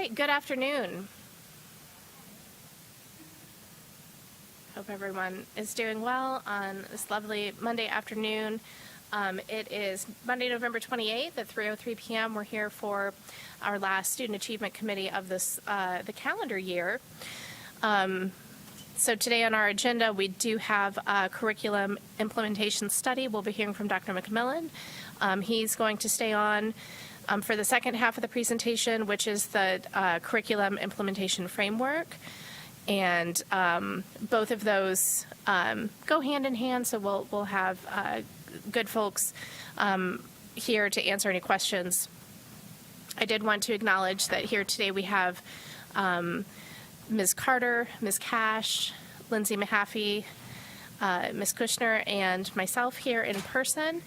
right, good afternoon. Hope everyone is doing well on this lovely Monday afternoon. It is Monday, November 28th at 3:03 p.m. We're here for our last Student Achievement Committee of this the calendar year. So today on our agenda, we do have a curriculum implementation study. We'll be hearing from Dr. McMillan. He's going to stay on for the second half of the presentation, which is the curriculum implementation framework. And both of those go hand in hand, so we'll have good folks here to answer any questions. I did want to acknowledge that here today we have Ms. Carter, Ms. Cash, Lindsay Mahaffey, Ms. Kushner, and myself here in person.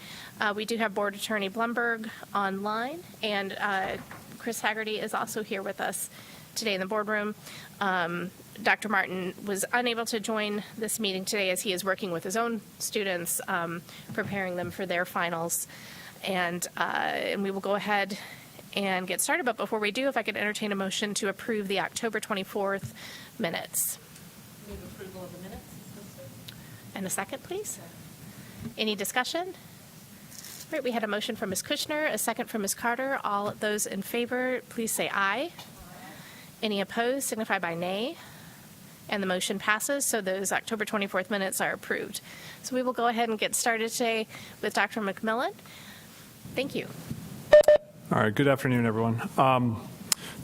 We do have Board Attorney Blumberg online, and Chris Haggerty is also here with us today in the boardroom. Dr. Martin was unable to join this meeting today as he is working with his own students, preparing them for their finals. And we will go ahead and get started. But before we do, if I could entertain a motion to approve the October 24th minutes. Move approval of the minutes. And a second, please. Any discussion? Right, we had a motion from Ms. Kushner, a second from Ms. Carter. All those in favor, please say aye. Any opposed, signify by nay. And the motion passes, so those October 24th minutes are approved. So we will go ahead and get started today with Dr. McMillan. Thank you. All right, good afternoon, everyone.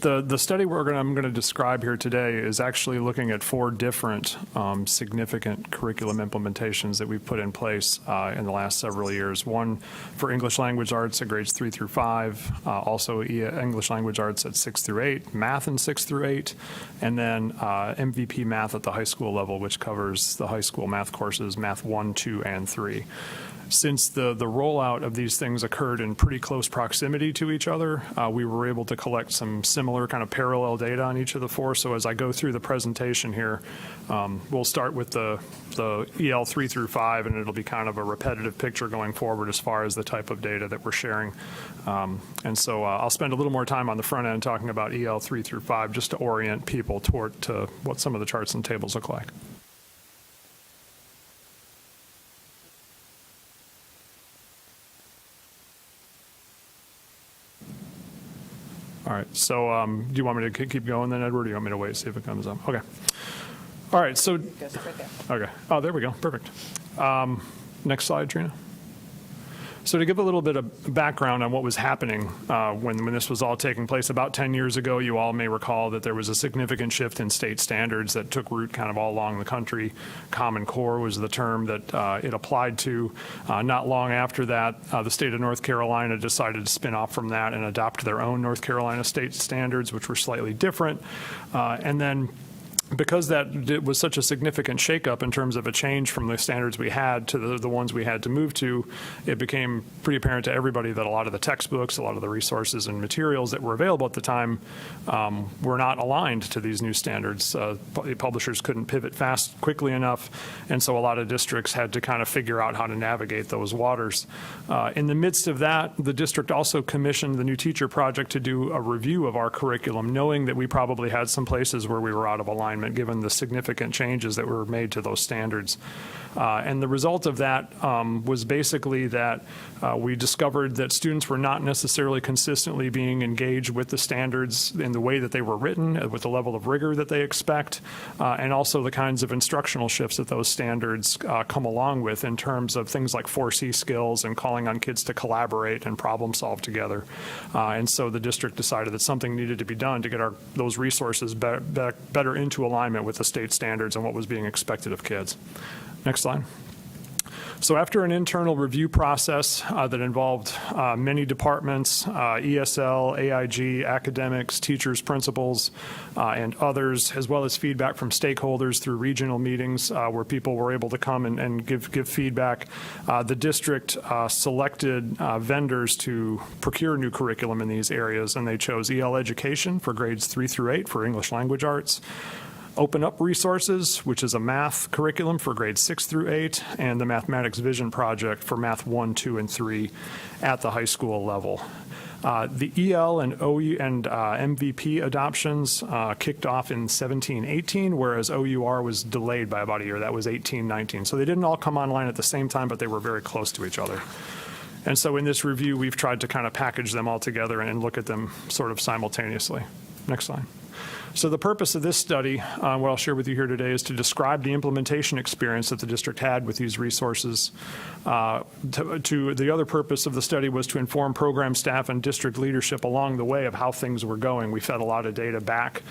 The study I'm going to describe here today is actually looking at 4 different significant curriculum implementations that we've put in place in the last several years. One for English Language Arts at grades 3 through 5, also English Language Arts at 6 through 8, Math in 6 through 8, and then MVP Math at the high school level, which covers the high school math courses, Math 1, 2, and 3. Since the rollout of these things occurred in pretty close proximity to each other, we were able to collect some similar kind of parallel data on each of the 4. So as I go through the presentation here, we'll start with the EL 3 through 5, and it'll be kind of a repetitive picture going forward as far as the type of data that we're sharing. And so I'll spend a little more time on the front end talking about EL 3 through 5 just to orient people toward what some of the charts and tables look like. All right, so do you want me to keep going then, Edward, or do you want me to wait, see if it comes up? Okay. All right, so, okay. Oh, there we go, perfect. Next slide, Trina. So to give a little bit of background on what was happening when this was all taking place, about 10 years ago, you all may recall that there was a significant shift in state standards that took root kind of all along the country. Common Core was the term that it applied to. Not long after that, the state of North Carolina decided to spin off from that and adopt their own North Carolina state standards, which were slightly different. And then because that was such a significant shakeup in terms of a change from the standards we had to the ones we had to move to, it became pretty apparent to everybody that a lot of the textbooks, a lot of the resources and materials that were available at the time were not aligned to these new standards. Publishers couldn't pivot quickly enough, and so a lot of districts had to kind of figure out how to navigate those waters. In the midst of that, the district also commissioned the New Teacher Project to do a review of our curriculum, knowing that we probably had some places where we were out of alignment given the significant changes that were made to those standards. And the result of that was basically that we discovered that students were not necessarily consistently being engaged with the standards in the way that they were written, with the level of rigor that they expect, and also the kinds of instructional shifts that those standards come along with in terms of things like 4C skills and calling on kids to collaborate and problem solve together. And so the district decided that something needed to be done to get those resources better into alignment with the state standards and what was being expected of kids. Next slide. So after an internal review process that involved many departments, ESL, AIG, academics, teachers, principals, and others, as well as feedback from stakeholders through regional meetings where people were able to come and give feedback, the district selected vendors to procure new curriculum in these areas, and they chose EL Education for grades 3 through 8 for English Language Arts, Open Up Resources, which is a math curriculum for grades 6 through 8, and the Mathematics Vision Project for Math 1, 2, and 3 at the high school level. The EL and OU and MVP adoptions kicked off in 17-18, whereas OUR was delayed by about a year. That was 18-19. So they didn't all come online at the same time, but they were very close to each other. And so in this review, we've tried to kind of package them all together and look at them sort of simultaneously. Next slide. So the purpose of this study, what I'll share with you here today, is to describe the implementation experience that the district had with these resources. The other purpose of the study was to inform program staff and district leadership along the way of how things were going. We fed a lot of data back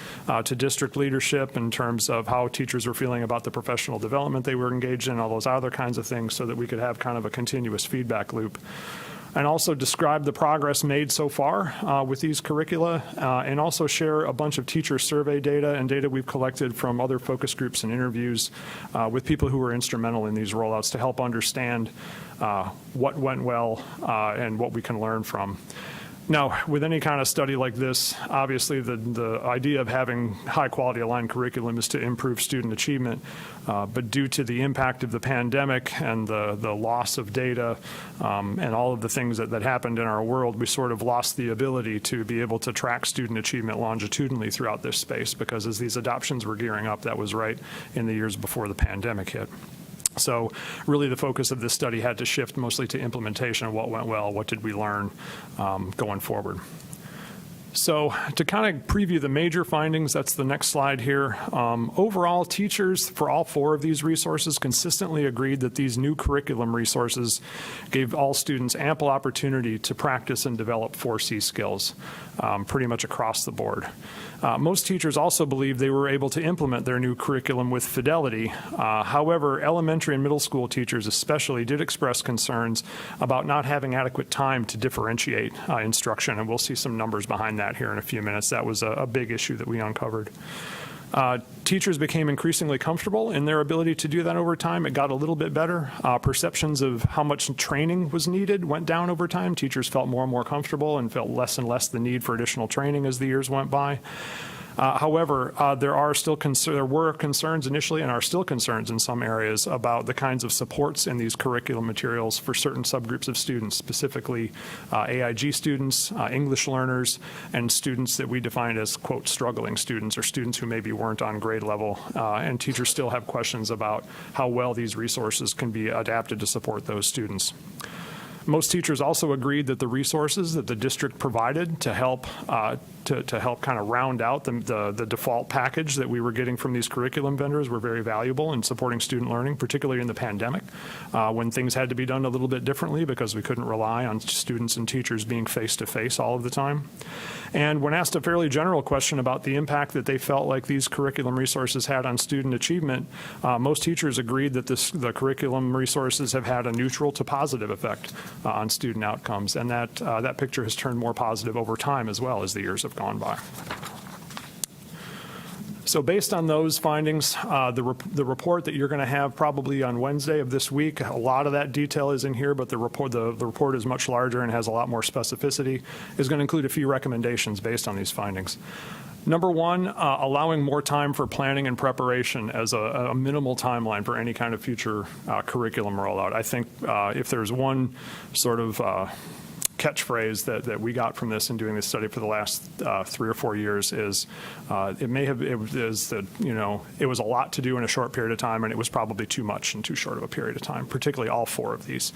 to district leadership in terms of how teachers were feeling about the professional development they were engaged in, all those other kinds of things, so that we could have kind of a continuous feedback loop. And also describe the progress made so far with these curricula, and also share a bunch of teacher survey data and data we've collected from other focus groups and interviews with people who were instrumental in these rollouts to help understand what went well and what we can learn from. Now, with any kind of study like this, obviously the idea of having high-quality aligned curriculum is to improve student achievement, but due to the impact of the pandemic and the loss of data and all of the things that happened in our world, we sort of lost the ability to be able to track student achievement longitudinally throughout this space, because as these adoptions were gearing up, that was right in the years before the pandemic hit. So really the focus of this study had to shift mostly to implementation of what went well, what did we learn going forward. So to kind of preview the major findings, that's the next slide here. Overall, teachers for all 4 of these resources consistently agreed that these new curriculum resources gave all students ample opportunity to practice and develop 4C skills pretty much across the board. Most teachers also believed they were able to implement their new curriculum with fidelity. However, elementary and middle school teachers especially did express concerns about not having adequate time to differentiate instruction, and we'll see some numbers behind that here in a few minutes. That was a big issue that we uncovered. Teachers became increasingly comfortable in their ability to do that over time. It got a little bit better. Perceptions of how much training was needed went down over time. Teachers felt more and more comfortable and felt less and less the need for additional training as the years went by. However, there were concerns initially and are still concerns in some areas about the kinds of supports in these curriculum materials for certain subgroups of students, specifically AIG students, English learners, and students that we define as, quote, struggling students, or students who maybe weren't on grade level. And teachers still have questions about how well these resources can be adapted to support those students. Most teachers also agreed that the resources that the district provided to help kind of round out the default package that we were getting from these curriculum vendors were very valuable in supporting student learning, particularly in the pandemic, when things had to be done a little bit differently because we couldn't rely on students and teachers being face-to-face all of the time. And when asked a fairly general question about the impact that they felt like these curriculum resources had on student achievement, most teachers agreed that the curriculum resources have had a neutral to positive effect on student outcomes, and that picture has turned more positive over time as well as the years have gone by. So based on those findings, the report that you're going to have probably on Wednesday of this week, a lot of that detail is in here, but the report is much larger and has a lot more specificity, is going to include a few recommendations based on these findings. Number one, allowing more time for planning and preparation as a minimal timeline for any kind of future curriculum rollout. I think if there's one sort of catchphrase that we got from this in doing this study for the last 3 or 4 years is it was a lot to do in a short period of time, and it was probably too much in too short of a period of time, particularly all 4 of these.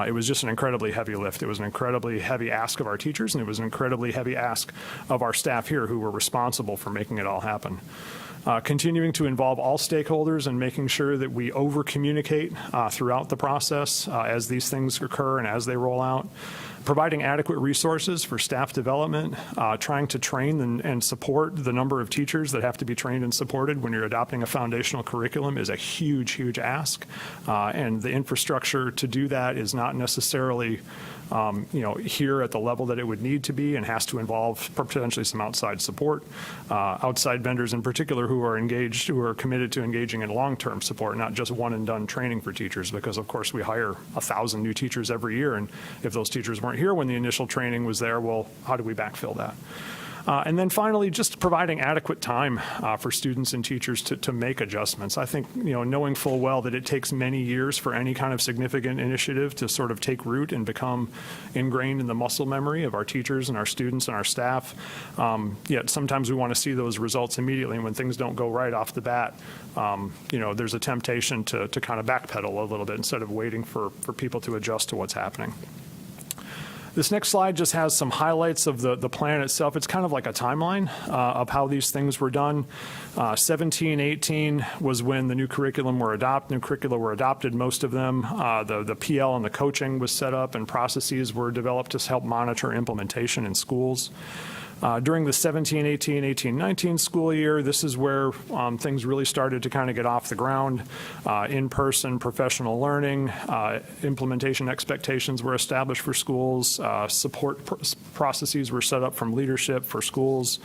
It was just an incredibly heavy lift. It was an incredibly heavy ask of our teachers, and it was an incredibly heavy ask of our staff here who were responsible for making it all happen. Continuing to involve all stakeholders and making sure that we over-communicate throughout the process as these things occur and as they roll out. Providing adequate resources for staff development, trying to train and support the number of teachers that have to be trained and supported when you're adopting a foundational curriculum is a huge, huge ask. And the infrastructure to do that is not necessarily here at the level that it would need to be, and has to involve potentially some outside support, outside vendors in particular who are committed to engaging in long-term support, not just one-and-done training for teachers, because of course we hire 1,000 new teachers every year, and if those teachers weren't here when the initial training was there, well, how do we backfill that? And then finally, just providing adequate time for students and teachers to make adjustments. I think, knowing full well that it takes many years for any kind of significant initiative to sort of take root and become ingrained in the muscle memory of our teachers and our students and our staff. Yet sometimes we want to see those results immediately, and when things don't go right off the bat, there's a temptation to kind of backpedal a little bit instead of waiting for people to adjust to what's happening. This next slide just has some highlights of the plan itself. It's kind of like a timeline of how these things were done. 17, 18 was when the new curricula were adopted, most of them. The PL and the coaching was set up, and processes were developed to help monitor implementation in schools. During the 17, 18, 18, 19 school year, this is where things really started to kind of get off the ground. In-person professional learning, implementation expectations were established for schools, support processes were set up from leadership for schools.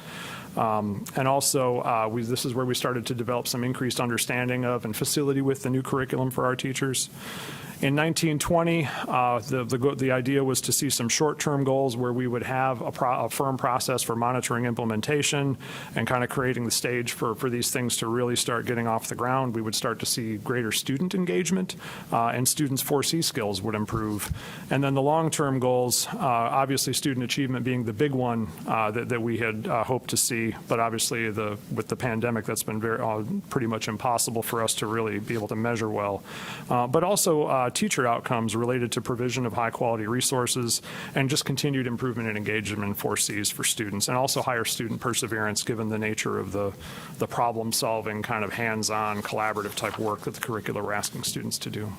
And also, this is where we started to develop some increased understanding of and facility with the new curriculum for our teachers. In 1920, the idea was to see some short-term goals where we would have a firm process for monitoring implementation and kind of creating the stage for these things to really start getting off the ground. We would start to see greater student engagement, and students' 4C skills would improve. And then the long-term goals, obviously student achievement being the big one that we had hoped to see, but obviously with the pandemic, that's been pretty much impossible for us to really be able to measure well. But also teacher outcomes related to provision of high-quality resources and just continued improvement in engagement in 4Cs for students, and also higher student perseverance given the nature of the problem-solving kind of hands-on collaborative type work that the curricula were asking students to do.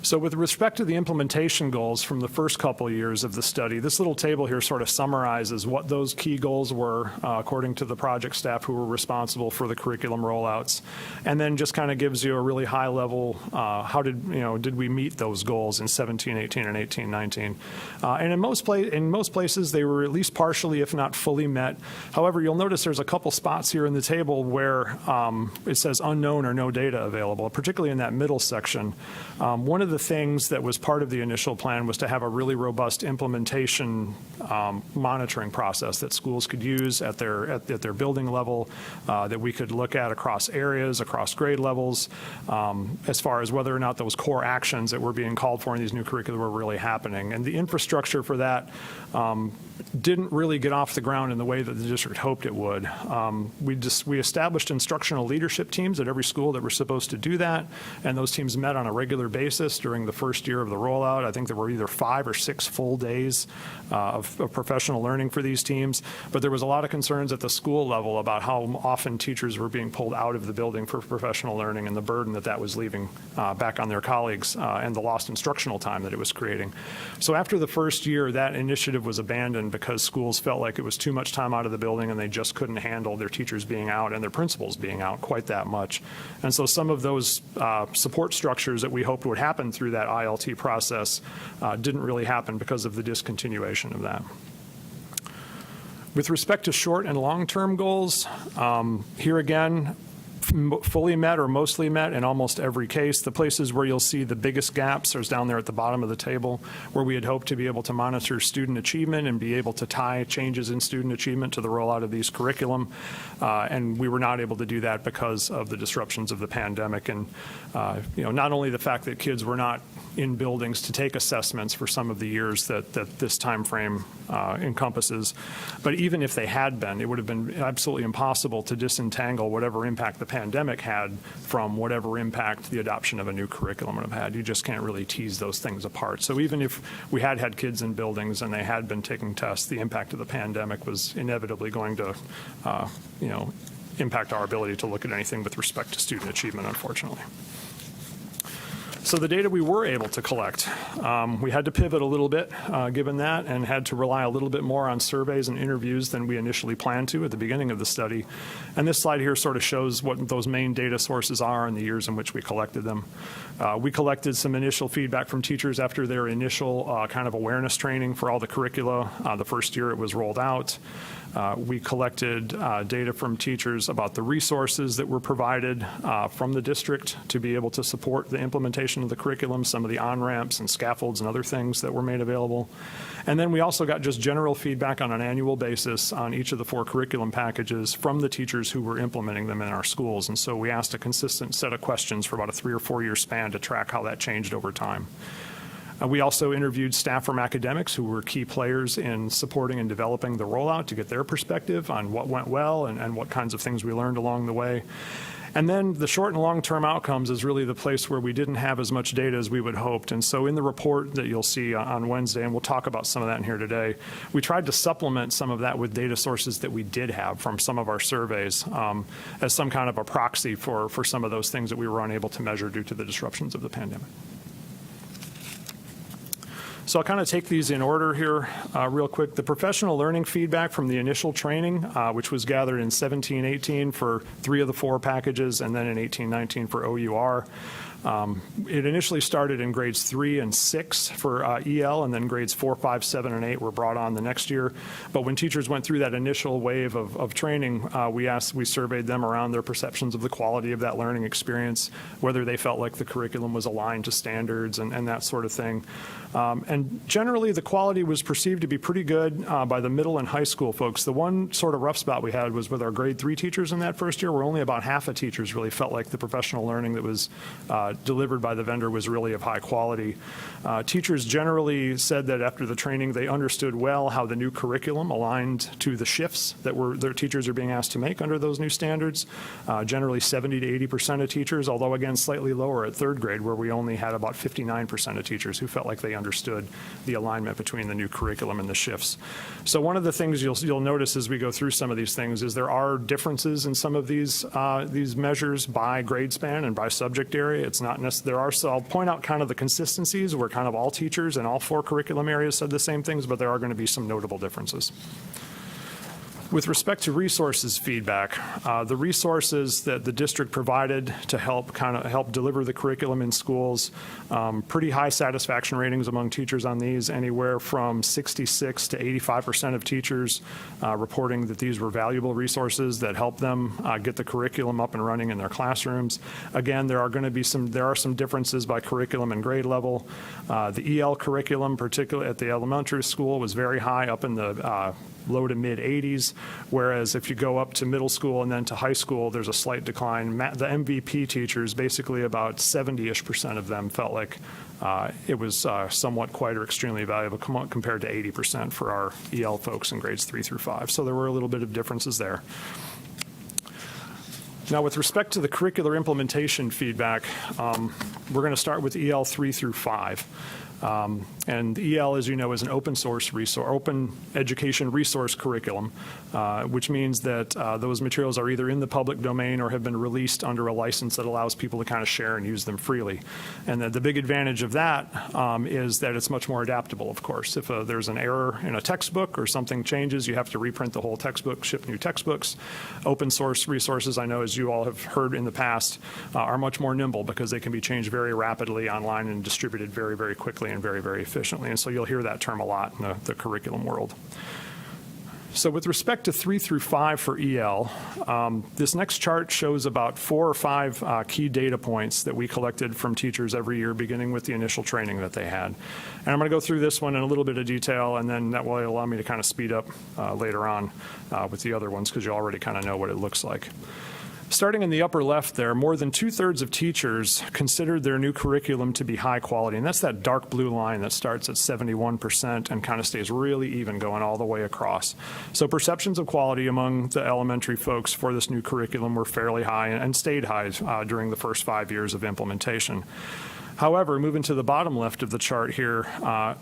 So with respect to the implementation goals from the first couple of years of the study, this little table here sort of summarizes what those key goals were according to the project staff who were responsible for the curriculum rollouts, and then just kind of gives you a really high level, how did we meet those goals in 17, 18, and 18, 19. And in most places, they were at least partially, if not fully met. However, you'll notice there's a couple spots here in the table where it says unknown or no data available, particularly in that middle section. One of the things that was part of the initial plan was to have a really robust implementation monitoring process that schools could use at their building level, that we could look at across areas, across grade levels, as far as whether or not those core actions that were being called for in these new curricula were really happening. And the infrastructure for that didn't really get off the ground in the way that the district hoped it would. We established instructional leadership teams at every school that were supposed to do that, and those teams met on a regular basis during the first year of the rollout. I think there were either 5 or 6 full days of professional learning for these teams, but there was a lot of concerns at the school level about how often teachers were being pulled out of the building for professional learning and the burden that was leaving back on their colleagues and the lost instructional time that it was creating. So after the first year, that initiative was abandoned because schools felt like it was too much time out of the building and they just couldn't handle their teachers being out and their principals being out quite that much. And so some of those support structures that we hoped would happen through that ILT process didn't really happen because of the discontinuation of that. With respect to short and long-term goals, here again, fully met or mostly met in almost every case. The places where you'll see the biggest gaps are down there at the bottom of the table, where we had hoped to be able to monitor student achievement and be able to tie changes in student achievement to the rollout of these curriculum. And we were not able to do that because of the disruptions of the pandemic. And not only the fact that kids were not in buildings to take assessments for some of the years that this time frame encompasses, but even if they had been, it would have been absolutely impossible to disentangle whatever impact the pandemic had from whatever impact the adoption of a new curriculum would have had. You just can't really tease those things apart. So even if we had kids in buildings and they had been taking tests, the impact of the pandemic was inevitably going to, impact our ability to look at anything with respect to student achievement, unfortunately. So the data we were able to collect, we had to pivot a little bit given that, and had to rely a little bit more on surveys and interviews than we initially planned to at the beginning of the study. And this slide here sort of shows what those main data sources are and the years in which we collected them. We collected some initial feedback from teachers after their initial kind of awareness training for all the curricula the first year it was rolled out. We collected data from teachers about the resources that were provided from the district to be able to support the implementation implementation of the curriculum, some of the on-ramps and scaffolds and other things that were made available. And then we also got just general feedback on an annual basis on each of the 4 curriculum packages from the teachers who were implementing them in our schools. And so we asked a consistent set of questions for about a 3 or 4 year span to track how that changed over time. We also interviewed staff from academics who were key players in supporting and developing the rollout to get their perspective on what went well and what kinds of things we learned along the way. And then the short and long-term outcomes is really the place where we didn't have as much data as we would hoped. And so in the report that you'll see on Wednesday, and we'll talk about some of that in here today, we tried to supplement some of that with data sources that we did have from some of our surveys as some kind of a proxy for some of those things that we were unable to measure due to the disruptions of the pandemic. So I'll kind of take these in order here real quick. The professional learning feedback from the initial training, which was gathered in 17-18 for 3 of the 4 packages, and then in 18-19 for OUR. It initially started in grades 3 and 6 for EL, and then grades 4, 5, 7, and 8 were brought on the next year. But when teachers went through that initial wave of training, we surveyed them around their perceptions of the quality of that learning experience, whether they felt like the curriculum was aligned to standards and that sort of thing. And generally, the quality was perceived to be pretty good by the middle and high school folks. The one sort of rough spot we had was with our grade 3 teachers in that first year, where only about half of teachers really felt like the professional learning that was delivered by the vendor was really of high quality. Teachers generally said that after the training, they understood well how the new curriculum aligned to the shifts that their teachers are being asked to make under those new standards. Generally 70 to 80% of teachers, although again slightly lower at 3rd grade, where we only had about 59% of teachers who felt like they understood the alignment between the new curriculum and the shifts. So one of the things you'll notice as we go through some of these things is there are differences in some of these measures by grade span and by subject area. It's not necessarily, so I'll point out kind of the consistencies where kind of all teachers in all 4 curriculum areas said the same things, but there are going to be some notable differences. With respect to resources feedback, the resources that the district provided to help deliver the curriculum in schools, pretty high satisfaction ratings among teachers on these, anywhere from 66 to 85% of teachers reporting that these were valuable resources that help them get the curriculum up and running in their classrooms. Again, there are some differences by curriculum and grade level. The EL curriculum, particularly at the elementary school, was very high, up in the low to mid 80s, whereas if you go up to middle school and then to high school, there's a slight decline. The MVP teachers, basically about 70-ish% of them felt like it was somewhat quite or extremely valuable compared to 80% for our EL folks in grades 3 through 5. So there were a little bit of differences there. Now, with respect to the curricular implementation feedback, we're going to start with EL 3 through 5. And EL, as you know, is an open source resource, open education resource curriculum, which means that those materials are either in the public domain or have been released under a license that allows people to kind of share and use them freely. And the big advantage of that is that it's much more adaptable, of course. If there's an error in a textbook or something changes, you have to reprint the whole textbook, ship new textbooks. Open source resources, I know, as you all have heard in the past, are much more nimble because they can be changed very rapidly online and distributed very, very quickly and very, very efficiently. And so you'll hear that term a lot in the curriculum world. So with respect to 3 through 5 for EL, this next chart shows about 4 or 5 key data points that we collected from teachers every year, beginning with the initial training that they had. And I'm going to go through this one in a little bit of detail, and then that will allow me to kind of speed up later on with the other ones, because you already kind of know what it looks like. Starting in the upper left there, more than 2/3 of teachers considered their new curriculum to be high quality. And that's that dark blue line that starts at 71% and kind of stays really even going all the way across. So perceptions of quality among the elementary folks for this new curriculum were fairly high and stayed high during the first 5 years of implementation. However, moving to the bottom left of the chart here,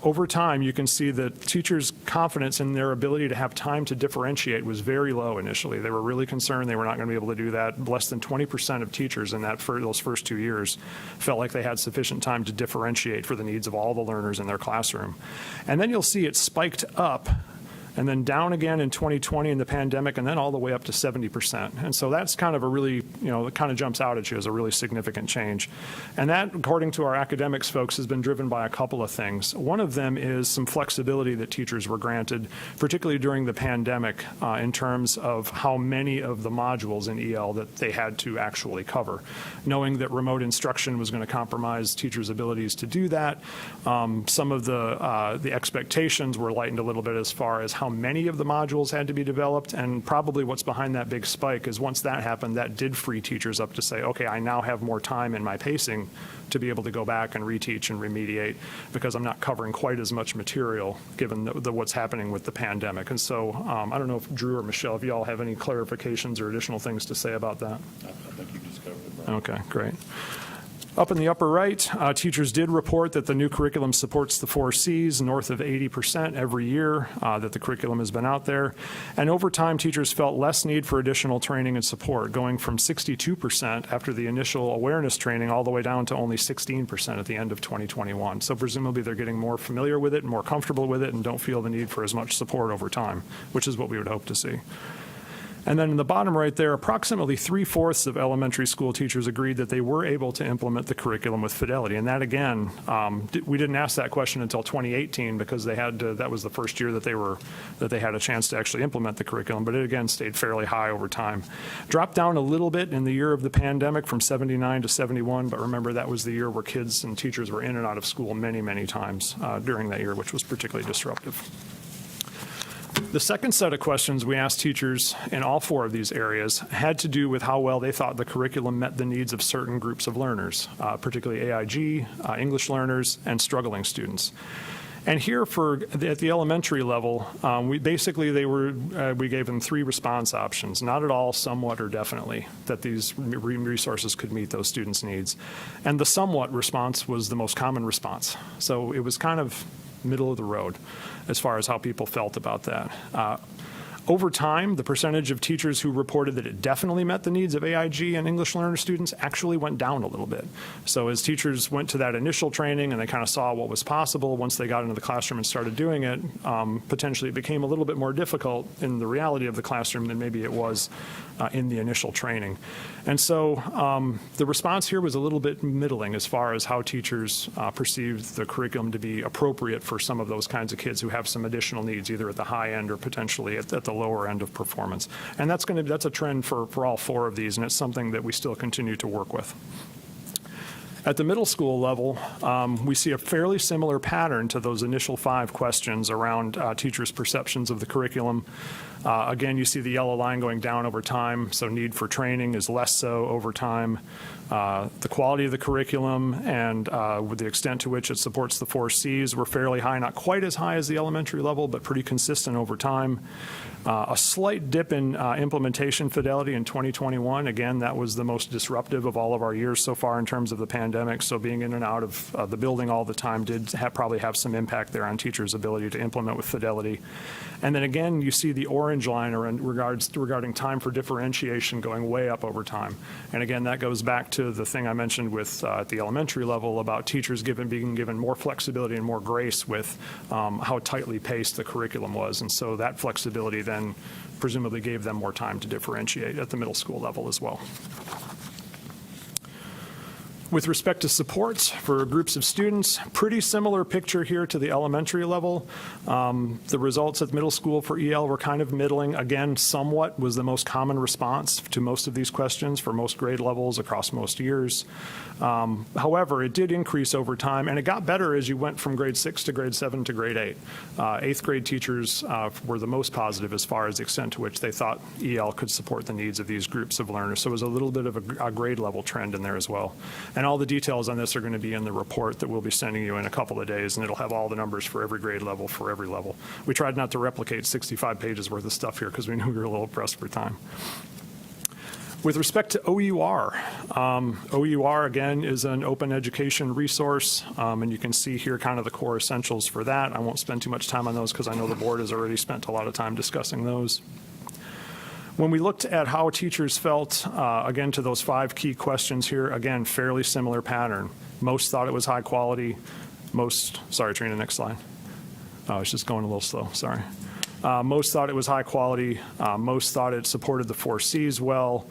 over time you can see that teachers' confidence in their ability to have time to differentiate was very low initially. They were really concerned they were not going to be able to do that. Less than 20% of teachers in those first 2 years felt like they had sufficient time to differentiate for the needs of all the learners in their classroom. And then you'll see it spiked up and then down again in 2020 in the pandemic, and then all the way up to 70%. And so that's kind of a really, it kind of jumps out at you as a really significant change. And that, according to our academics folks, has been driven by a couple of things. One of them is some flexibility that teachers were granted, particularly during the pandemic, in terms of how many of the modules in EL that they had to actually cover. Knowing that remote instruction was going to compromise teachers' abilities to do that, some of the expectations were lightened a little bit as far as how many of the modules had to be developed, and probably what's behind that big spike is once that happened, that did free teachers up to say, okay, I now have more time in my pacing to be able to go back and reteach and remediate because I'm not covering quite as much material given what's happening with the pandemic. And so I don't know if Drew or Michelle, if you all have any clarifications or additional things to say about that. I think you just covered it, Brian. Okay, great. Up in the upper right, teachers did report that the new curriculum supports the 4 Cs, north of 80% every year that the curriculum has been out there. And over time, teachers felt less need for additional training and support, going from 62% after the initial awareness training all the way down to only 16% at the end of 2021. So presumably they're getting more familiar with it and more comfortable with it and don't feel the need for as much support over time, which is what we would hope to see. And then in the bottom right there, approximately 3/4 of elementary school teachers agreed that they were able to implement the curriculum with fidelity. And that, again, we didn't ask that question until 2018 because they had to, that was the first year that they had a chance to actually implement the curriculum. But it, again, stayed fairly high over time. Dropped down a little bit in the year of the pandemic from 79 to 71. But remember, that was the year where kids and teachers were in and out of school many, many times during that year, which was particularly disruptive. The second set of questions we asked teachers in all 4 of these areas had to do with how well they thought the curriculum met the needs of certain groups of learners, particularly AIG, English learners, and struggling students. And here at the elementary level, we gave them 3 response options: not at all, somewhat, or definitely, that these resources could meet those students' needs. And the somewhat response was the most common response. So it was kind of middle of the road as far as how people felt about that. Over time, the percentage of teachers who reported that it definitely met the needs of AIG and English learner students actually went down a little bit. So as teachers went to that initial training and they kind of saw what was possible, once they got into the classroom and started doing it, potentially it became a little bit more difficult in the reality of the classroom than maybe it was in the initial training. And so the response here was a little bit middling as far as how teachers perceived the curriculum to be appropriate for some of those kinds of kids who have some additional needs, either at the high end or potentially at the lower end of performance. And that's a trend for all 4 of these, and it's something that we still continue to work with. At the middle school level, we see a fairly similar pattern to those initial 5 questions around teachers' perceptions of the curriculum. Again, you see the yellow line going down over time, so need for training is less so over time. The quality of the curriculum and with the extent to which it supports the 4 Cs were fairly high, not quite as high as the elementary level, but pretty consistent over time. A slight dip in implementation fidelity in 2021. Again, that was the most disruptive of all of our years so far in terms of the pandemic, so being in and out of the building all the time did probably have some impact there on teachers' ability to implement with fidelity. And then again, you see the orange line regarding time for differentiation going way up over time. And again, that goes back to the thing I mentioned with at the elementary level about teachers being given more flexibility and more grace with how tightly paced the curriculum was. And so that flexibility then presumably gave them more time to differentiate at the middle school level as well. With respect to supports for groups of students, pretty similar picture here to the elementary level. The results at middle school for EL were kind of middling. Again, somewhat was the most common response to most of these questions for most grade levels across most years. However, it did increase over time, and it got better as you went from grade 6 to grade 7 to grade 8. 8th grade teachers were the most positive as far as the extent to which they thought EL could support the needs of these groups of learners. So it was a little bit of a grade level trend in there as well. And all the details on this are going to be in the report that we'll be sending you in a couple of days, and it'll have all the numbers for every grade level for every level. We tried not to replicate 65 pages worth of stuff here because we knew we were a little pressed for time. With respect to OUR, OUR, again, is an open education resource, and you can see here kind of the core essentials for that. I won't spend too much time on those because I know the board has already spent a lot of time discussing those. When we looked at how teachers felt, again, to those 5 key questions here, again, fairly similar pattern. Most thought it was high quality. Sorry, Trina, next slide. Oh, it's just going a little slow, sorry. Most thought it was high quality. Most thought it supported the 4 Cs well.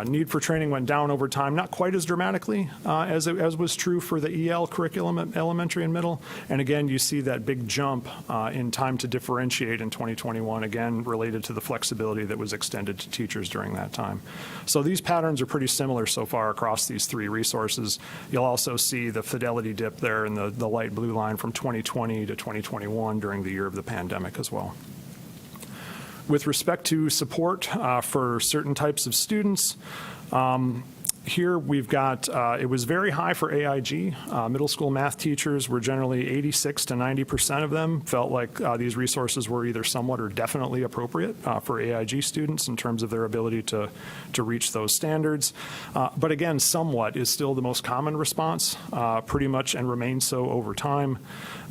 Need for training went down over time, not quite as dramatically as was true for the EL curriculum at elementary and middle. And again, you see that big jump in time to differentiate in 2021, again, related to the flexibility that was extended to teachers during that time. So these patterns are pretty similar so far across these 3 resources. You'll also see the fidelity dip there in the light blue line from 2020 to 2021 during the year of the pandemic as well. With respect to support for certain types of students, here we've got, it was very high for AIG. Middle school math teachers were generally 86 to 90% of them felt like these resources were either somewhat or definitely appropriate for AIG students in terms of their ability to reach those standards. But again, somewhat is still the most common response, pretty much, and remains so over time.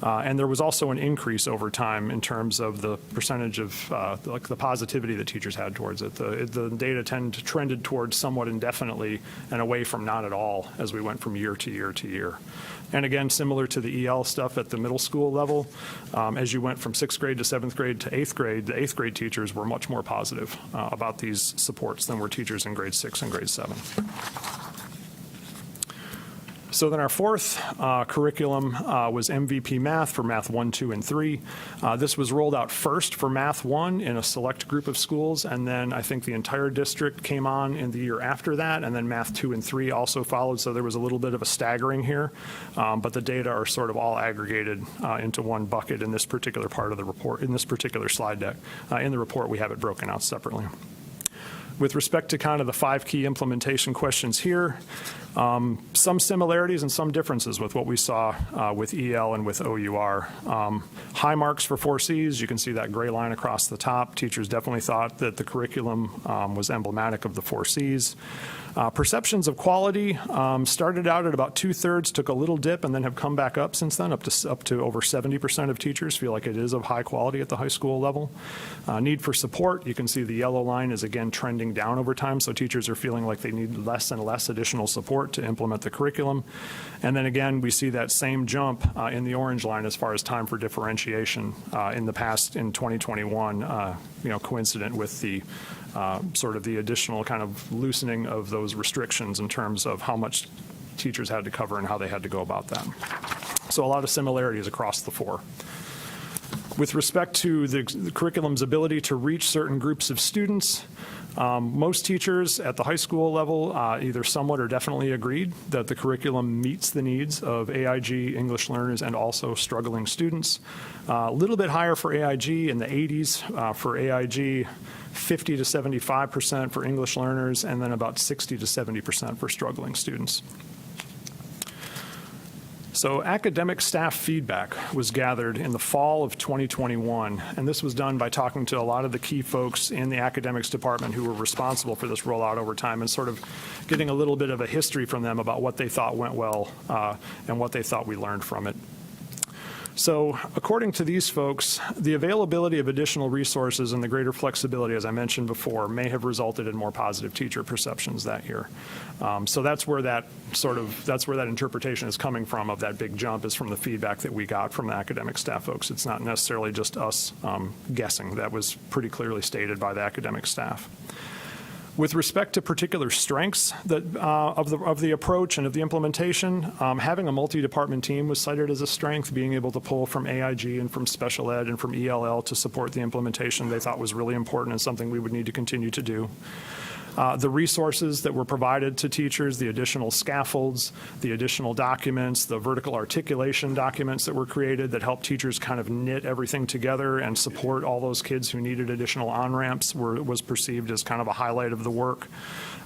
And there was also an increase over time in terms of the percentage of like the positivity that teachers had towards it. The data trended towards somewhat indefinitely and away from not at all as we went from year to year to year. And again, similar to the EL stuff at the middle school level, as you went from 6th grade to 7th grade to 8th grade, the 8th grade teachers were much more positive about these supports than were teachers in grade 6 and grade 7. So then our 4th curriculum was MVP Math for Math 1, 2, and 3. This was rolled out first for Math 1 in a select group of schools, and then I think the entire district came on in the year after that, and then Math 2 and 3 also followed, so there was a little bit of a staggering here. But the data are sort of all aggregated into one bucket in this particular part of the report, in this particular slide deck. In the report, we have it broken out separately. With respect to kind of the 5 key implementation questions here, some similarities and some differences with what we saw with EL and with OUR. High marks for 4 Cs. You can see that gray line across the top. Teachers definitely thought that the curriculum was emblematic of the 4 Cs. Perceptions of quality started out at about 2/3, took a little dip, and then have come back up since then, up to over 70% of teachers feel like it is of high quality at the high school level. Need for support, you can see the yellow line is again trending down over time, so teachers are feeling like they need less and less additional support to implement the curriculum. And then again, we see that same jump in the orange line as far as time for differentiation in the past in 2021, coincident with the sort of the additional kind of loosening of those restrictions in terms of how much teachers had to cover and how they had to go about that. So a lot of similarities across the 4. With respect to the curriculum's ability to reach certain groups of students, most teachers at the high school level either somewhat or definitely agreed that the curriculum meets the needs of AIG English learners and also struggling students. A little bit higher for AIG in the 80s, for AIG 50 to 75% for English learners, and then about 60 to 70% for struggling students. So academic staff feedback was gathered in the fall of 2021, and this was done by talking to a lot of the key folks in the academics department who were responsible for this rollout over time and sort of getting a little bit of a history from them about what they thought went well and what they thought we learned from it. So according to these folks, the availability of additional resources and the greater flexibility, as I mentioned before, may have resulted in more positive teacher perceptions that year. So that's where that interpretation is coming from of that big jump, is from the feedback that we got from the academic staff folks. It's not necessarily just us guessing. That was pretty clearly stated by the academic staff. With respect to particular strengths of the approach and of the implementation, having a multi-department team was cited as a strength. Being able to pull from AIG and from special ed and from ELL to support the implementation they thought was really important and something we would need to continue to do. The resources that were provided to teachers, the additional scaffolds, the additional documents, the vertical articulation documents that were created that helped teachers kind of knit everything together and support all those kids who needed additional on-ramps was perceived as kind of a highlight of the work.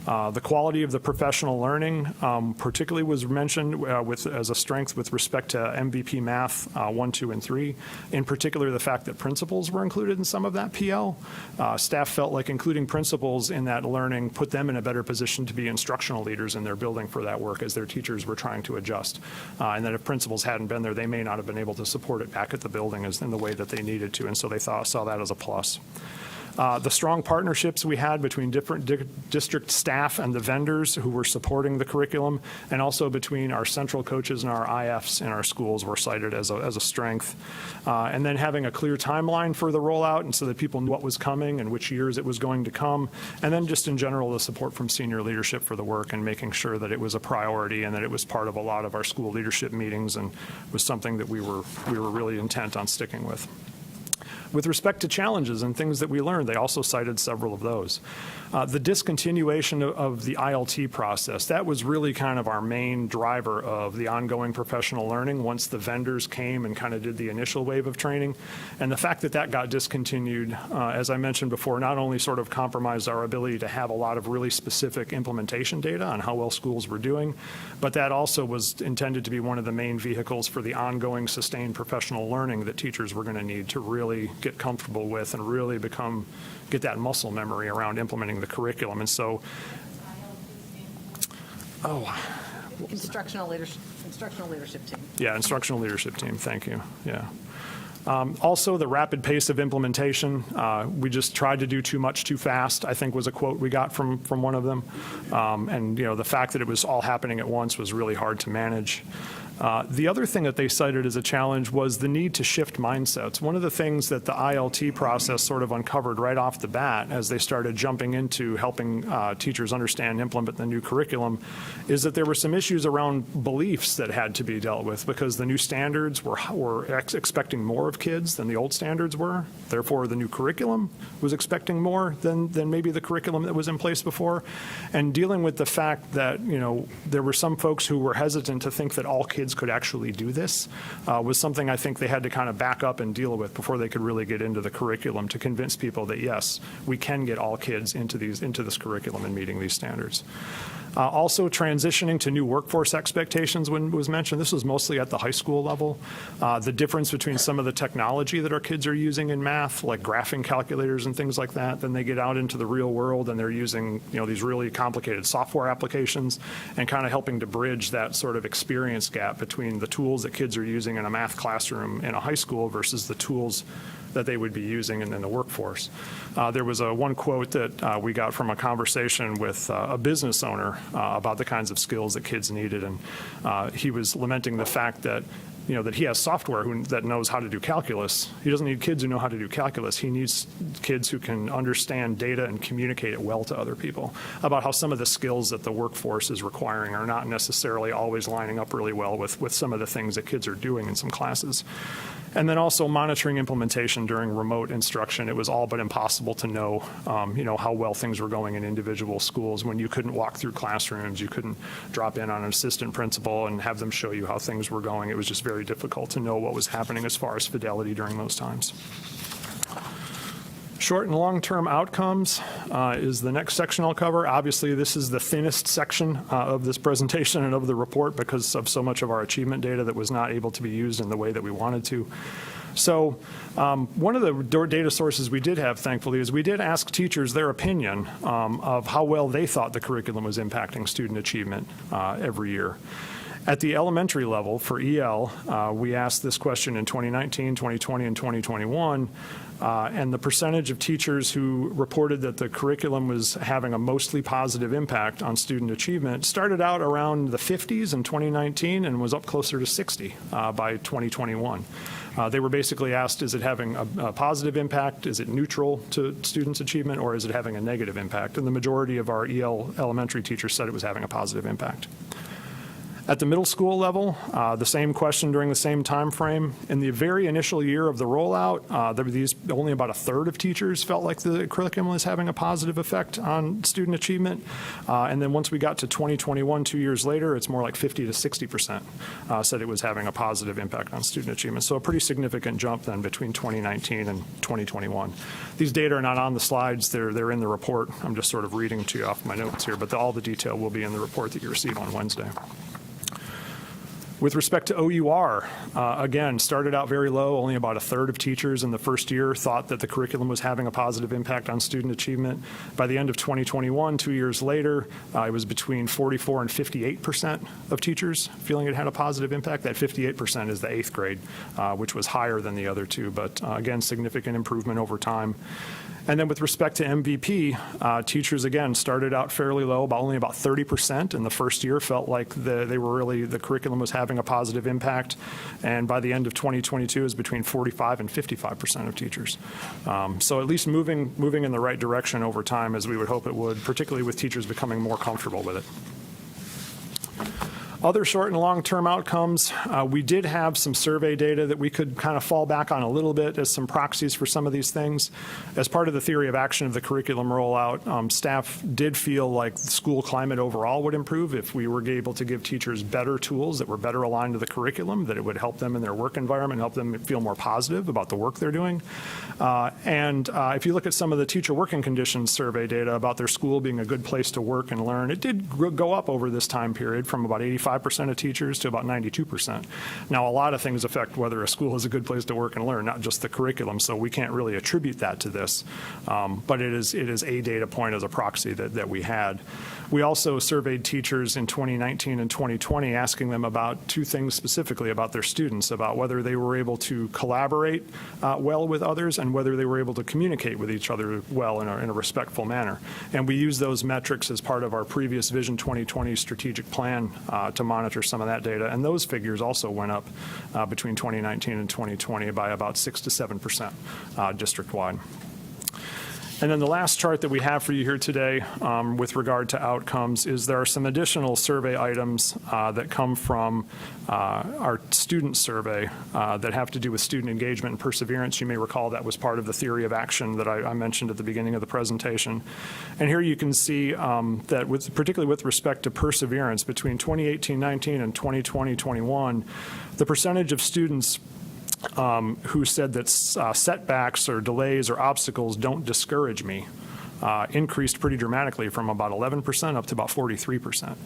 The quality of the professional learning particularly was mentioned as a strength with respect to MVP Math 1, 2, and 3. In particular, the fact that principals were included in some of that PL. Staff felt like including principals in that learning put them in a better position to be instructional leaders in their building for that work as their teachers were trying to adjust. And that if principals hadn't been there, they may not have been able to support it back at the building in the way that they needed to, and so they saw that as a plus. The strong partnerships we had between different district staff and the vendors who were supporting the curriculum, and also between our central coaches and our IFs in our schools were cited as a strength. And then having a clear timeline for the rollout, and so that people knew what was coming and which years it was going to come. And then just in general, the support from senior leadership for the work and making sure that it was a priority and that it was part of a lot of our school leadership meetings and was something that we were really intent on sticking with. With respect to challenges and things that we learned, they also cited several of those. The discontinuation of the ILT process, that was really kind of our main driver of the ongoing professional learning once the vendors came and kind of did the initial wave of training. And the fact that that got discontinued, as I mentioned before, not only sort of compromised our ability to have a lot of really specific implementation data on how well schools were doing, but that also was intended to be one of the main vehicles for the ongoing sustained professional learning that teachers were going to need to really get comfortable with and really get that muscle memory around implementing the curriculum. And so, Instructional leadership team. yeah, instructional leadership team, thank you, yeah. Also, the rapid pace of implementation, we just tried to do too much too fast, I think was a quote we got from one of them. And, you know, the fact that it was all happening at once was really hard to manage. The other thing that they cited as a challenge was the need to shift mindsets. One of the things that the ILT process sort of uncovered right off the bat as they started jumping into helping teachers understand and implement the new curriculum is that there were some issues around beliefs that had to be dealt with because the new standards were expecting more of kids than the old standards were. Therefore, the new curriculum was expecting more than maybe the curriculum that was in place before. And dealing with the fact that, you know, there were some folks who were hesitant to think that all kids could actually do this was something I think they had to kind of back up and deal with before they could really get into the curriculum to convince people that, yes, we can get all kids into this curriculum and meeting these standards. Also, transitioning to new workforce expectations was mentioned. This was mostly at the high school level. The difference between some of the technology that our kids are using in math, like graphing calculators and things like that, then they get out into the real world and they're using, you know, these really complicated software applications and kind of helping to bridge that sort of experience gap between the tools that kids are using in a math classroom in a high school versus the tools that they would be using in the workforce. There was one quote that we got from a conversation with a business owner about the kinds of skills that kids needed, and he was lamenting the fact that, you know, that he has software that knows how to do calculus. He doesn't need kids who know how to do calculus. He needs kids who can understand data and communicate it well to other people, about how some of the skills that the workforce is requiring are not necessarily always lining up really well with some of the things that kids are doing in some classes. And then also monitoring implementation during remote instruction. It was all but impossible to know, you know, how well things were going in individual schools when you couldn't walk through classrooms, you couldn't drop in on an assistant principal and have them show you how things were going. It was just very difficult to know what was happening as far as fidelity during those times. Short and long-term outcomes is the next section I'll cover. Obviously, this is the thinnest section of this presentation and of the report because of so much of our achievement data that was not able to be used in the way that we wanted to. So one of the data sources we did have, thankfully, is we did ask teachers their opinion of how well they thought the curriculum was impacting student achievement every year. At the elementary level for EL, we asked this question in 2019, 2020, and 2021, and the percentage of teachers who reported that the curriculum was having a mostly positive impact on student achievement started out around the 50s in 2019 and was up closer to 60 by 2021. They were basically asked, is it having a positive impact, is it neutral to students' achievement, or is it having a negative impact? And the majority of our EL elementary teachers said it was having a positive impact. At the middle school level, the same question during the same time frame. In the very initial year of the rollout, only about a third of teachers felt like the curriculum was having a positive effect on student achievement. And then once we got to 2021, 2 years later, it's more like 50 to 60% said it was having a positive impact on student achievement. So a pretty significant jump then between 2019 and 2021. These data are not on the slides. They're in the report. I'm just sort of reading to you off my notes here, but all the detail will be in the report that you receive on Wednesday. With respect to OUR, again, started out very low. Only about a third of teachers in the first year thought that the curriculum was having a positive impact on student achievement. By the end of 2021, 2 years later, it was between 44 and 58% of teachers feeling it had a positive impact. That 58% is the 8th grade, which was higher than the other two, but again, significant improvement over time. And then with respect to MVP, teachers, again, started out fairly low, only about 30% in the first year felt like the curriculum was having a positive impact. And by the end of 2022, it was between 45 and 55% of teachers. So at least moving in the right direction over time, as we would hope it would, particularly with teachers becoming more comfortable with it. Other short and long-term outcomes, we did have some survey data that we could kind of fall back on a little bit as some proxies for some of these things. As part of the theory of action of the curriculum rollout, staff did feel like the school climate overall would improve if we were able to give teachers better tools that were better aligned to the curriculum, that it would help them in their work environment, help them feel more positive about the work they're doing. And if you look at some of the teacher working conditions survey data about their school being a good place to work and learn, it did go up over this time period from about 85% of teachers to about 92%. Now, a lot of things affect whether a school is a good place to work and learn, not just the curriculum, so we can't really attribute that to this. But it is a data point as a proxy that we had. We also surveyed teachers in 2019 and 2020, asking them about two things specifically about their students, about whether they were able to collaborate well with others and whether they were able to communicate with each other well in a respectful manner. And we used those metrics as part of our previous Vision 2020 strategic plan to monitor some of that data. And those figures also went up between 2019 and 2020 by about 6 to 7% district-wide. And then the last chart that we have for you here today with regard to outcomes is there are some additional survey items that come from our student survey that have to do with student engagement and perseverance. You may recall that was part of the theory of action that I mentioned at the beginning of the presentation. And here you can see that particularly with respect to perseverance, between 2018-19 and 2020-21, the percentage of students who said that setbacks or delays or obstacles don't discourage me increased pretty dramatically from about 11% up to about 43%.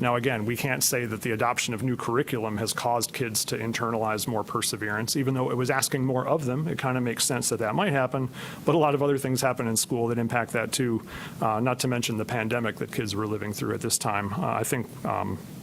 Now, again, we can't say that the adoption of new curriculum has caused kids to internalize more perseverance, even though it was asking more of them. It kind of makes sense that that might happen, but a lot of other things happen in school that impact that too, not to mention the pandemic that kids were living through at this time. I think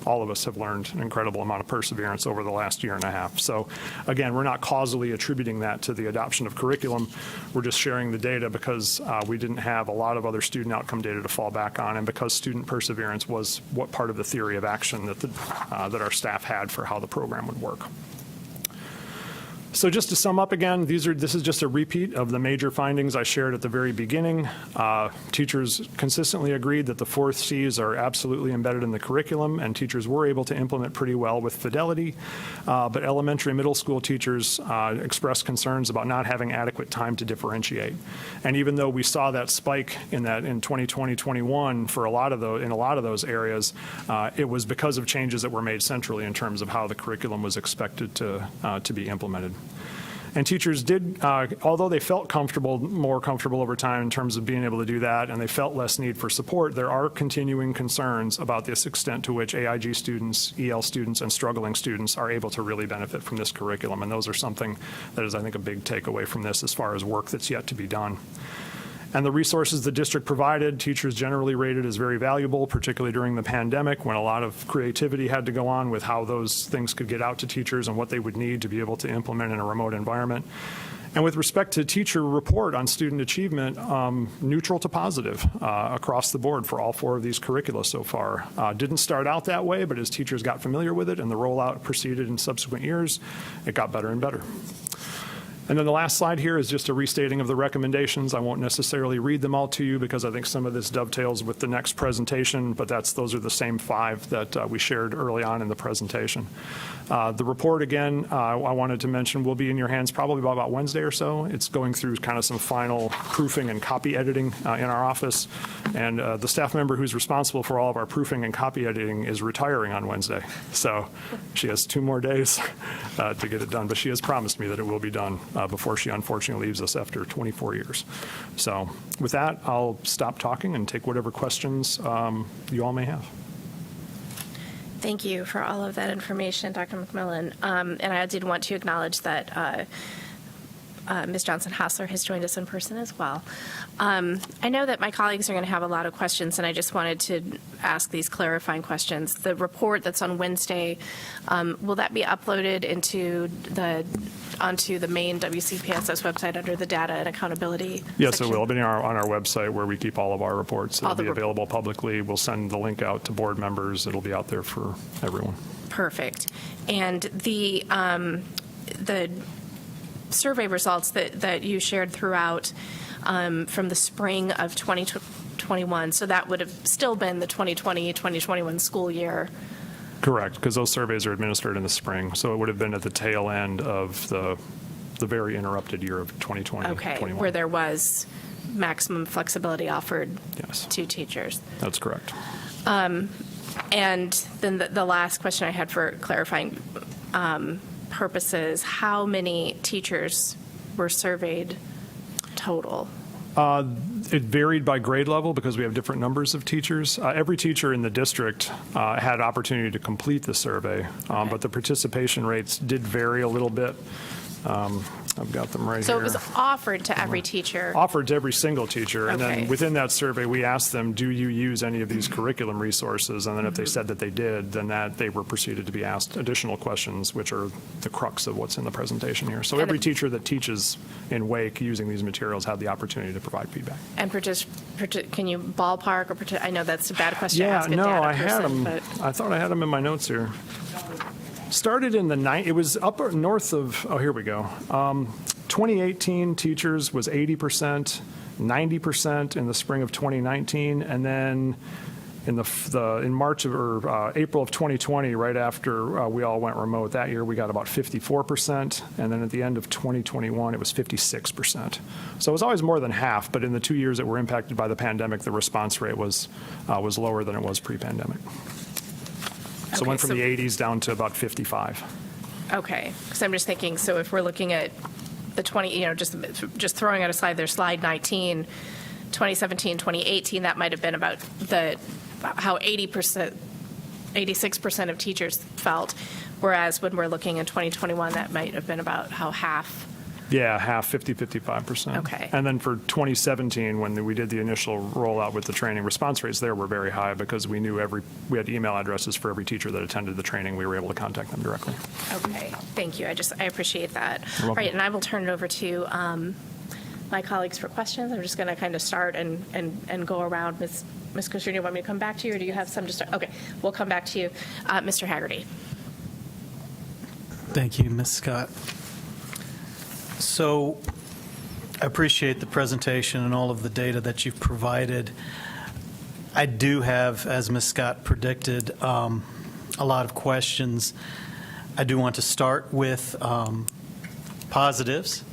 all of us have learned an incredible amount of perseverance over the last year and a half. So again, we're not causally attributing that to the adoption of curriculum. We're just sharing the data because we didn't have a lot of other student outcome data to fall back on, and because student perseverance was what part of the theory of action that our staff had for how the program would work. So just to sum up again, this is just a repeat of the major findings I shared at the very beginning. Teachers consistently agreed that the 4 C's are absolutely embedded in the curriculum, and teachers were able to implement pretty well with fidelity. But elementary and middle school teachers expressed concerns about not having adequate time to differentiate. And even though we saw that spike in 2020-21 for a lot of those areas, it was because of changes that were made centrally in terms of how the curriculum was expected to be implemented. And teachers did, although they felt more comfortable over time in terms of being able to do that, and they felt less need for support, there are continuing concerns about this extent to which AIG students, EL students, and struggling students are able to really benefit from this curriculum. And those are something that is, I think, a big takeaway from this as far as work that's yet to be done. And the resources the district provided, teachers generally rated as very valuable, particularly during the pandemic when a lot of creativity had to go on with how those things could get out to teachers and what they would need to be able to implement in a remote environment. And with respect to teacher report on student achievement, neutral to positive across the board for all 4 of these curricula so far. Didn't start out that way, but as teachers got familiar with it and the rollout proceeded in subsequent years, it got better and better. And then the last slide here is just a restating of the recommendations. I won't necessarily read them all to you because I think some of this dovetails with the next presentation, but those are the same 5 that we shared early on in the presentation. The report, again, I wanted to mention will be in your hands probably by about Wednesday or so. It's going through kind of some final proofing and copy editing in our office. And the staff member who's responsible for all of our proofing and copy editing is retiring on Wednesday. So she has 2 more days to get it done, but she has promised me that it will be done before she unfortunately leaves us after 24 years. So with that, I'll stop talking and take whatever questions you all may have. Thank you for all of that information, Dr. McMillan. And I did want to acknowledge that Ms. Johnson-Hassler has joined us in person as well. I know that my colleagues are going to have a lot of questions, and I just wanted to ask these clarifying questions. The report that's on Wednesday, will that be uploaded onto the main WCPSS website under the data and accountability Yes, it section? will. It'll be on our website where we keep all of our reports. All It'll the be available publicly. We'll send the link out to board members. It'll be out there for everyone. Perfect. And the survey results that you shared throughout from the spring of 2021, so that would have still been the 2020-2021 school year. Correct, because those surveys are administered in the spring. So it would have been at the tail end of the very interrupted year of 2020, Okay, 21. where there was maximum flexibility offered Yes. to teachers. That's correct. And then the last question I had for clarifying purposes, how many teachers were surveyed total? It varied by grade level because we have different numbers of teachers. Every teacher in the district had opportunity to complete the survey, but the participation rates did vary a little bit. I've got them right So here. it was offered to every teacher? Offered to every single teacher. And Okay. then within that survey, we asked them, do you use any of these curriculum resources? And then if they said that they did, then they were proceeded to be asked additional questions, which are the crux of what's in the presentation here. So And every it- teacher that teaches in Wake using these materials had the opportunity to provide feedback. And can you ballpark or I know that's a bad question to Yeah, ask a no, data I had person, them. but I thought I had them in my notes here. Started in the it was up north of, oh, here we go. 2018 teachers was 80%, 90% in the spring of 2019, and then in in March or April of 2020, right after we all went remote, that year we got about 54%, and then at the end of 2021 it was 56%. So it was always more than half, but in the 2 years that were impacted by the pandemic, the response rate was lower than it was pre-pandemic. So it Okay, went from so- the 80s down to about 55. okay. Because I'm just thinking, so if we're looking at the 20, just throwing out a slide there, slide 19, 2017, 2018, that might have been about how 80%, 86% of teachers felt, whereas when we're looking in 2021, that might have been about how half. Yeah, half, 50, 55%. Okay. And then for 2017, when we did the initial rollout with the training, response rates there were very high because we knew we had email addresses for every teacher that attended the training. We were able to contact them directly. Okay, thank you. I appreciate that. You're All welcome. right, and I will turn it over to my colleagues for questions. I'm just going to kind of start and go around. Ms. Kushner, do you want me to come back to you, or do you have some to start? Okay, we'll come back to you. Mr. Haggerty. Thank you, Ms. Scott. So I appreciate the presentation and all of the data that you've provided. I do have, as Ms. Scott predicted, a lot of questions. I do want to start with positives.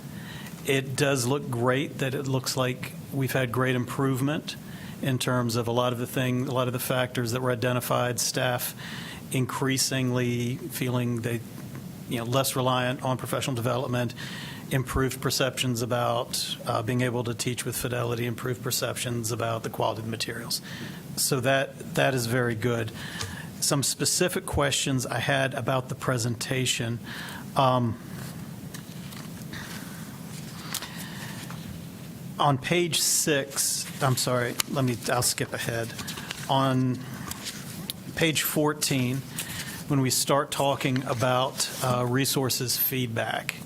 It does look great that it looks like we've had great improvement in terms of a lot of the factors that were identified, staff increasingly feeling less reliant on professional development, improved perceptions about being able to teach with fidelity, improved perceptions about the quality of the materials. So that is very good. Some specific questions I had about the presentation. On page 6, I'll skip ahead. On page 14, when we start talking about resources feedback,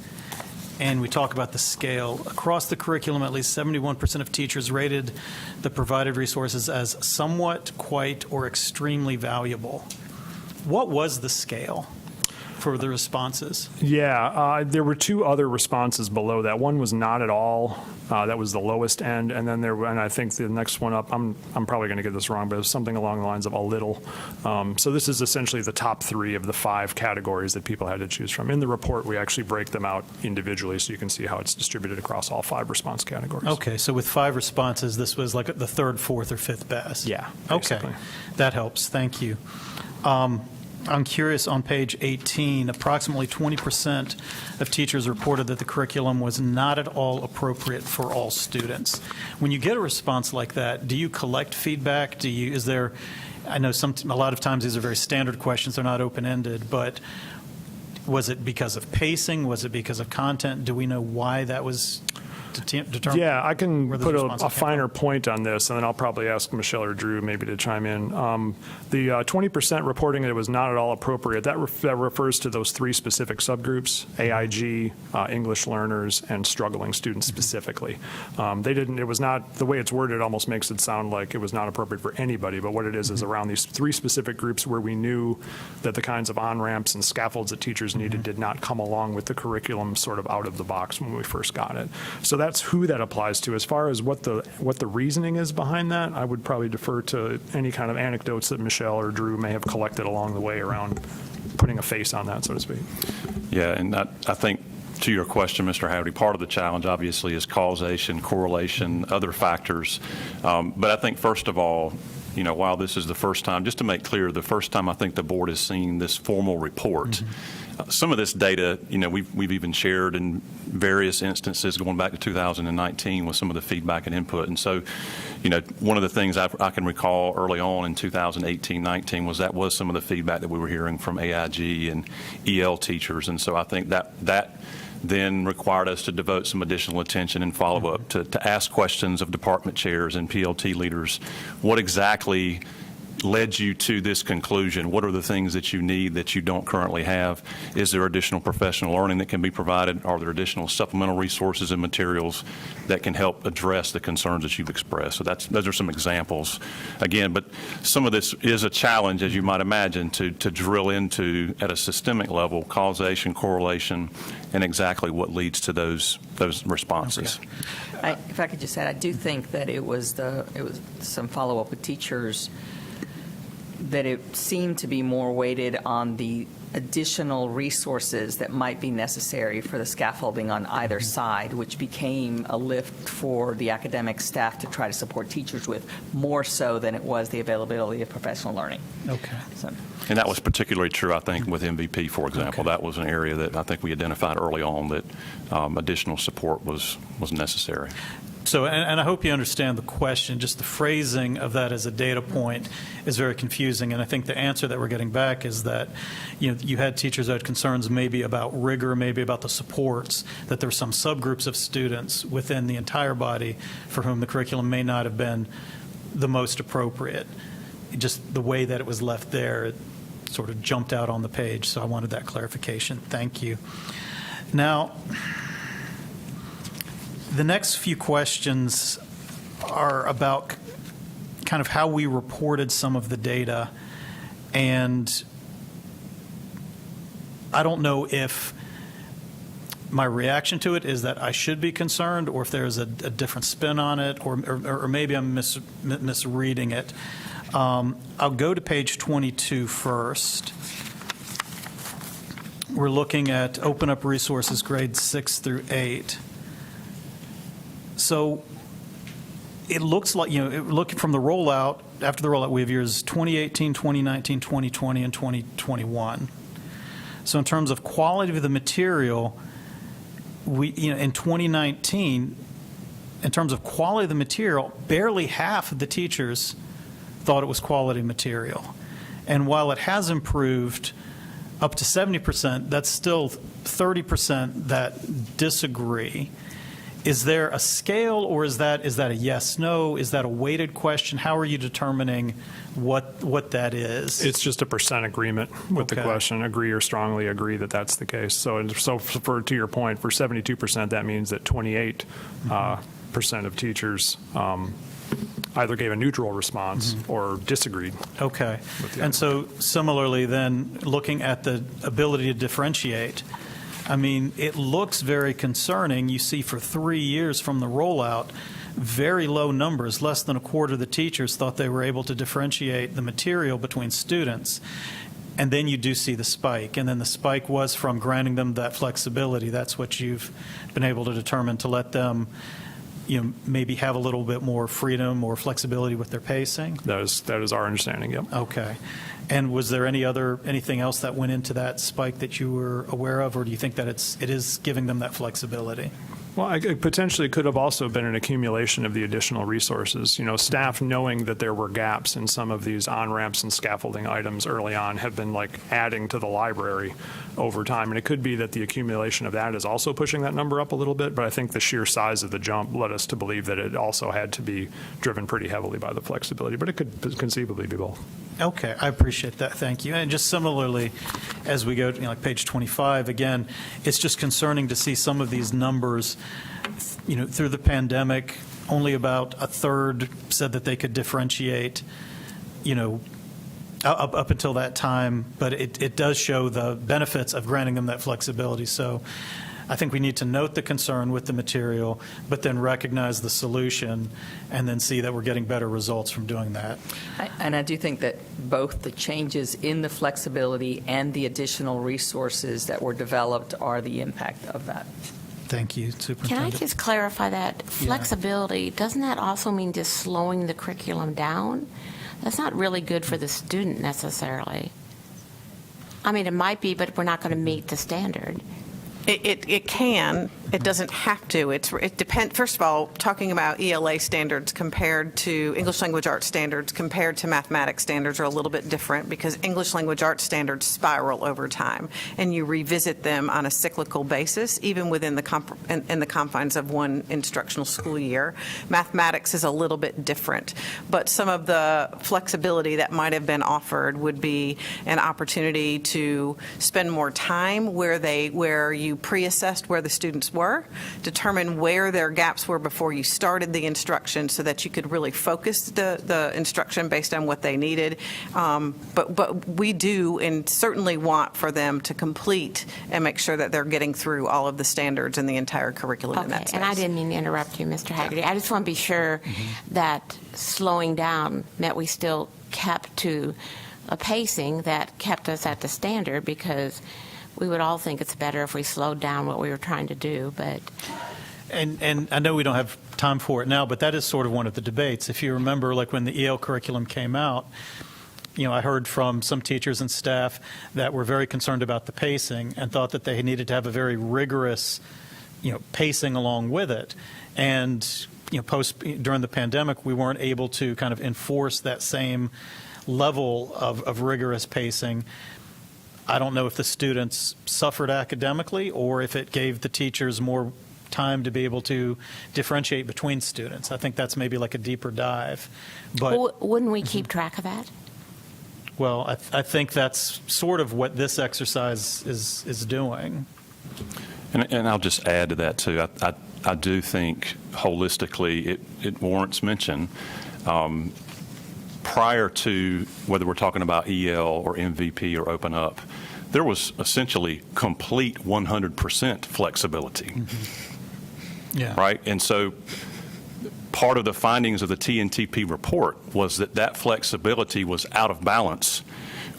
and we talk about the scale, across the curriculum, at least 71% of teachers rated the provided resources as somewhat, quite, or extremely valuable. What was the scale for the responses? Yeah, there were two other responses below that. One was not at all. That was the lowest end, and then and I think the next one up, I'm probably going to get this wrong, but it was something along the lines of a little. So this is essentially the top 3 of the 5 categories that people had to choose from. In the report, we actually break them out individually, so you can see how it's distributed across all 5 response categories. Okay, so with 5 responses, this was like the 3rd, 4th, or 5th best? Yeah, Okay, basically. that helps. Thank you. I'm curious, on page 18, approximately 20% of teachers reported that the curriculum was not at all appropriate for all students. When you get a response like that, do you collect feedback? I know a lot of times these are very standard questions, they're not open-ended, but Was it because of pacing? Was it because of content? Do we know why that was determined? Yeah, I can where those put responses a came finer from? point on this, and then I'll probably ask Michelle or Drew maybe to chime in. The 20% reporting that it was not at all appropriate, that refers to those three specific subgroups, AIG, English learners, and struggling students specifically. It was not, the way it's worded almost makes it sound like it was not appropriate for anybody, but what it is around these three specific groups where we knew that the kinds of on-ramps and scaffolds that teachers needed did not come along with the curriculum sort of out of the box when we first got it. So that's who that applies to. As far as what the reasoning is behind that, I would probably defer to any kind of anecdotes that Michelle or Drew may have collected along the way around putting a face on that, so to speak. Yeah, and I think to your question, Mr. Haverty, part of the challenge obviously is causation, correlation, other factors. But I think first of all, you know, while this is the first time, just to make clear, the first time I think the board has seen this formal report. Some of this data, you know, we've even shared in various instances going back to 2019 with some of the feedback and input. And so, you know, one of the things I can recall early on in 2018-19 was some of the feedback that we were hearing from AIG and EL teachers. And so I think that then required us to devote some additional attention and follow-up to ask questions of department chairs and PLT leaders. What exactly led you to this conclusion? What are the things that you need that you don't currently have? Is there additional professional learning that can be provided? Are there additional supplemental resources and materials that can help address the concerns that you've expressed? So those are some examples. Again, but some of this is a challenge, as you might imagine, to drill into at a systemic level, causation, correlation, and exactly what leads to those responses. Okay. If I could just add, I do think that it was some follow-up with teachers, that it seemed to be more weighted on the additional resources that might be necessary for the scaffolding on either side, which became a lift for the academic staff to try to support teachers with, more so than it was the availability of professional learning. Okay. So, And that was particularly true, I think, with MVP, for example. Okay. That was an area that I think we identified early on that additional support was necessary. So, and I hope you understand the question. Just the phrasing of that as a data point is very confusing. And I think the answer that we're getting back is that, you know, you had teachers that had concerns maybe about rigor, maybe about the supports, that there were some subgroups of students within the entire body for whom the curriculum may not have been the most appropriate. Just the way that it was left there, it sort of jumped out on the page. So I wanted that clarification. Thank you. Now, the next few questions are about kind of how we reported some of the data. And I don't know if my reaction to it is that I should be concerned, or if there's a different spin on it, or maybe I'm misreading it. I'll go to page 22 first. We're looking at Open Up Resources grades 6 through 8. So it looks like, you know, looking from the rollout, after the rollout, we have years 2018, 2019, 2020, and 2021. So in terms of quality of the material, in 2019, in terms of quality of the material, barely half of the teachers thought it was quality material. And while it has improved up to 70%, that's still 30% that disagree. Is there a scale, or is that a yes, no? Is that a weighted question? How are you determining what that is? It's just a percent agreement with the Okay. question, agree or strongly agree that that's the case. So to your point, for 72%, that means that 28% of teachers either gave a neutral response or disagreed. Okay. With the And so similarly then, looking at the ability to differentiate, I mean, it looks very concerning. You see for 3 years from the rollout, very low numbers, less than a quarter of the teachers thought they were able to differentiate the material between students. And then you do see the spike. And then the spike was from granting them that flexibility. That's what you've been able to determine, to let them, you know, maybe have a little bit more freedom or flexibility with their pacing. That is our understanding, yep. Okay. And was there anything else that went into that spike that you were aware of, or do you think that it is giving them that flexibility? Well, it potentially could have also been an accumulation of the additional resources. You know, staff knowing that there were gaps in some of these on-ramps and scaffolding items early on have been like adding to the library over time. And it could be that the accumulation of that is also pushing that number up a little bit, but I think the sheer size of the jump led us to believe that it also had to be driven pretty heavily by the flexibility, but it could conceivably be both. Okay, I appreciate that, thank you. And just similarly, as we go to like page 25, again, it's just concerning to see some of these numbers, you know, through the pandemic, only about a third said that they could differentiate, you know, up until that time, but it does show the benefits of granting them that flexibility. So I think we need to note the concern with the material, but then recognize the solution and then see that we're getting better results from doing that. And I do think that both the changes in the flexibility and the additional resources that were developed are the impact of that. Thank you, Can I Superintendent. just clarify that flexibility, doesn't that also mean just slowing the curriculum down? That's not really good for the student necessarily. I mean, it might be, but we're not going to meet the standard. It can. It doesn't have to. It depends. First of all, talking about ELA standards compared to English language arts standards compared to mathematics standards are a little bit different because English language arts standards spiral over time, and you revisit them on a cyclical basis, even within the in the confines of one instructional school year. Mathematics is a little bit different, but some of the flexibility that might have been offered would be an opportunity to spend more time where you pre-assessed where the students were, determine where their gaps were before you started the instruction so that you could really focus the instruction based on what they needed. But we do and certainly want for them to complete and make sure that they're getting through all of the standards and the entire curriculum in that space. And I didn't mean to interrupt you, Mr. Haggerty. I just want to be sure that slowing down meant we still kept to a pacing that kept us at the standard, because we would all think it's better if we slowed down what we were trying to do, but And I know we don't have time for it now, but that is sort of one of the debates. If you remember, like when the EL curriculum came out, you know, I heard from some teachers and staff that were very concerned about the pacing and thought that they needed to have a very rigorous, you know, pacing along with it. And, you know, during the pandemic, we weren't able to kind of enforce that same level of rigorous pacing. I don't know if the students suffered academically or if it gave the teachers more time to be able to differentiate between students. I think that's maybe like a deeper dive. But, wouldn't we keep track of that? well, I think that's sort of what this exercise is doing. And I'll just add to that, too. I do think holistically it warrants mention. Prior to whether we're talking about EL or MVP or Open Up, there was essentially complete 100% flexibility, Yeah. right? And so part of the findings of the TNTP report was that flexibility was out of balance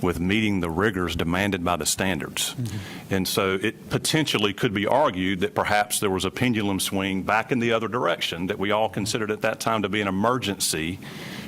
with meeting the rigors demanded by the standards. And so it potentially could be argued that perhaps there was a pendulum swing back in the other direction that we all considered at that time to be an emergency.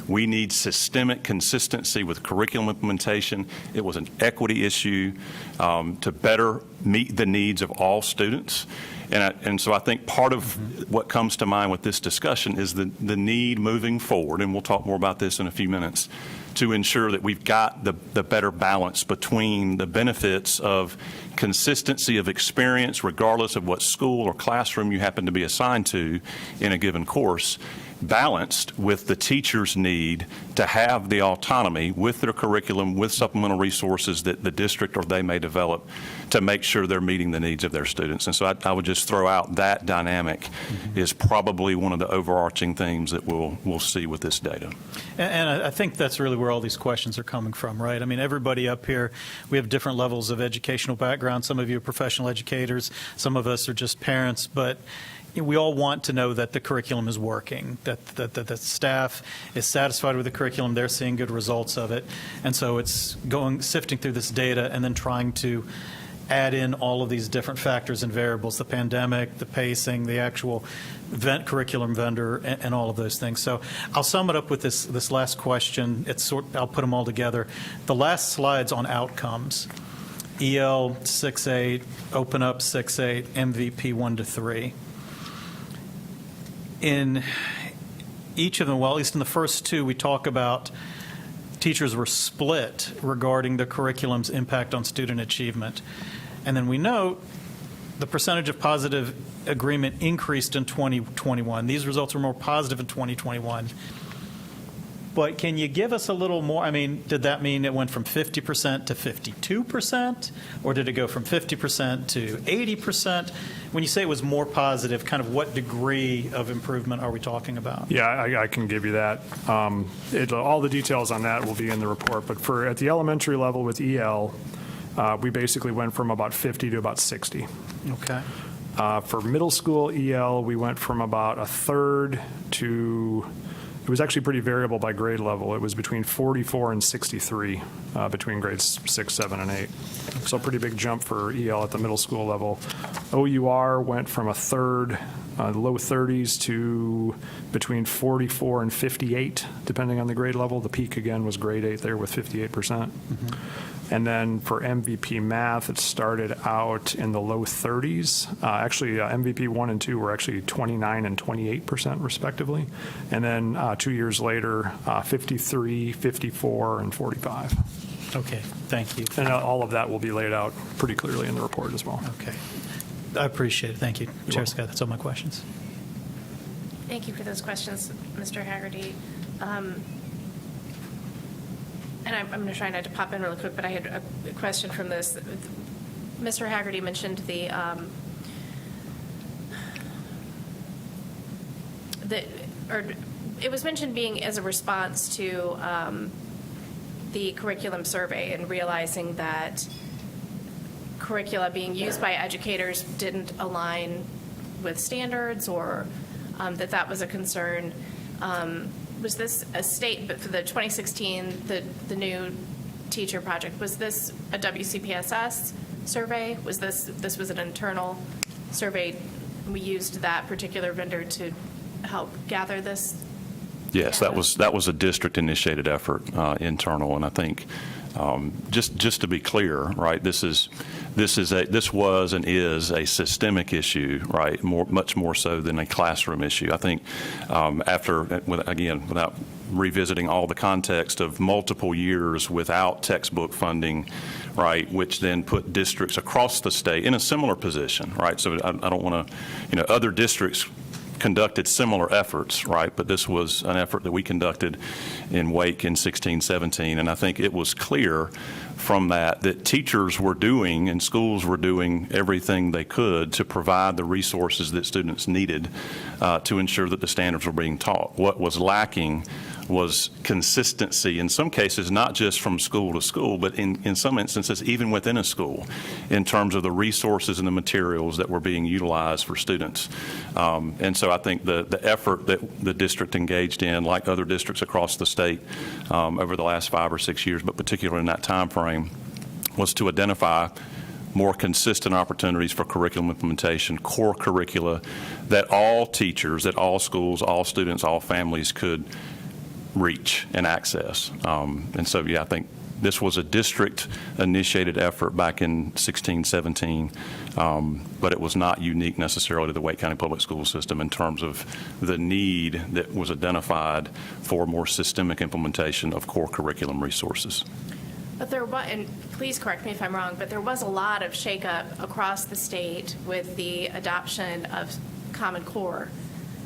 We need systemic consistency with curriculum implementation. It was an equity issue to better meet the needs of all students. And so I think part of what comes to mind with this discussion is the need moving forward, and we'll talk more about this in a few minutes, to ensure that we've got the better balance between the benefits of consistency of experience, regardless of what school or classroom you happen to be assigned to in a given course, balanced with the teacher's need to have the autonomy with their curriculum, with supplemental resources that the district or they may develop to make sure they're meeting the needs of their students. And so I would just throw out that dynamic is probably one of the overarching themes that we'll see with this data. And I think that's really where all these questions are coming from, right? I mean, everybody up here, we have different levels of educational background. Some of you are professional educators. Some of us are just parents. But we all want to know that the curriculum is working, that the staff is satisfied with the curriculum, they're seeing good results of it. And so it's sifting through this data and then trying to add in all of these different factors and variables, the pandemic, the pacing, the actual curriculum vendor, and all of those things. So I'll sum it up with this last question. I'll put them all together. The last slide's on outcomes. EL 6.8, Open Up 6.8, MVP 1 to 3. in each of them, well, at least in the first two, we talk about teachers were split regarding the curriculum's impact on student achievement. And then we note the percentage of positive agreement increased in 2021. These results were more positive in 2021. But can you give us a little more? I mean, did that mean it went from 50% to 52%? Or did it go from 50% to 80%? When you say it was more positive, kind of what degree of improvement are we talking about? Yeah, I can give you that. All the details on that will be in the report, but at the elementary level with EL, we basically went from about 50 to about 60. Okay. For middle school EL, we went from about a third to, it was actually pretty variable by grade level. It was between 44 and 63 between grades 6, 7, and 8. So a pretty big jump for EL at the middle school level. OUR went from a third, low 30s, to between 44 and 58, depending on the grade level. The peak, again, was grade 8 there with 58%. And then for MVP math, it started out in the low 30s. Actually, MVP 1 and 2 were actually 29 and 28% respectively. And then 2 years later, 53, 54, and 45. Okay, thank you. And all of that will be laid out pretty clearly in the report as well. Okay. I appreciate it. Thank you. Chair Scott, that's all my questions. Thank you for those questions, Mr. Haggerty. And I'm going to try not to pop in really quick, but I had a question from this. Mr. Haggerty mentioned it was mentioned being as a response to the curriculum survey and realizing that curricula being used by educators didn't align with standards, or that was a concern. Was this a state, but for the 2016, the new teacher project, was this a WCPSS survey? Was this was an internal survey? We used that particular vendor to help gather this? Yes, that was a district-initiated effort, internal, and I think just to be clear, right? This was and is a systemic issue, right? Much more so than a classroom issue. I think without revisiting all the context of multiple years without textbook funding, right, which then put districts across the state in a similar position, right? So I don't want to, other districts conducted similar efforts, right? But this was an effort that we conducted in Wake in 16-17, and I think it was clear from that teachers were doing and schools were doing everything they could to provide the resources that students needed to ensure that the standards were being taught. What was lacking was consistency, in some cases, not just from school to school, but in some instances, even within a school, in terms of the resources and the materials that were being utilized for students. And so I think the effort that the district engaged in, like other districts across the state over the last 5 or 6 years, but particularly in that time frame, was to identify more consistent opportunities for curriculum implementation, core curricula that all teachers, that all schools, all students, all families could reach and access. And so, yeah, I think this was a district-initiated effort back in 16-17, but it was not unique necessarily to the Wake County Public School System in terms of the need that was identified for more systemic implementation of core curriculum resources. But there was, and please correct me if I'm wrong, but there was a lot of shakeup across the state with the adoption of Common Core,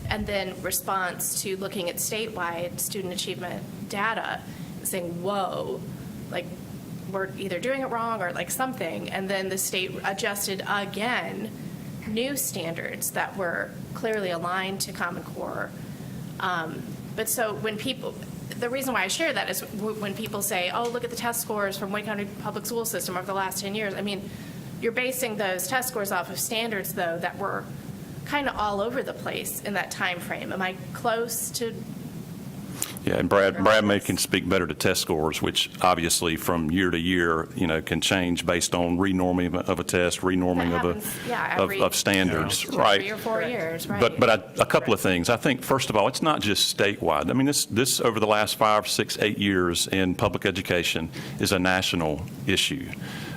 and then response to looking at statewide student achievement data, saying, whoa, like we're either doing it wrong or like something, and then the state adjusted again new standards that were clearly aligned to Common Core. But so when people, the reason why I share that is when people say, oh, look at the test scores from Wake County Public School System over the last 10 years. I mean, you're basing those test scores off of standards, though, that were kind of all over the place in that time frame. Am I close to? Yeah, and Brad may can speak better to test scores, which obviously from year to year, can change based on renorming of a test, renorming of standards, right? 3 or 4 years, right? But a couple of things. I think first of all, it's not just statewide. I mean, this over the last 5, 6, 8 years in public education is a national issue.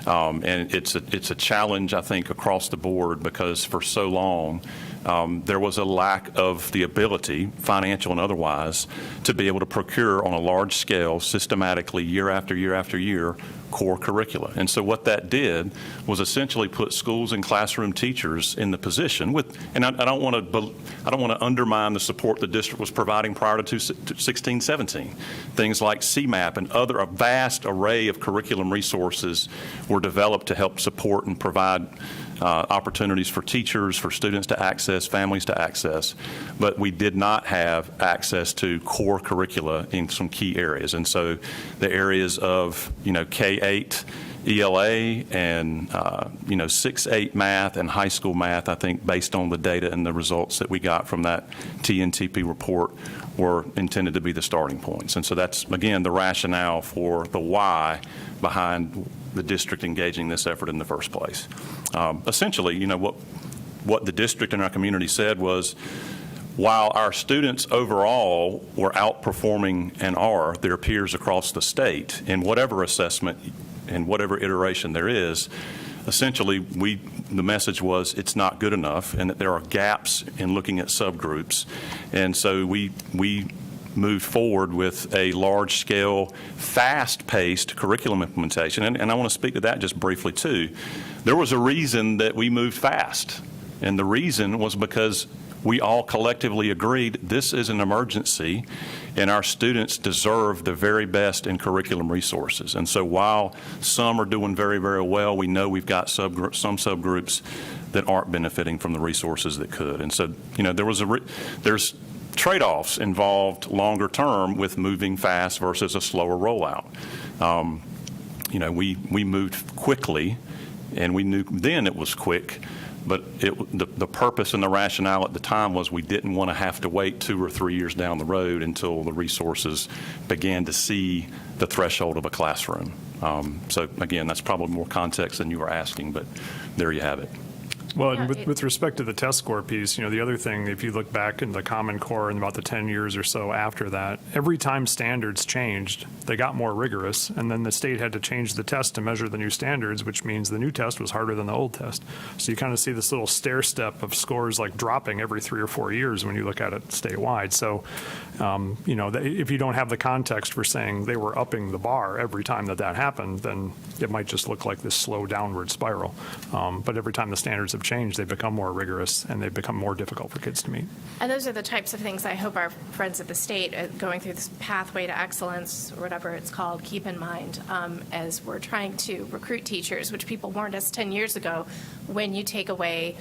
And it's a challenge, I think, across the board, because for so long, there was a lack of the ability, financial and otherwise, to be able to procure on a large scale, systematically, year after year after year, core curricula. And so what that did was essentially put schools and classroom teachers in the position with, and I don't want to undermine the support the district was providing prior to 16-17. Things like CMAP and a vast array of curriculum resources were developed to help support and provide opportunities for teachers, for students to access, families to access, but we did not have access to core curricula in some key areas. And so the areas of, K-8 ELA and, 6-8 math and high school math, I think based on the data and the results that we got from that TNTP report were intended to be the starting points. And so that's, again, the rationale for the why behind the district engaging this effort in the first place. Essentially, what the district and our community said was, while our students overall were outperforming and are their peers across the state in whatever assessment and whatever iteration there is, essentially the message was it's not good enough and that there are gaps in looking at subgroups. And so we moved forward with a large-scale, fast-paced curriculum implementation. And I want to speak to that just briefly, too. There was a reason that we moved fast, and the reason was because we all collectively agreed this is an emergency, and our students deserve the very best in curriculum resources. And so while some are doing very, very well, we know we've got some subgroups that aren't benefiting from the resources that could. And so, there's trade-offs involved longer term with moving fast versus a slower rollout. We moved quickly, and we knew then it was quick, but the purpose and the rationale at the time was we didn't want to have to wait 2 or 3 years down the road until the resources began to see the threshold of a classroom. So again, that's probably more context than you were asking, but there you have it. Well, Yeah, and with respect to the test score piece, the other thing, if you look back in the Common Core in about the 10 years or so after that, every time standards changed, they got more rigorous, and then the state had to change the test to measure the new standards, which means the new test was harder than the old test. So you kind of see this little stair step of scores like dropping every 3 or 4 years when you look at it statewide. So, if you don't have the context for saying they were upping the bar every time that happened, then it might just look like this slow downward spiral. But every time the standards have changed, they become more rigorous and they become more difficult for kids to meet. And those are the types of things I hope our friends at the state, going through this pathway to excellence, or whatever it's called, keep in mind as we're trying to recruit teachers, which people warned us 10 years ago, when you take away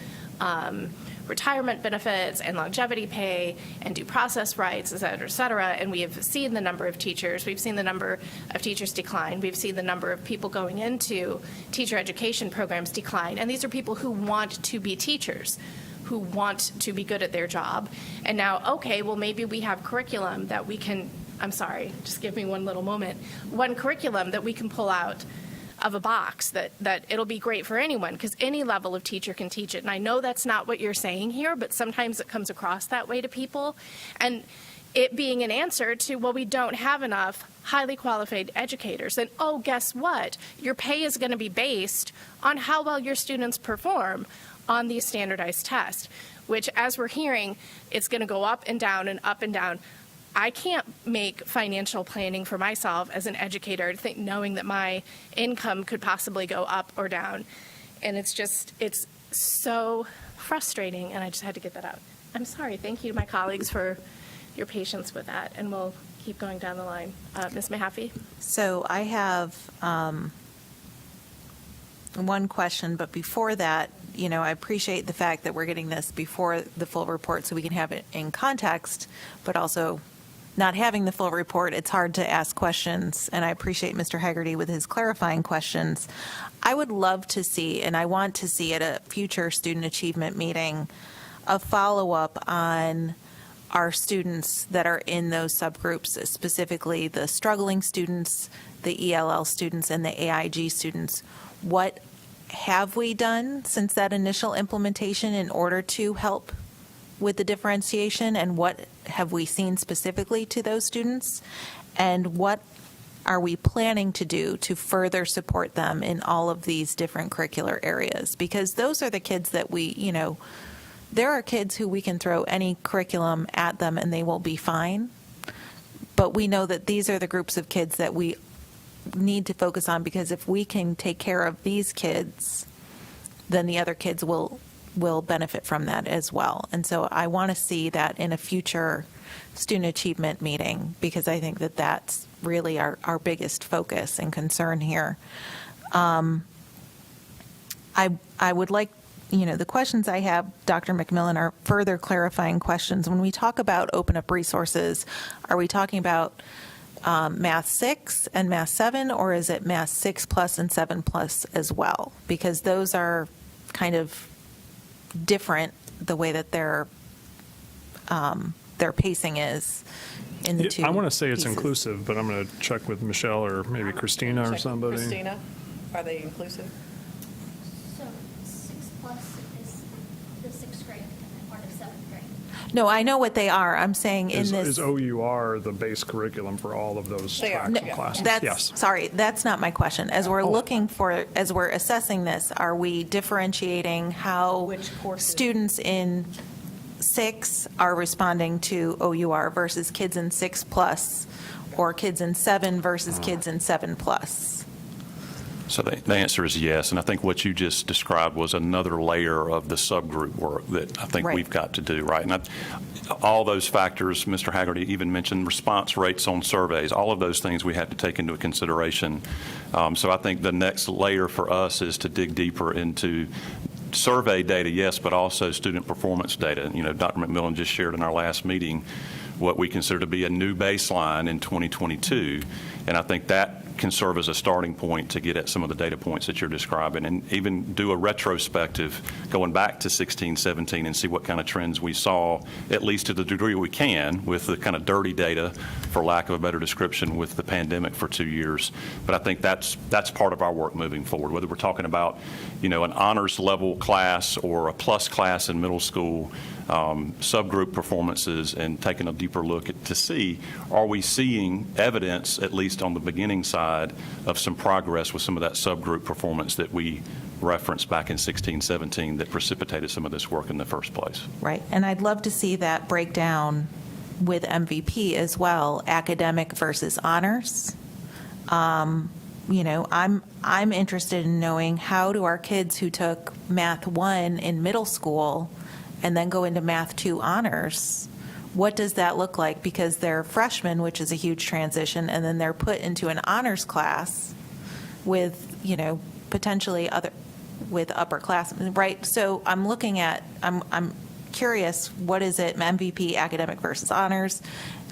retirement benefits and longevity pay and due process rights, et cetera, and we have seen the number of teachers. We've seen the number of teachers decline. We've seen the number of people going into teacher education programs decline. And these are people who want to be teachers, who want to be good at their job. And now, okay, well, maybe we have curriculum that we can, I'm sorry, just give me one little moment, one curriculum that we can pull out of a box that it'll be great for anyone, because any level of teacher can teach it. And I know that's not what you're saying here, but sometimes it comes across that way to people. And it being an answer to, well, we don't have enough highly qualified educators. And, oh, guess what? Your pay is going to be based on how well your students perform on these standardized tests, which, as we're hearing, it's going to go up and down and up and down. I can't make financial planning for myself as an educator, knowing that my income could possibly go up or down. And it's so frustrating, and I just had to get that out. I'm sorry. Thank you to my colleagues for your patience with that, and we'll keep going down the line. Ms. Mahaffey? So I have one question, but before that, I appreciate the fact that we're getting this before the full report so we can have it in context, but also not having the full report, it's hard to ask questions, and I appreciate Mr. Haggerty with his clarifying questions. I would love to see, and I want to see at a future student achievement meeting, a follow-up on our students that are in those subgroups, specifically the struggling students, the ELL students, and the AIG students. What have we done since that initial implementation in order to help with the differentiation, and what have we seen specifically to those students, and what are we planning to do to further support them in all of these different curricular areas? Because those are the kids that we, there are kids who we can throw any curriculum at them and they will be fine. But we know that these are the groups of kids that we need to focus on, because if we can take care of these kids, then the other kids will benefit from that as well. And so I want to see that in a future student achievement meeting, because I think that that's really our biggest focus and concern here. I would like, the questions I have, Dr. McMillan, are further clarifying questions. When we talk about open up resources, are we talking about Math 6 and Math 7, or is it Math 6 plus and 7 plus as well? Because those are kind of different, the way that their pacing is in the two I want to say it's pieces. inclusive, but I'm going to check with Michelle or maybe Christina or somebody. Christina, are they inclusive? So 6 plus is the 6th grade and part of 7th grade. No, I know what they are. I'm saying in this. Is OUR the base curriculum for all of those They are, tracks and yeah. classes? That's, Yes. sorry, that's not my question. As we're as we're assessing this, are we differentiating how Which courses? students in 6 are responding to OUR versus kids in 6 plus, or kids in 7 versus kids in 7 plus? So the answer is yes, and I think what you just described was another layer of the subgroup work that I think Right. we've got to do, right? And all those factors, Mr. Haggerty even mentioned response rates on surveys, all of those things we have to take into consideration. So I think the next layer for us is to dig deeper into survey data, yes, but also student performance data. Dr. McMillan just shared in our last meeting what we consider to be a new baseline in 2022, and I think that can serve as a starting point to get at some of the data points that you're describing, and even do a retrospective going back to 16, 17 and see what kind of trends we saw, at least to the degree we can, with the kind of dirty data, for lack of a better description, with the pandemic for 2 years. But I think that's part of our work moving forward, whether we're talking about, an honors level class or a plus class in middle school, subgroup performances, and taking a deeper look to see, are we seeing evidence, at least on the beginning side, of some progress with some of that subgroup performance that we referenced back in 16, 17 that precipitated some of this work in the first place. Right, and I'd love to see that breakdown with MVP as well, academic versus honors. I'm interested in knowing, how do our kids who took Math 1 in middle school and then go into Math 2 honors, what does that look like? Because they're freshmen, which is a huge transition, and then they're put into an honors class with, potentially with upperclassmen, right? So I'm looking at, I'm curious, what is it, MVP, academic versus honors,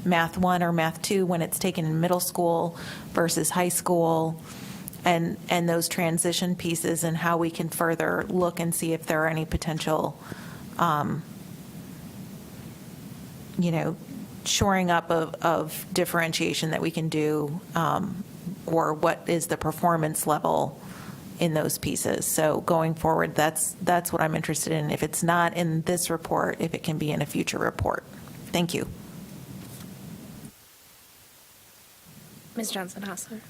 Math 1 or Math 2 when it's taken in middle school versus high school, and those transition pieces, and how we can further look and see if there are any potential, shoring up of differentiation that we can do, or what is the performance level in those pieces. So going forward, that's what I'm interested in. If it's not in this report, if it can be in a future report. Thank you. Ms. Johnson-Hassler.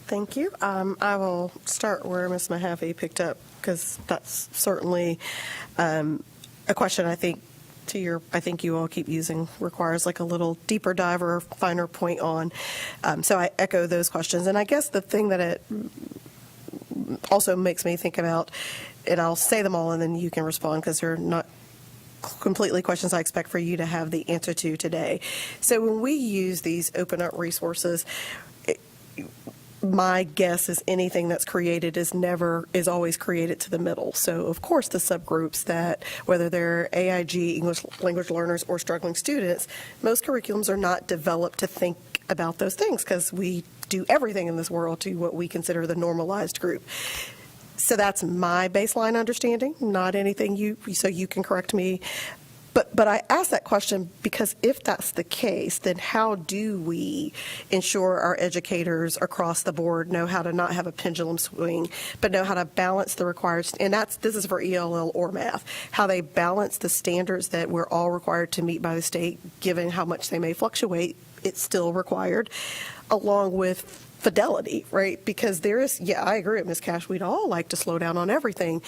Thank you. I will start where Ms. Mahaffey picked up, because that's certainly a question I think you all keep using, requires like a little deeper dive or finer point on. So I echo those questions. And I guess the thing that it also makes me think about, and I'll say them all and then you can respond, because they're not completely questions I expect for you to have the answer to today. So when we use these open up resources, my guess is anything that's created is always created to the middle. So of course the subgroups that, whether they're AIG, English language learners, or struggling students, most curriculums are not developed to think about those things, because we do everything in this world to what we consider the normalized group. So that's my baseline understanding, not anything so you can correct me. But I ask that question because if that's the case, then how do we ensure our educators across the board know how to not have a pendulum swing, but know how to balance the required, and this is for ELL or math, how they balance the standards that we're all required to meet by the state, given how much they may fluctuate, it's still required, along with fidelity, right? Because I agree with Ms. Cash, we'd all like to slow down on everything.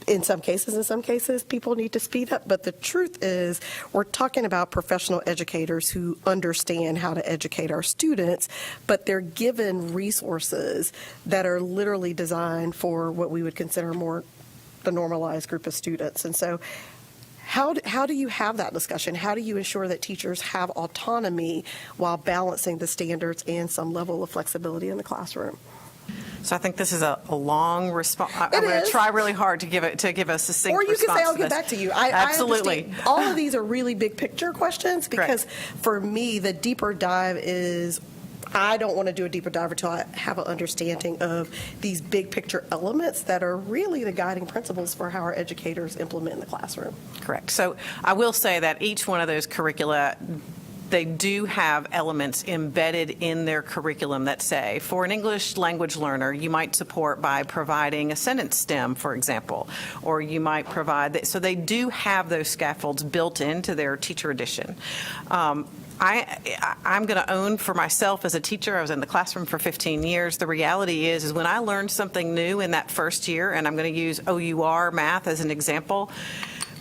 in some cases, people need to speed up. But the truth is, we're talking about professional educators who understand how to educate our students, but they're given resources that are literally designed for what we would consider more the normalized group of students. And so how do you have that discussion? How do you ensure that teachers have autonomy while balancing the standards and some level of flexibility in the classroom? So I think this is a long response. I'm It going to is. try really hard to give a succinct Or you response can say, I'll to get this. back to you. Absolutely. I understand. All of these are really big picture questions because for me, the deeper dive is, I don't want to do a deeper dive until I have an understanding of these big picture elements that are really the guiding principles for how our educators implement in the classroom. Correct. So I will say that each one of those curricula, they do have elements embedded in their curriculum that say, for an English language learner, you might support by providing a sentence stem, for example, or you might provide, so they do have those scaffolds built into their teacher edition. I'm going to own for myself as a teacher, I was in the classroom for 15 years. The reality is when I learned something new in that first year, and I'm going to use OUR math as an example,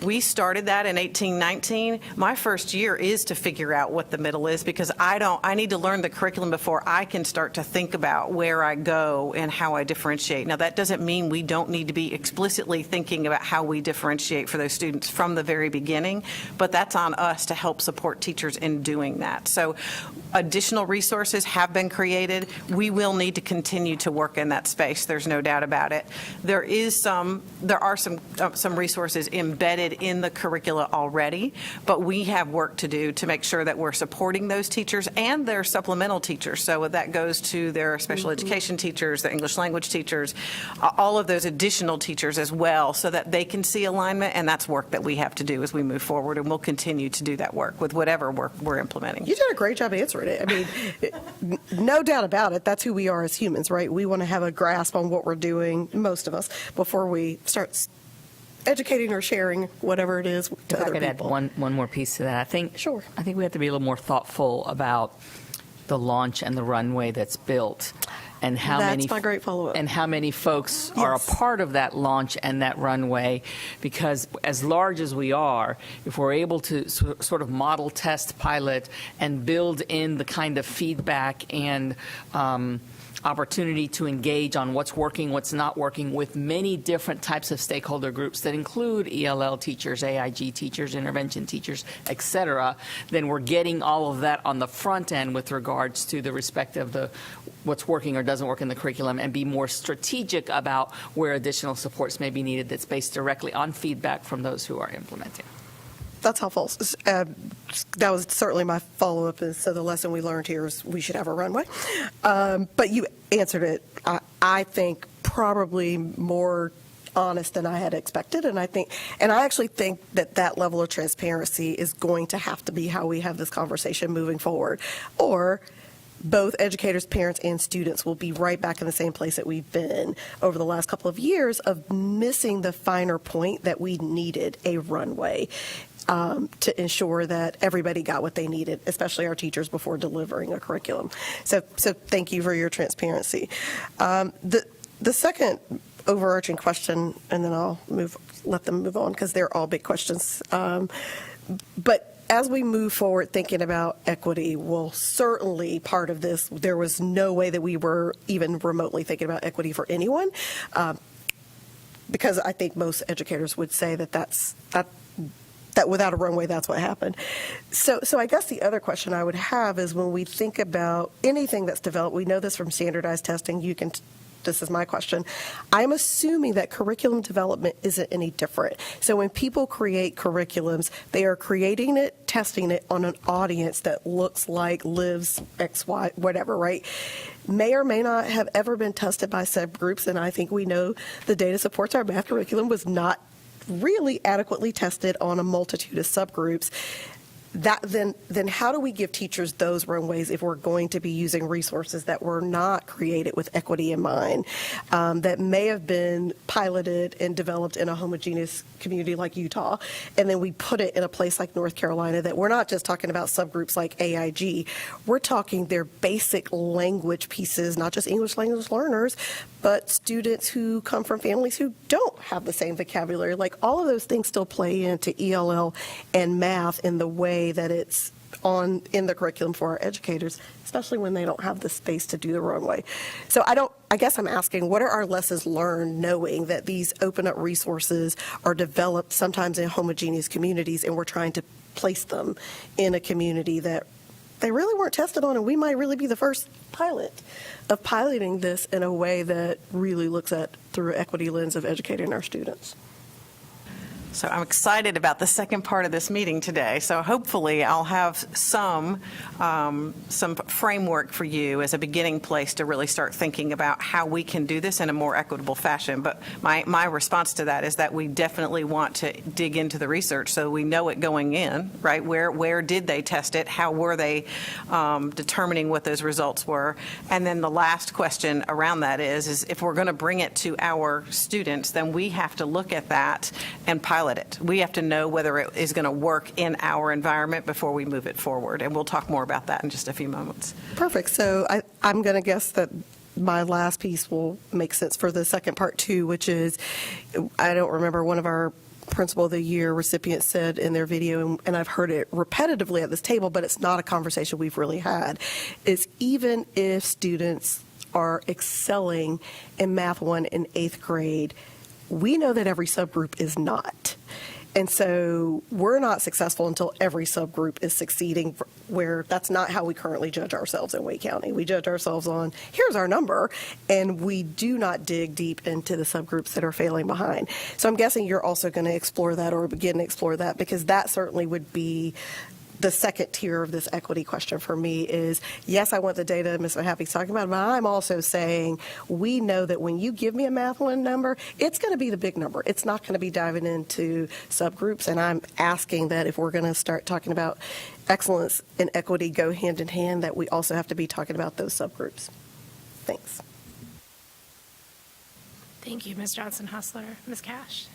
we started that in 1819. My first year is to figure out what the middle is because I need to learn the curriculum before I can start to think about where I go and how I differentiate. Now, that doesn't mean we don't need to be explicitly thinking about how we differentiate for those students from the very beginning, but that's on us to help support teachers in doing that. So additional resources have been created. We will need to continue to work in that space. There's no doubt about it. There are some resources embedded in the curricula already, but we have work to do to make sure that we're supporting those teachers and their supplemental teachers. So that goes to their special education teachers, their English language teachers, all of those additional teachers as well, so that they can see alignment, and that's work that we have to do as we move forward, and we'll continue to do that work with whatever work we're implementing. You did a great job answering it. I mean, no doubt about it. That's who we are as humans, right? We want to have a grasp on what we're doing, most of us, before we start educating or sharing whatever it is to If I other could add people. one more piece to that, I think. Sure. I think we have to be a little more thoughtful about the launch and the runway that's built, and how That's many my great follow-up. and how many folks are a Yes. part of that launch and that runway. Because as large as we are, if we're able to sort of model, test, pilot, and build in the kind of feedback and opportunity to engage on what's working, what's not working with many different types of stakeholder groups that include ELL teachers, AIG teachers, intervention teachers, et cetera, then we're getting all of that on the front end with regards to the respect of the what's working or doesn't work in the curriculum, and be more strategic about where additional supports may be needed that's based directly on feedback from those who are implementing. That's helpful. That was certainly my follow-up is, so the lesson we learned here is we should have a runway. But you answered it, I think, probably more honest than I had expected. And I actually think that level of transparency is going to have to be how we have this conversation moving forward. Or both educators, parents, and students will be right back in the same place that we've been over the last couple of years of missing the finer point that we needed a runway to ensure that everybody got what they needed, especially our teachers, before delivering a curriculum. So thank you for your transparency. The second overarching question, and then I'll let them move on because they're all big questions. But as we move forward thinking about equity, well, certainly part of this, there was no way that we were even remotely thinking about equity for anyone, because I think most educators would say that without a runway, that's what happened. So I guess the other question I would have is when we think about anything that's developed, we know this from standardized testing, this is my question. I'm assuming that curriculum development isn't any different. So when people create curriculums, they are creating it, testing it on an audience that looks like, lives, X, Y, whatever, right? May or may not have ever been tested by subgroups, and I think we know the data supports our math curriculum was not really adequately tested on a multitude of subgroups. then how do we give teachers those runways if we're going to be using resources that were not created with equity in mind, that may have been piloted and developed in a homogeneous community like Utah, and then we put it in a place like North Carolina, that we're not just talking about subgroups like AIG, we're talking their basic language pieces, not just English language learners, but students who come from families who don't have the same vocabulary. Like, all of those things still play into ELL and math in the way that it's in the curriculum for our educators, especially when they don't have the space to do the runway. So I guess I'm asking, what are our lessons learned knowing that these open up resources are developed sometimes in homogeneous communities, and we're trying to place them in a community that they really weren't tested on, and we might really be the first pilot of piloting this in a way that really looks at through equity lens of educating our students. So I'm excited about the second part of this meeting today. So hopefully I'll have some framework for you as a beginning place to really start thinking about how we can do this in a more equitable fashion. But my response to that is that we definitely want to dig into the research so we know it going in, right? Where did they test it? How were they determining what those results were? And then the last question around that is if we're going to bring it to our students, then we have to look at that and pilot it. We have to know whether it is going to work in our environment before we move it forward. And we'll talk more about that in just a few moments. Perfect. So I'm going to guess that my last piece will make sense for the second part too, which is, I don't remember, one of our Principal of the Year recipients said in their video, and I've heard it repetitively at this table, but it's not a conversation we've really had, is even if students are excelling in Math 1 in 8th grade, we know that every subgroup is not. And so we're not successful until every subgroup is succeeding, where that's not how we currently judge ourselves in Wake County. We judge ourselves on, here's our number, and we do not dig deep into the subgroups that are failing behind. So I'm guessing you're also going to explore that, or begin to explore that, because that certainly would be the second tier of this equity question for me is, yes, I want the data Ms. Happy's talking about, but I'm also saying we know that when you give me a Math 1 number, it's going to be the big number. It's not going to be diving into subgroups, and I'm asking that if we're going to start talking about excellence and equity go hand in hand, that we also have to be talking about those subgroups. Thanks. Thank you, Ms. Johnson-Hustler. Ms. Cash?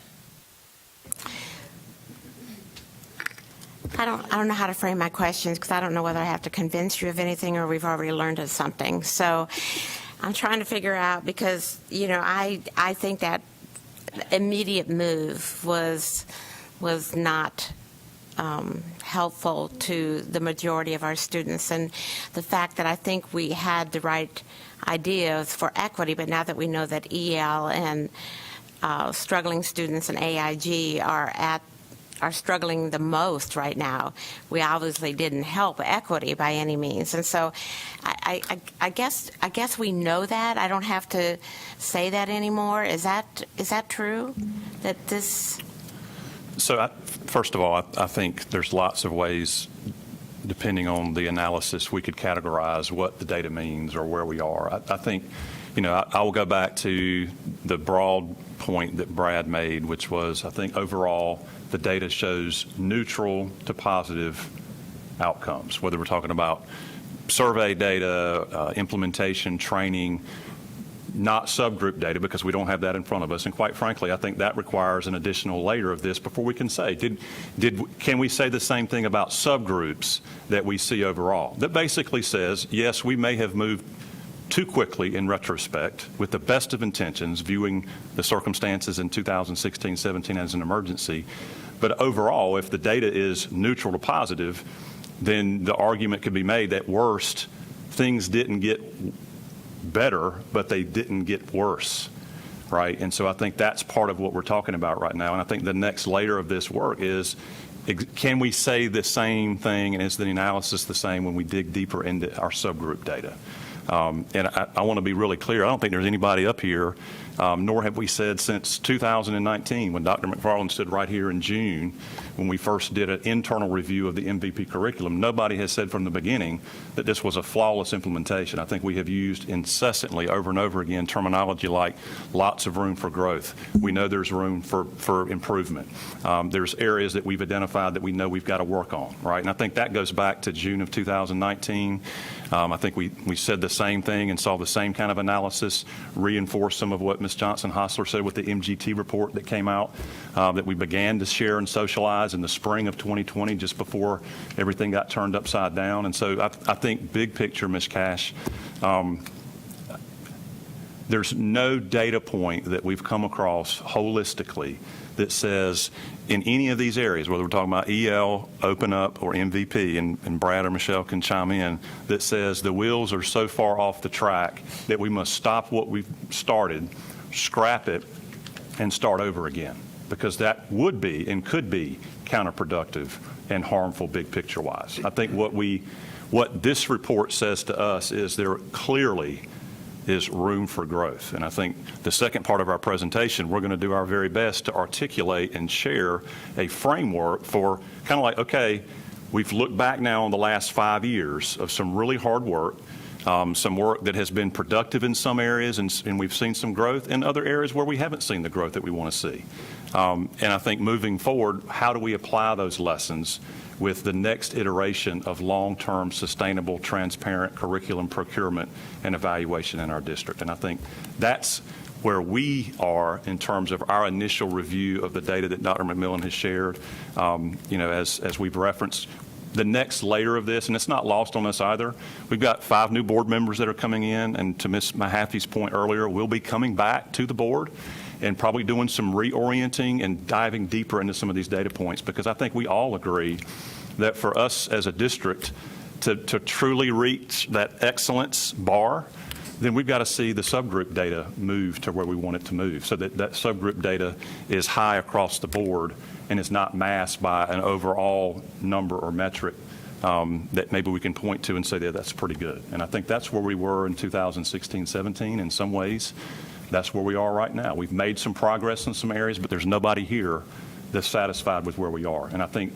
I don't know how to frame my questions because I don't know whether I have to convince you of anything or we've already learned of something. So I'm trying to figure out, because, I think that immediate move was not helpful to the majority of our students. And the fact that I think we had the right ideas for equity, but now that we know that EL and struggling students and AIG are struggling the most right now, we obviously didn't help equity by any means. And so I guess we know that. I don't have to say that anymore. Is that true? That this... So first of all, I think there's lots of ways, depending on the analysis, we could categorize what the data means or where we are. I think, I will go back to the broad point that Brad made, which was, I think overall, the data shows neutral to positive outcomes, whether we're talking about survey data, implementation, training, not subgroup data, because we don't have that in front of us. And quite frankly, I think that requires an additional layer of this before we can say, can we say the same thing about subgroups that we see overall? That basically says, yes, we may have moved too quickly in retrospect with the best of intentions, viewing the circumstances in 2016-17 as an emergency. But overall, if the data is neutral to positive, then the argument could be made that worst, things didn't get better, but they didn't get worse, right? And so I think that's part of what we're talking about right now. And I think the next layer of this work is, can we say the same thing, and is the analysis the same when we dig deeper into our subgroup data? And I want to be really clear, I don't think there's anybody up here, nor have we said since 2019, when Dr. McFarland stood right here in June, when we first did an internal review of the MVP curriculum, nobody has said from the beginning that this was a flawless implementation. I think we have used incessantly over and over again terminology like lots of room for growth. We know there's room for improvement. There's areas that we've identified that we know we've got to work on, right? And I think that goes back to June of 2019. I think we said the same thing and saw the same kind of analysis, reinforced some of what Ms. Johnson-Hostler said with the MGT report that came out, that we began to share and socialize in the spring of 2020, just before everything got turned upside down. And so I think big picture, Ms. Cash, there's no data point that we've come across holistically that says in any of these areas, whether we're talking about EL, Open Up, or MVP, and Brad or Michelle can chime in, that says the wheels are so far off the track that we must stop what we've started, scrap it, and start over again, because that would be and could be counterproductive and harmful big picture-wise. I think what this report says to us is there clearly is room for growth. And I think the second part of our presentation, we're going to do our very best to articulate and share a framework for kind of like, okay, we've looked back now on the last 5 years of some really hard work, some work that has been productive in some areas, and we've seen some growth in other areas where we haven't seen the growth that we want to see. And I think moving forward, how do we apply those lessons with the next iteration of long-term, sustainable, transparent curriculum procurement and evaluation in our district? And I think that's where we are in terms of our initial review of the data that Dr. McMillan has shared. As we've referenced, the next layer of this, and it's not lost on us either, we've got 5 new board members that are coming in, and to Ms. Mahaffey's point earlier, we'll be coming back to the board and probably doing some reorienting and diving deeper into some of these data points, because I think we all agree that for us as a district to truly reach that excellence bar, then we've got to see the subgroup data move to where we want it to move, so that that subgroup data is high across the board and is not masked by an overall number or metric that maybe we can point to and say that that's pretty good. And I think that's where we were in 2016-17 in some ways. That's where we are right now. We've made some progress in some areas, but there's nobody here that's satisfied with where we are. And I think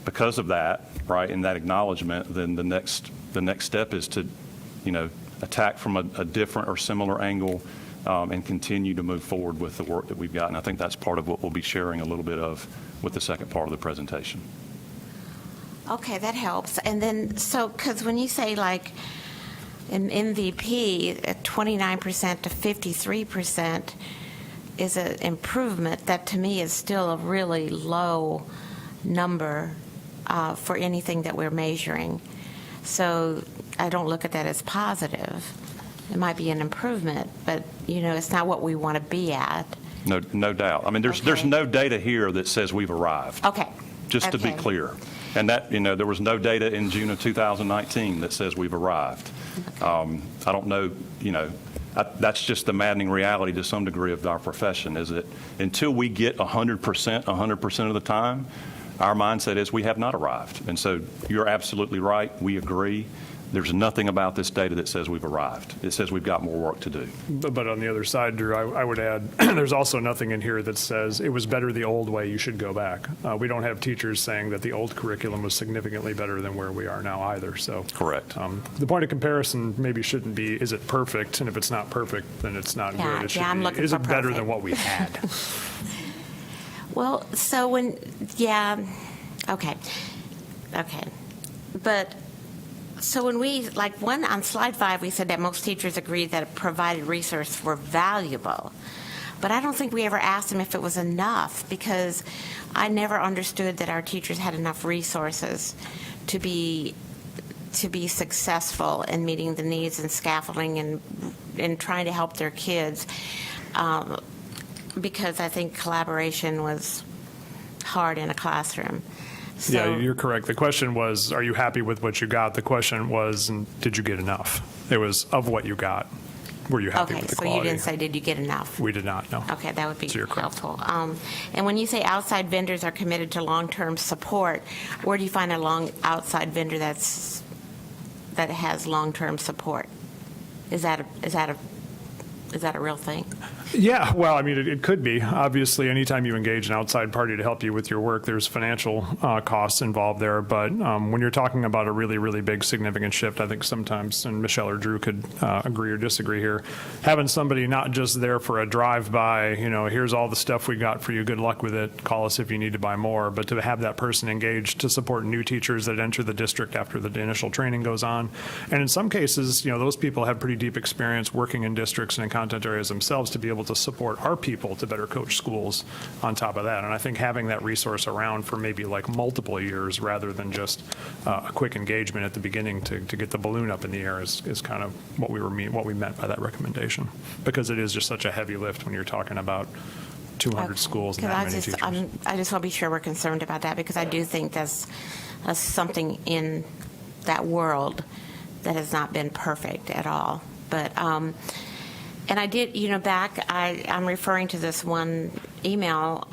because of that, right, and that acknowledgement, then the next step is to, attack from a different or similar angle and continue to move forward with the work that we've got. And I think that's part of what we'll be sharing a little bit of with the second part of the presentation. Okay, that helps. And then, so, because when you say like in MVP, 29% to 53% is an improvement, that to me is still a really low number for anything that we're measuring. So I don't look at that as positive. It might be an improvement, but, it's not what we want to be at. No doubt. I mean, there's no data here that says we've arrived. Okay. Just to be clear. And that, there was no data in June of 2019 that says we've arrived. I don't know, that's just the maddening reality to some degree of our profession, is that until we get 100% of the time, our mindset is we have not arrived. And so you're absolutely right. We agree. There's nothing about this data that says we've arrived. It says we've got more work to do. But on the other side, Drew, I would add, there's also nothing in here that says it was better the old way, you should go back. We don't have teachers saying that the old curriculum was significantly better than where we are now either. So Correct. The point of comparison maybe shouldn't be, is it perfect? And if it's not perfect, then it's not good. It should I'm be, looking is for it better perfect. than what we had? Well, so okay. But so when we, on slide 5, we said that most teachers agreed that provided resources were valuable. But I don't think we ever asked them if it was enough, because I never understood that our teachers had enough resources to be successful in meeting the needs and scaffolding and trying to help their kids, because I think collaboration was hard in a classroom. So, Yeah, you're correct. The question was, are you happy with what you got? The question was, did you get enough? It was of what you got. Were you happy okay, with the so quality? you didn't say, did you get enough? We did not, no. Okay, that would be So you're correct. helpful. And when you say outside vendors are committed to long-term support, where do you find outside vendor that has long-term support? Is that a real thing? Yeah, well, I mean, it could be. Obviously, anytime you engage an outside party to help you with your work, there's financial costs involved there. But when you're talking about a really, really big, significant shift, I think sometimes, and Michelle or Drew could agree or disagree here, having somebody not just there for a drive-by, here's all the stuff we got for you, good luck with it, call us if you need to buy more, but to have that person engaged to support new teachers that enter the district after the initial training goes on. And in some cases, those people have pretty deep experience working in districts and in content areas themselves to be able to support our people to better coach schools on top of that. And I think having that resource around for maybe like multiple years rather than just a quick engagement at the beginning to get the balloon up in the air is kind of what we meant by that recommendation, because it is just such a heavy lift when you're talking about 200 schools and that many teachers. I just want to be sure we're concerned about that, because I do think that's something in that world that has not been perfect at all. But and I did, I'm referring to this one email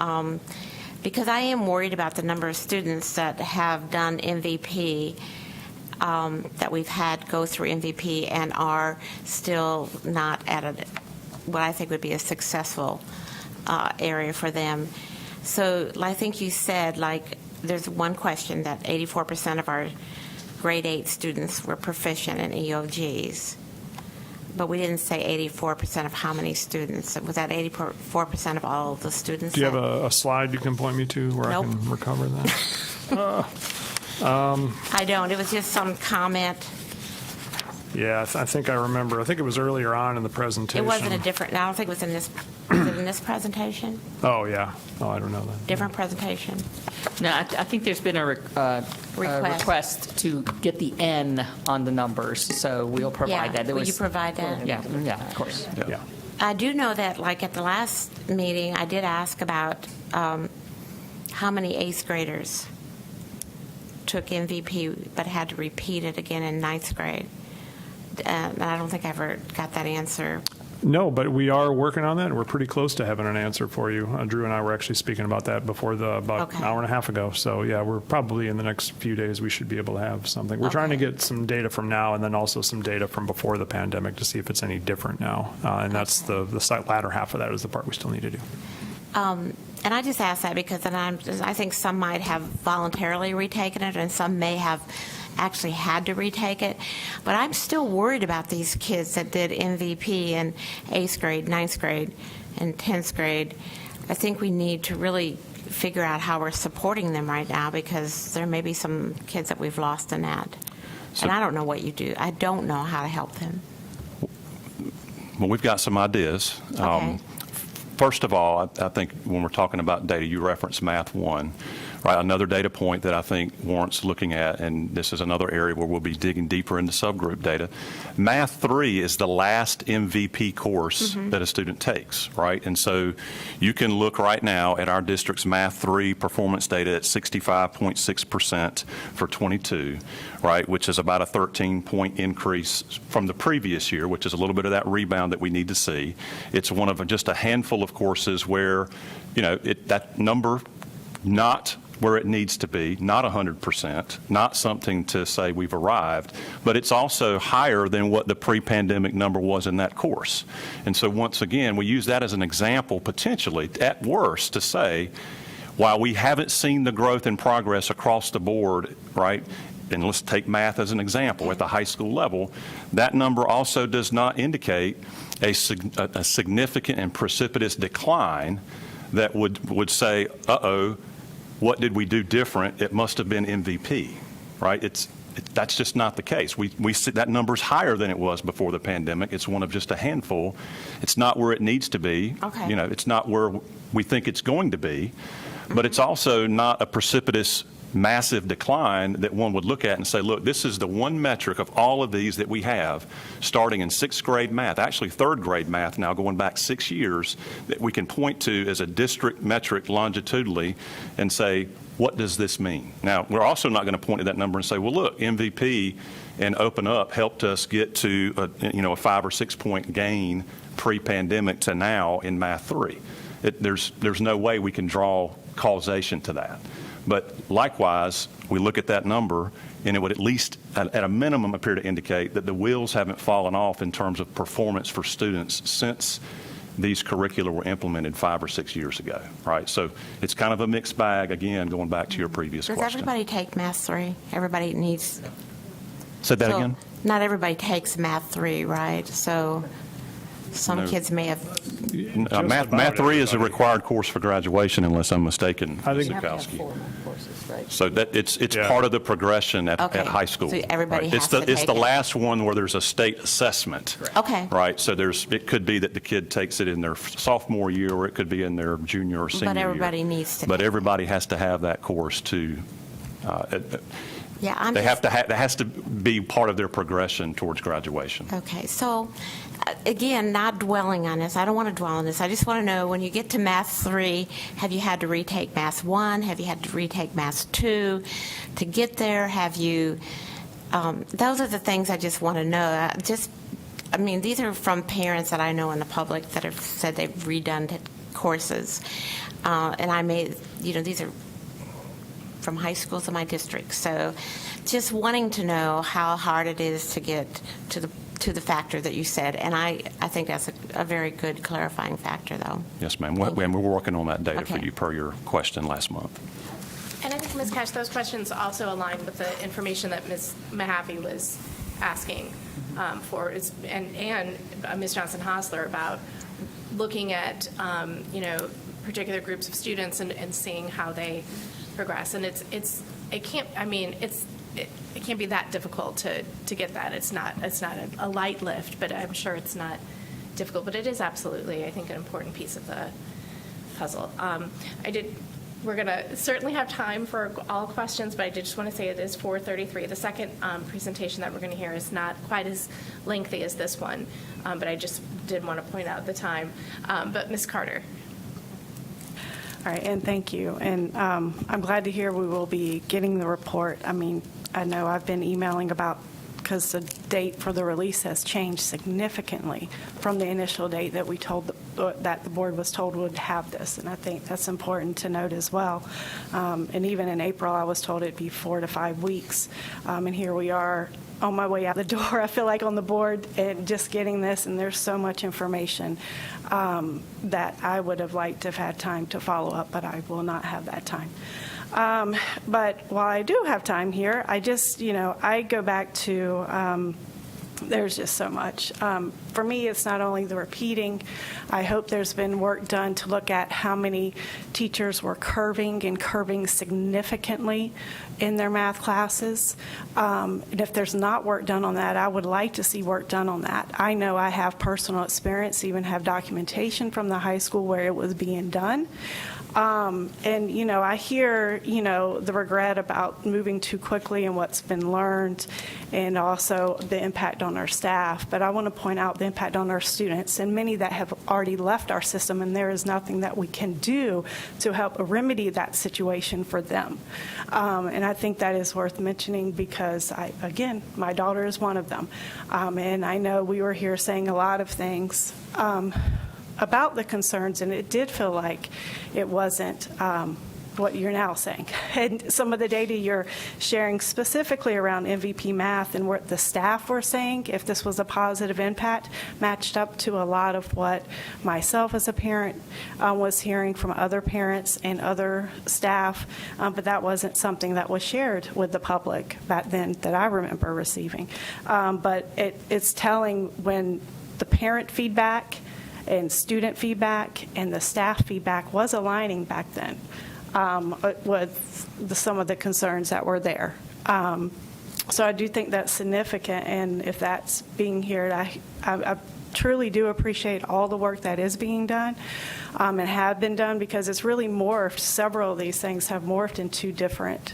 because I am worried about the number of students that have done MVP, that we've had go through MVP and are still not at what I think would be a successful area for them. So I think you said, there's one question that 84% of our grade 8 students were proficient in EOGs. But we didn't say 84% of how many students. Was that 84% of all of the students? Do you have a slide you can point me to where Nope. I can recover that? I don't. It was just some comment. Yeah, I think I remember. I think it was earlier on in the presentation. It wasn't a different, I don't think it was in this, was it in this presentation? Oh, yeah. Oh, I don't know that. Different presentation? No, I think there's been a request to get the N on the numbers, so we'll provide that. Will you provide that? Yeah, of course. Yeah. I do know that, at the last meeting, I did ask about how many 8th graders took MVP but had to repeat it again in 9th grade. And I don't think I ever got that answer. No, but we are working on that, and we're pretty close to having an answer for you. Drew and I were actually speaking about that before about an hour and a half ago. So, yeah, we're probably in the next few days we should be able to have something. We're trying to get some data from now and then also some data from before the pandemic to see if it's any different now. And that's the latter half of that is the part we still need to do. And I just ask that because then I think some might have voluntarily retaken it and some may have actually had to retake it. But I'm still worried about these kids that did MVP in 8th grade, 9th grade, and 10th grade. I think we need to really figure out how we're supporting them right now, because there may be some kids that we've lost in that. And I don't know what you do. I don't know how to help them. Well, we've got some ideas. Okay. First of all, I think when we're talking about data, you referenced Math 1, right? Another data point that I think warrants looking at, and this is another area where we'll be digging deeper into subgroup data. Math 3 is the last MVP course that a student takes, right? And so you can look right now at our district's Math 3 performance data at 65.6% for 22, right, which is about a 13-point increase from the previous year, which is a little bit of that rebound that we need to see. It's one of just a handful of courses where, that number, not where it needs to be, not 100%, not something to say we've arrived, but it's also higher than what the pre-pandemic number was in that course. And so once again, we use that as an example, potentially, at worst, to say, while we haven't seen the growth and progress across the board, right, and let's take math as an example, at the high school level, that number also does not indicate a significant and precipitous decline that would say, uh-oh, what did we do different? It must have been MVP, right? That's just not the case. We see that number's higher than it was before the pandemic. It's one of just a handful. It's not where it needs to be. Okay. It's not where we think it's going to be, but it's also not a precipitous, massive decline that one would look at and say, look, this is the one metric of all of these that we have starting in 6th grade math, actually 3rd grade math now going back 6 years, that we can point to as a district metric longitudinally and say, what does this mean? Now, we're also not going to point to that number and say, well, look, MVP and Open Up helped us get to a 5 or 6 point gain pre-pandemic to now in Math 3. There's no way we can draw causation to that. But likewise, we look at that number, and it would at least, at a minimum, appear to indicate that the wheels haven't fallen off in terms of performance for students since these curricula were implemented 5 or 6 years ago, right? So it's kind of a mixed bag, again, going back to your previous Does question. everybody take Math 3? Everybody needs. Said that so again? Not everybody takes Math 3, right? So some No. kids may have. Just Math about 3 is a everybody. required course for graduation, unless I'm mistaken, I think- Ms. Zukowski. courses, right? So that it's Yeah. part of the progression at Okay. high school. So everybody right? has to It's take the it. last one where there's a state assessment. Okay. Right, so it could be that the kid takes it in their sophomore year, or it could be in their junior or senior year. everybody needs to But take it. everybody has to have that course to, Yeah, I'm they just. have to, that has to be part of their progression towards graduation. Okay, so again, not dwelling on this. I don't want to dwell on this. I just want to know, when you get to Math 3, have you had to retake Math 1? Have you had to retake Math 2 to get there? Have you, those are the things I just want to know. I mean, these are from parents that I know in the public that have said they've redone courses. And I may, these are from high schools in my district. So just wanting to know how hard it is to get to the factor that you said. And I think that's a very good clarifying factor, though. Yes, ma'am, and we're working on that data for Okay. you per your question last month. And I think, Ms. Cash, those questions also align with the information that Ms. Mahaffey was asking for, and Ms. Johnson-Hosler, about looking at, particular groups of students and seeing how they progress. And it can't be that difficult to get that. It's not a light lift, but I'm sure it's not difficult. But it is absolutely, I think, an important piece of the puzzle. We're going to certainly have time for all questions, but I did just want to say it is 4:33. The second presentation that we're going to hear is not quite as lengthy as this one, but I just did want to point out the time. But Ms. Carter. All right, and thank you. And I'm glad to hear we will be getting the report. I mean, I know I've been emailing about, because the date for the release has changed significantly from the initial date that we told, that the board was told would have this. And I think that's important to note as well. And even in April, I was told it'd be 4 to 5 weeks. And here we are on my way out the door, I feel like, on the board, and just getting this, and there's so much information that I would have liked to have had time to follow up, but I will not have that time. But while I do have time here, I just, I go back to, there's just so much. For me, it's not only the repeating. I hope there's been work done to look at how many teachers were curving significantly in their math classes. And if there's not work done on that, I would like to see work done on that. I know I have personal experience, even have documentation from the high school where it was being done. And, I hear, the regret about moving too quickly and what's been learned, and also the impact on our staff. But I want to point out the impact on our students, and many that have already left our system, and there is nothing that we can do to help remedy that situation for them. And I think that is worth mentioning because, again, my daughter is one of them. And I know we were here saying a lot of things about the concerns, and it did feel like it wasn't what you're now saying. And some of the data you're sharing specifically around MVP math and what the staff were saying, if this was a positive impact, matched up to a lot of what myself as a parent was hearing from other parents and other staff, but that wasn't something that was shared with the public back then that I remember receiving. But it's telling when the parent feedback and student feedback and the staff feedback was aligning back then with some of the concerns that were there. So I do think that's significant, and if that's being heard, I truly do appreciate all the work that is being done and have been done, because it's really morphed. Several of these things have morphed into different,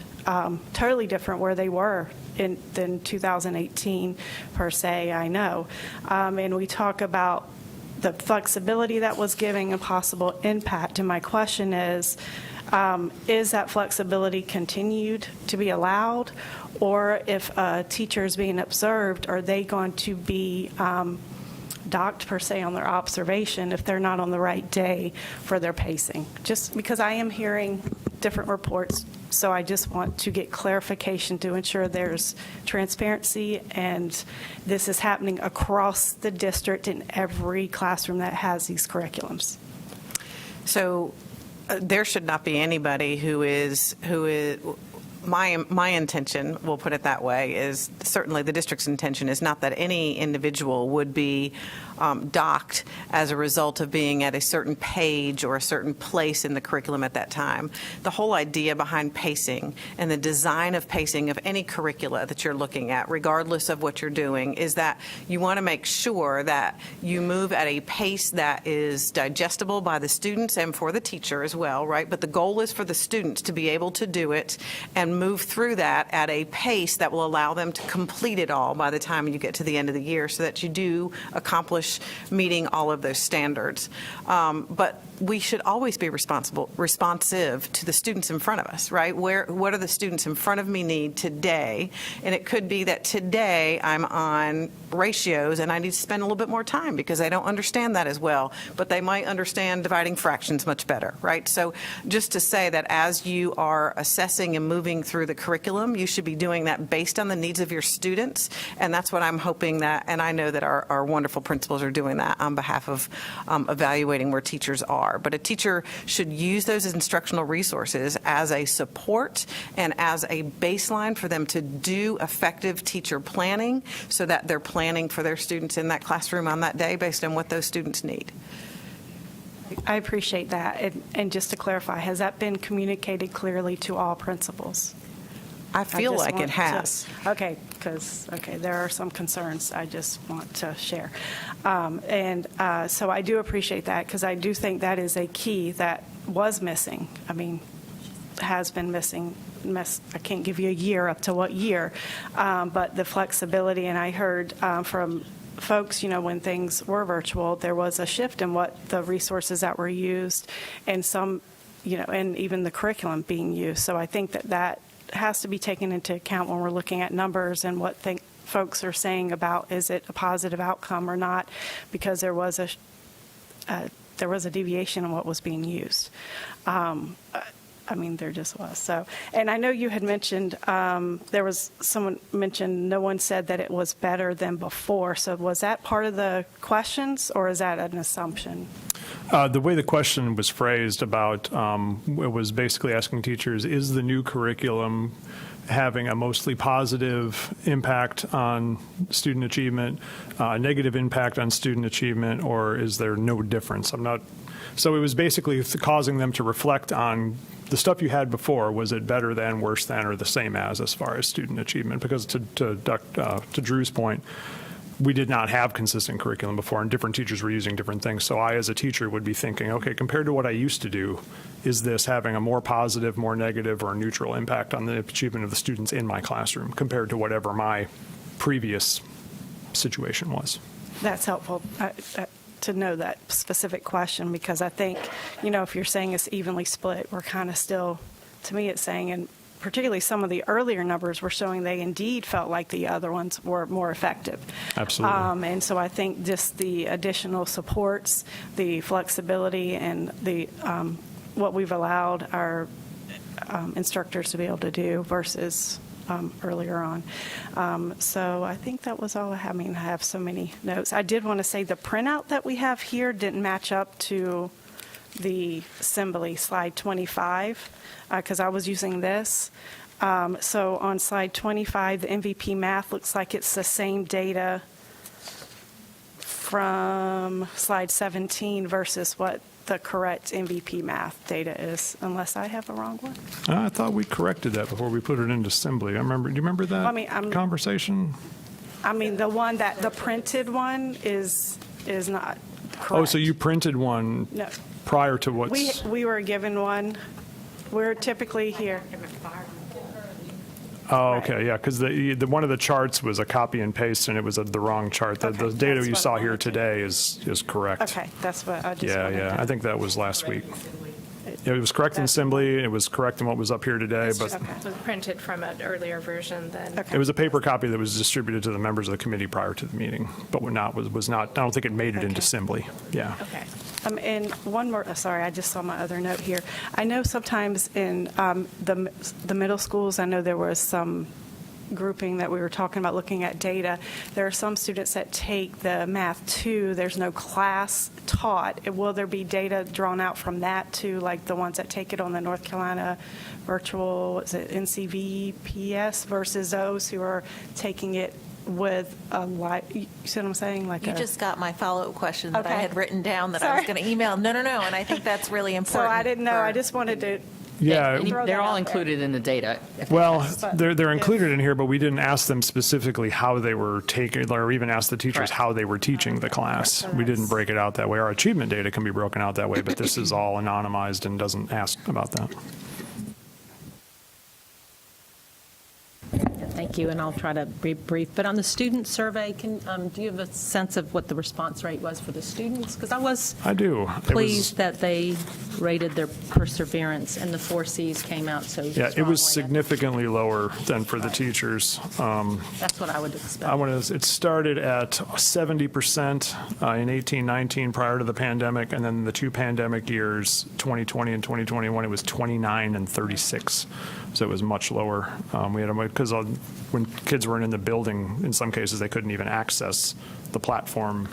totally different where they were than 2018 per se, I know. And we talk about the flexibility that was giving a possible impact. And my question is that flexibility continued to be allowed? Or if a teacher is being observed, are they going to be docked, per se, on their observation if they're not on the right day for their pacing? Just because I am hearing different reports So I just want to get clarification to ensure there's transparency, and this is happening across the district in every classroom that has these curriculums. So there should not be anybody who is, my intention, we'll put it that way, is certainly the district's intention is not that any individual would be docked as a result of being at a certain page or a certain place in the curriculum at that time. The whole idea behind pacing and the design of pacing of any curricula that you're looking at, regardless of what you're doing, is that you want to make sure that you move at a pace that is digestible by the students and for the teacher as well, right? But the goal is for the students to be able to do it and move through that at a pace that will allow them to complete it all by the time you get to the end of the year, so that you do accomplish meeting all of those standards. But we should always be responsive to the students in front of us, right? What do the students in front of me need today? And it could be that today I'm on ratios and I need to spend a little bit more time because I don't understand that as well, but they might understand dividing fractions much better, right? So just to say that as you are assessing and moving through the curriculum, you should be doing that based on the needs of your students, and that's what I'm hoping that, and I know that our wonderful principals are doing that on behalf of evaluating where teachers are. But a teacher should use those instructional resources as a support and as a baseline for them to do effective teacher planning, so that they're planning for their students in that classroom on that day based on what those students need. I appreciate that. And just to clarify, has that been communicated clearly to all principals? I feel just like want it has. Okay, because, there are some concerns I just want to share. So I do appreciate that, because I do think that is a key that was missing. I mean, has been missing. I can't give you a year, up to what year, but the flexibility, and I heard from folks, when things were virtual, there was a shift in what the resources that were used, and some, and even the curriculum being used. So I think that has to be taken into account when we're looking at numbers and what folks are saying about, is it a positive outcome or not, because there was a deviation in what was being used. There just was. So, and I know you had mentioned, someone mentioned, no one said that it was better than before. So was that part of the questions, or is that an assumption? The way the question was phrased about, it was basically asking teachers, is the new curriculum having a mostly positive impact on student achievement, a negative impact on student achievement, or is there no difference? So it was basically causing them to reflect on the stuff you had before. Was it better than, worse than, or the same as far as student achievement? Because to Drew's point, we did not have consistent curriculum before, and different teachers were using different things. So I, as a teacher, would be thinking, okay, compared to what I used to do, is this having a more positive, more negative, or neutral impact on the achievement of the students in my classroom compared to whatever my previous situation was? That's helpful to know that specific question, because I think, if you're saying it's evenly split, we're kind of still, to me, it's saying, and particularly some of the earlier numbers were showing they indeed felt like the other ones were more effective. Absolutely. And so I think just the additional supports, the flexibility, and the what we've allowed our instructors to be able to do versus earlier on. So I think that was all I have. I have so many notes. I did want to say the printout that we have here didn't match up to the assembly, slide 25, because I was using this. So on slide 25, the MVP math looks like it's the same data from slide 17 versus what the correct MVP math data is, unless I have the wrong one. I thought we corrected that before we put it into assembly. Do you remember that conversation? The printed one is not correct. Oh, so you printed one No. prior to what's... We were given one. We're typically here. Oh, okay, yeah, because the one of the charts was a copy and paste, and it was the wrong chart. The Okay, data that's you what saw I here wanted to- today is correct. Okay, that's what I just Yeah, wanted yeah, to- I think that was last week. It was correct in assembly, it was correct in what was up here today, but Okay. It was printed from an earlier version than. Okay. it was a paper copy that was distributed to the members of the committee prior to the meeting, but was not, I don't think it made it into Okay. assembly. Yeah. Okay. And one more, sorry, I just saw my other note here. I know sometimes in the middle schools, I know there was some grouping that we were talking about looking at data. There are some students that take the Math 2, there's no class taught. Will there be data drawn out from that too, like the ones that take it on the North Carolina virtual, is it NCVPS versus those who are taking it with a live, you see what I'm saying? Like You just got my follow-up question that I Okay. had written down that I was Sorry. going to email. No, and I think that's really So important. I didn't know, for- I just wanted to, Yeah, Throw They're that all out there. included in the data. well, But they're if- included in here, but we didn't ask them specifically how they were taking, or even ask the teachers Correct. how they were teaching the class. We didn't break it out that way. Our achievement data can be broken out that way, but this is all anonymized and doesn't ask about that. Thank you, and I'll try to be brief. But on the student survey, do you have a sense of what the response rate was for the students? Because I was I do. It was- pleased that they rated their perseverance, and the 4 Cs came out so Yeah, it strongly. was significantly lower than for the teachers. That's what I would expect. It started at 70% in 18-19 prior to the pandemic, and then the 2 pandemic years, 2020 and 2021, it was 29 and 36. So it was much lower. We had because when kids weren't in the building, in some cases, they couldn't even access the platform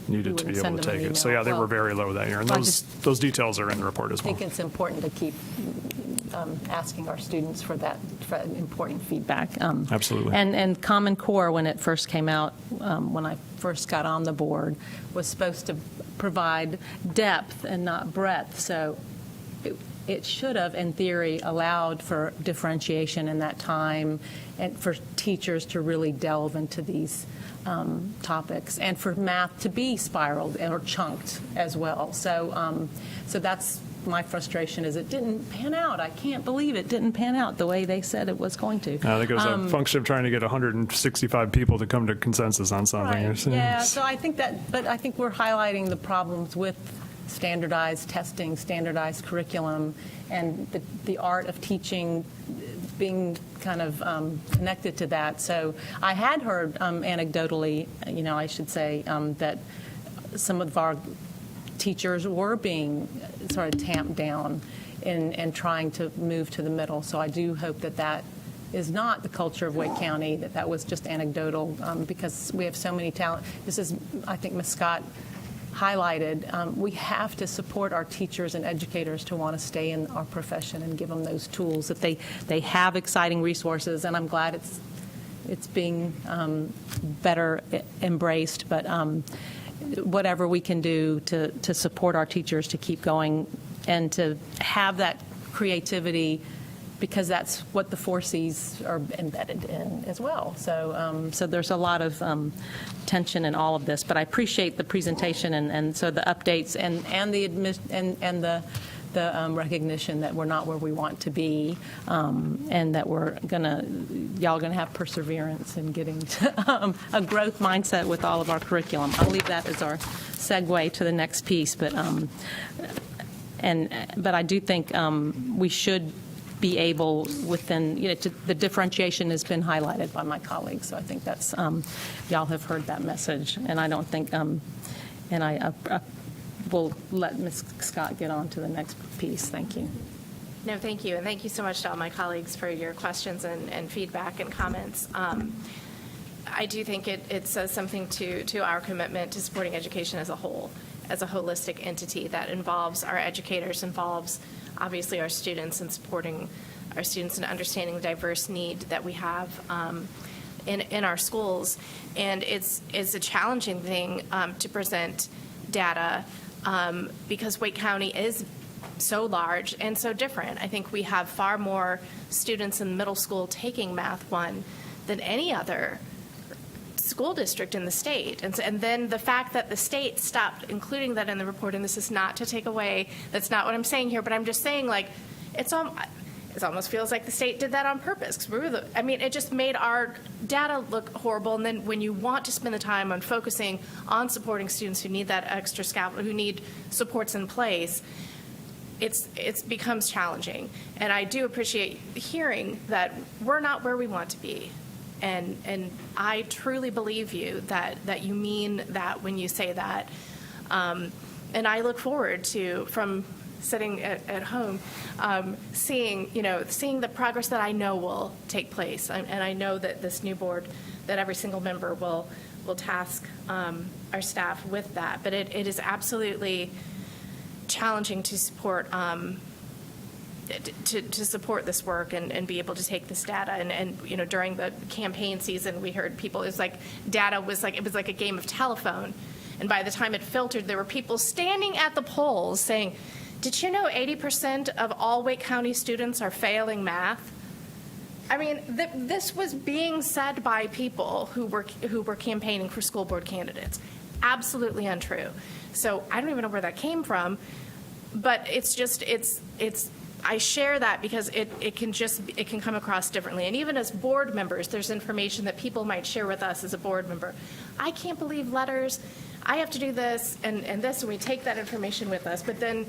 needed to be wouldn't able to send them an take it. So email. yeah, they were Well, very low that year. And well, I those details are in the report as I well. think it's important to keep asking our students for that important feedback. Absolutely. And Common Core, when it first came out, when I first got on the board, was supposed to provide depth and not breadth. So it should have, in theory, allowed for differentiation in that time and for teachers to really delve into these topics and for math to be spiraled or chunked as well. So that's my frustration is it didn't pan out. I can't believe it didn't pan out the way they said it was going to. I think it was a function of trying to get 165 people to come to consensus on something. Right. Yeah, so I think but I think we're highlighting the problems with standardized testing, standardized curriculum, and the art of teaching being kind of connected to that. So I had heard anecdotally, I should say, that some of our teachers were being sort of tamped down in trying to move to the middle. So I do hope that is not the culture of Wake County, that was just anecdotal, because we have so many talent. This is, I think Ms. Scott highlighted, we have to support our teachers and educators to want to stay in our profession and give them those tools, that they have exciting resources, and I'm glad it's being better embraced, but whatever we can do to support our teachers to keep going and to have that creativity, because that's what the 4 Cs are embedded in as well. So there's a lot of tension in all of this, but I appreciate the presentation and so the updates and the recognition that we're not where we want to be, and that y'all gonna have perseverance in getting to a growth mindset with all of our curriculum. I'll leave that as our segue to the next piece, but I do think we should be able within, the differentiation has been highlighted by my colleagues, so I think that's, y'all have heard that message, and I don't think, and I will let Ms. Scott get on to the next piece. Thank you. No, thank you, and thank you so much to all my colleagues for your questions and feedback and comments. I do think it says something to our commitment to supporting education as a whole, as a holistic entity that involves our educators, involves obviously our students, and supporting our students and understanding the diverse need that we have in our schools. And it's a challenging thing to present data because Wake County is so large and so different. I think we have far more students in middle school taking Math 1 than any other school district in the state. And then the fact that the state stopped including that in the report, and this is not to take away, that's not what I'm saying here, but I'm just saying, like, it almost feels like the state did that on purpose. 'Cause it just made our data look horrible. And then when you want to spend the time on focusing on supporting students who need that extra scaffold, who need supports in place, it becomes challenging. And I do appreciate hearing that we're not where we want to be. And I truly believe you that you mean that when you say that. And I look forward to, from sitting at home, seeing the progress that I know will take place. And I know that this new board, that every single member will task our staff with that. But it is absolutely challenging to support to support this work and be able to take this data. And during the campaign season, we heard people, it was like a game of telephone. And by the time it filtered, there were people standing at the polls saying, did you know 80% of all Wake County students are failing math? I mean, this was being said by people who were campaigning for school board candidates. Absolutely untrue. So I don't even know where that came from, but I share that because it can come across differently. And even as board members, there's information that people might share with us as a board member. I can't believe letters. I have to do this and this, and we take that information with us. But then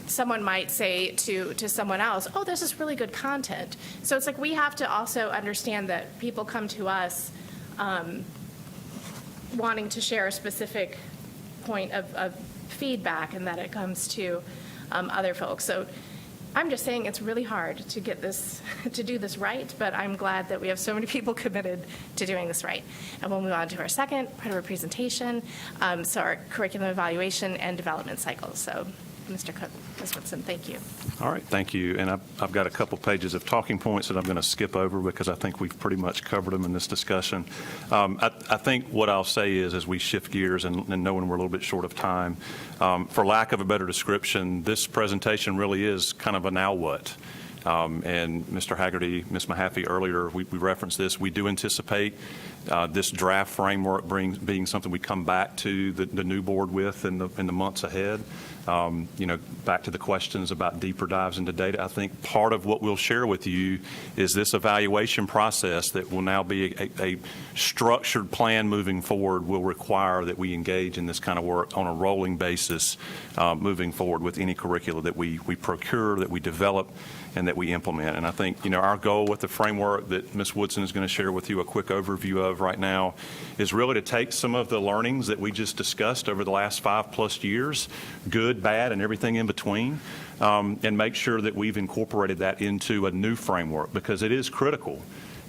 someone might say to someone else, oh, this is really good content. So it's like we have to also understand that people come to us wanting to share a specific point of feedback, and that it comes to other folks. So I'm just saying it's really hard to get this, to do this right, but I'm glad that we have so many people committed to doing this right. And we'll move on to our second part of our presentation, so our curriculum evaluation and development cycles. So Mr. Cook, Ms. Woodson, thank you. All right, thank you. And I've got a couple pages of talking points that I'm going to skip over because I think we've pretty much covered them in this discussion. I think what I'll say is, as we shift gears and knowing we're a little bit short of time, for lack of a better description, this presentation really is kind of a now what. And Mr. Haggerty, Ms. Mahaffey, earlier, we referenced this. We do anticipate this draft framework being something we come back to the new board with in the months ahead. Back to the questions about deeper dives into data, I think part of what we'll share with you is this evaluation process that will now be a structured plan moving forward will require that we engage in this kind of work on a rolling basis moving forward with any curricula that we procure, that we develop, and that we implement. And I think, our goal with the framework that Ms. Woodson is going to share with you a quick overview of right now is really to take some of the learnings that we just discussed over the last 5+ years, good, bad, and everything in between, and make sure that we've incorporated that into a new framework, because it is critical,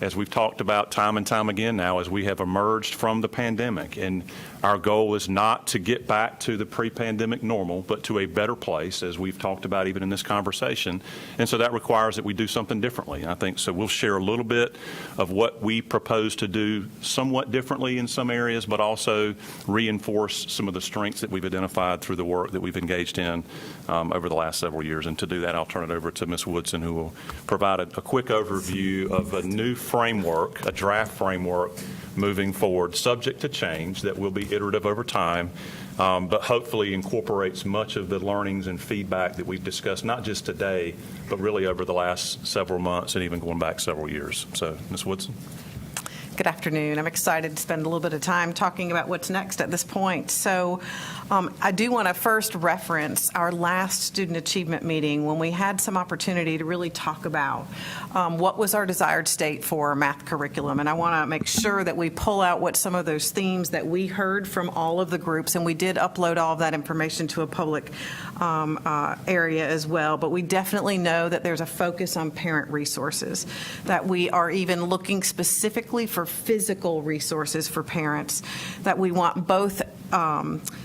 as we've talked about time and time again now, as we have emerged from the pandemic. And our goal is not to get back to the pre-pandemic normal, but to a better place, as we've talked about even in this conversation. And so that requires that we do something differently. I think so. We'll share a little bit of what we propose to do somewhat differently in some areas, but also reinforce some of the strengths that we've identified through the work that we've engaged in over the last several years. And to do that, I'll turn it over to Ms. Woodson, who will provide a quick overview of a new framework, a draft framework moving forward, subject to change, that will be iterative over time, but hopefully incorporates much of the learnings and feedback that we've discussed, not just today, but really over the last several months and even going back several years. So, Ms. Woodson. Good afternoon. I'm excited to spend a little bit of time talking about what's next at this point. So I do want to first reference our last student achievement meeting when we had some opportunity to really talk about what was our desired state for math curriculum. And I want to make sure that we pull out what some of those themes that we heard from all of the groups, and we did upload all of that information to a public area as well. But we definitely know that there's a focus on parent resources, that we are even looking specifically for physical resources for parents, that we want both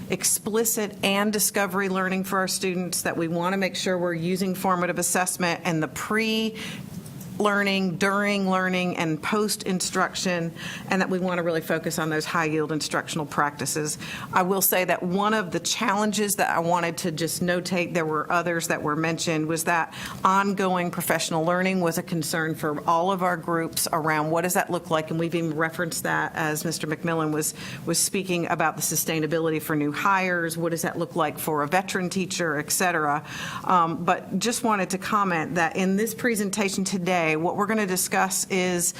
explicit and discovery learning for our students, that we want to make sure we're using formative assessment and the pre-learning, during learning, and post-instruction, and that we want to really focus on those high-yield instructional practices. I will say that one of the challenges that I wanted to just notate, there were others that were mentioned, was that ongoing professional learning was a concern for all of our groups around what does that look like, and we've even referenced that as Mr. McMillan was speaking about the sustainability for new hires, what does that look like for a veteran teacher, et cetera. But just wanted to comment that in this presentation today, today, what we're going to discuss is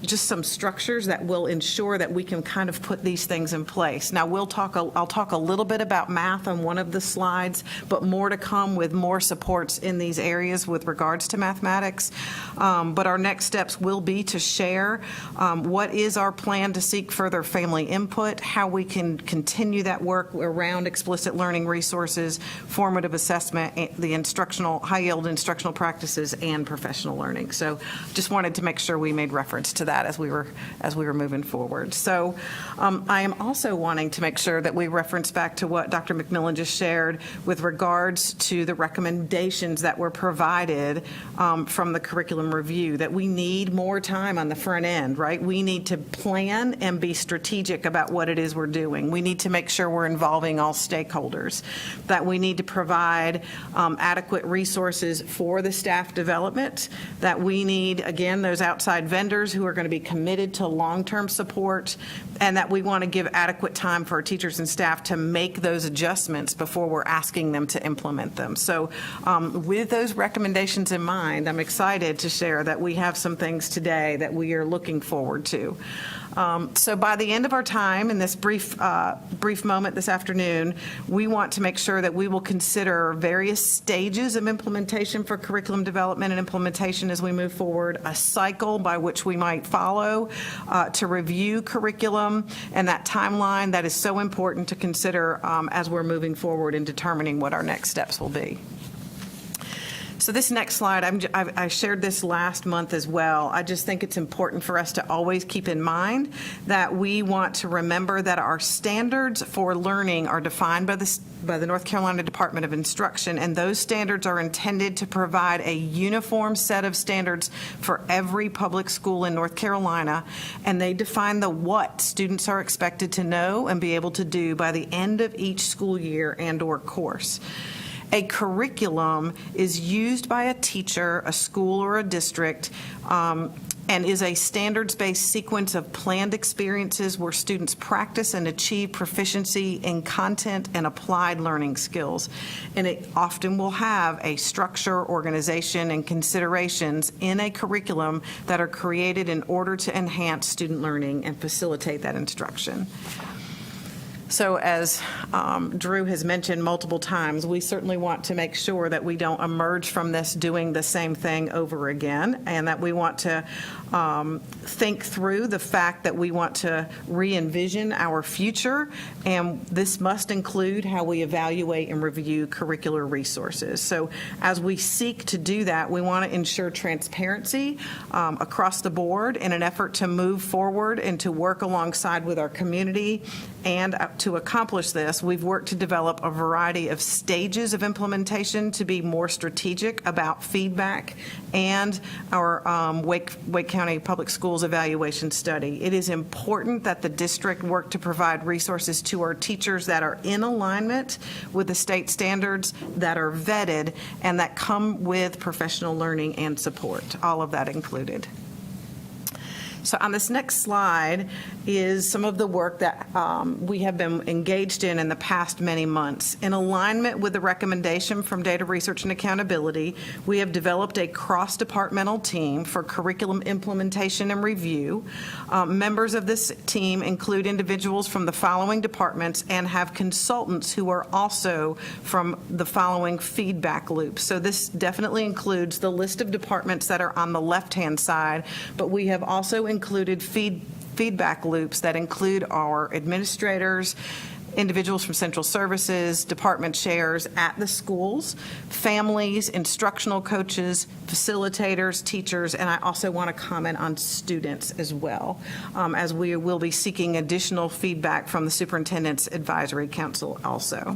just some structures that will ensure that we can kind of put these things in place. Now, I'll talk a little bit about math on one of the slides, but more to come with more supports in these areas with regards to mathematics. But our next steps will be to share what is our plan to seek further family input, how we can continue that work around explicit learning resources, formative assessment, the high-yield instructional practices, and professional learning. So just wanted to make sure we made reference to that as we were moving forward. So I am also wanting to make sure that we reference back to what Dr. McMillan just shared with regards to the recommendations that were provided from the curriculum review, that we need more time on the front end, right? We need to plan and be strategic about what it is we're doing. We need to make sure we're involving all stakeholders, that we need to provide adequate resources for the staff development, that we need, again, those outside vendors who are going to be committed to long-term support, and that we want to give adequate time for our teachers and staff to make those adjustments before we're asking them to implement them. So with those recommendations in mind, I'm excited to share that we have some things today that we are looking forward to. So by the end of our time in this brief moment this afternoon, we want to make sure that we will consider various stages of implementation for curriculum development and implementation as we move forward, a cycle by which we might follow to review curriculum, and that timeline that is so important to consider as we're moving forward in determining what our next steps will be. So this next slide, I shared this last month as well. I just think it's important for us to always keep in mind that we want to remember that our standards for learning are defined by the North Carolina Department of Instruction, and those standards are intended to provide a uniform set of standards for every public school in North Carolina, and they define the what students are expected to know and be able to do by the end of each school year and/or course. A curriculum is used by a teacher, a school, or a district, and is a standards-based sequence of planned experiences where students practice and achieve proficiency in content and applied learning skills. And it often will have a structure, organization, and considerations in a curriculum that are created in order to enhance student learning and facilitate that instruction. So as Drew has mentioned multiple times, we certainly want to make sure that we don't emerge from this doing the same thing over again, and that we want to think through the fact that we want to re-envision our future, and this must include how we evaluate and review curricular resources. So as we seek to do that, we want to ensure transparency across the board in an effort to move forward and to work alongside with our community. And to accomplish this, we've worked to develop a variety of stages of implementation to be more strategic about feedback and our Wake County Public Schools evaluation study. It is important that the district work to provide resources to our teachers that are in alignment with the state standards, that are vetted, and that come with professional learning and support, all of that included. So on this next slide is some of the work that we have been engaged in the past many months. In alignment with the recommendation from Data Research and Accountability, we have developed a cross-departmental team for curriculum implementation and review. Members of this team include individuals from the following departments and have consultants who are also from the following feedback loops. So this definitely includes the list of departments that are on the left-hand side, but we have also included feedback loops that include our administrators, individuals from central services, department chairs at the schools, families, instructional coaches, facilitators, teachers, and I also want to comment on students as well, as we will be seeking additional feedback from the Superintendent's Advisory Council also.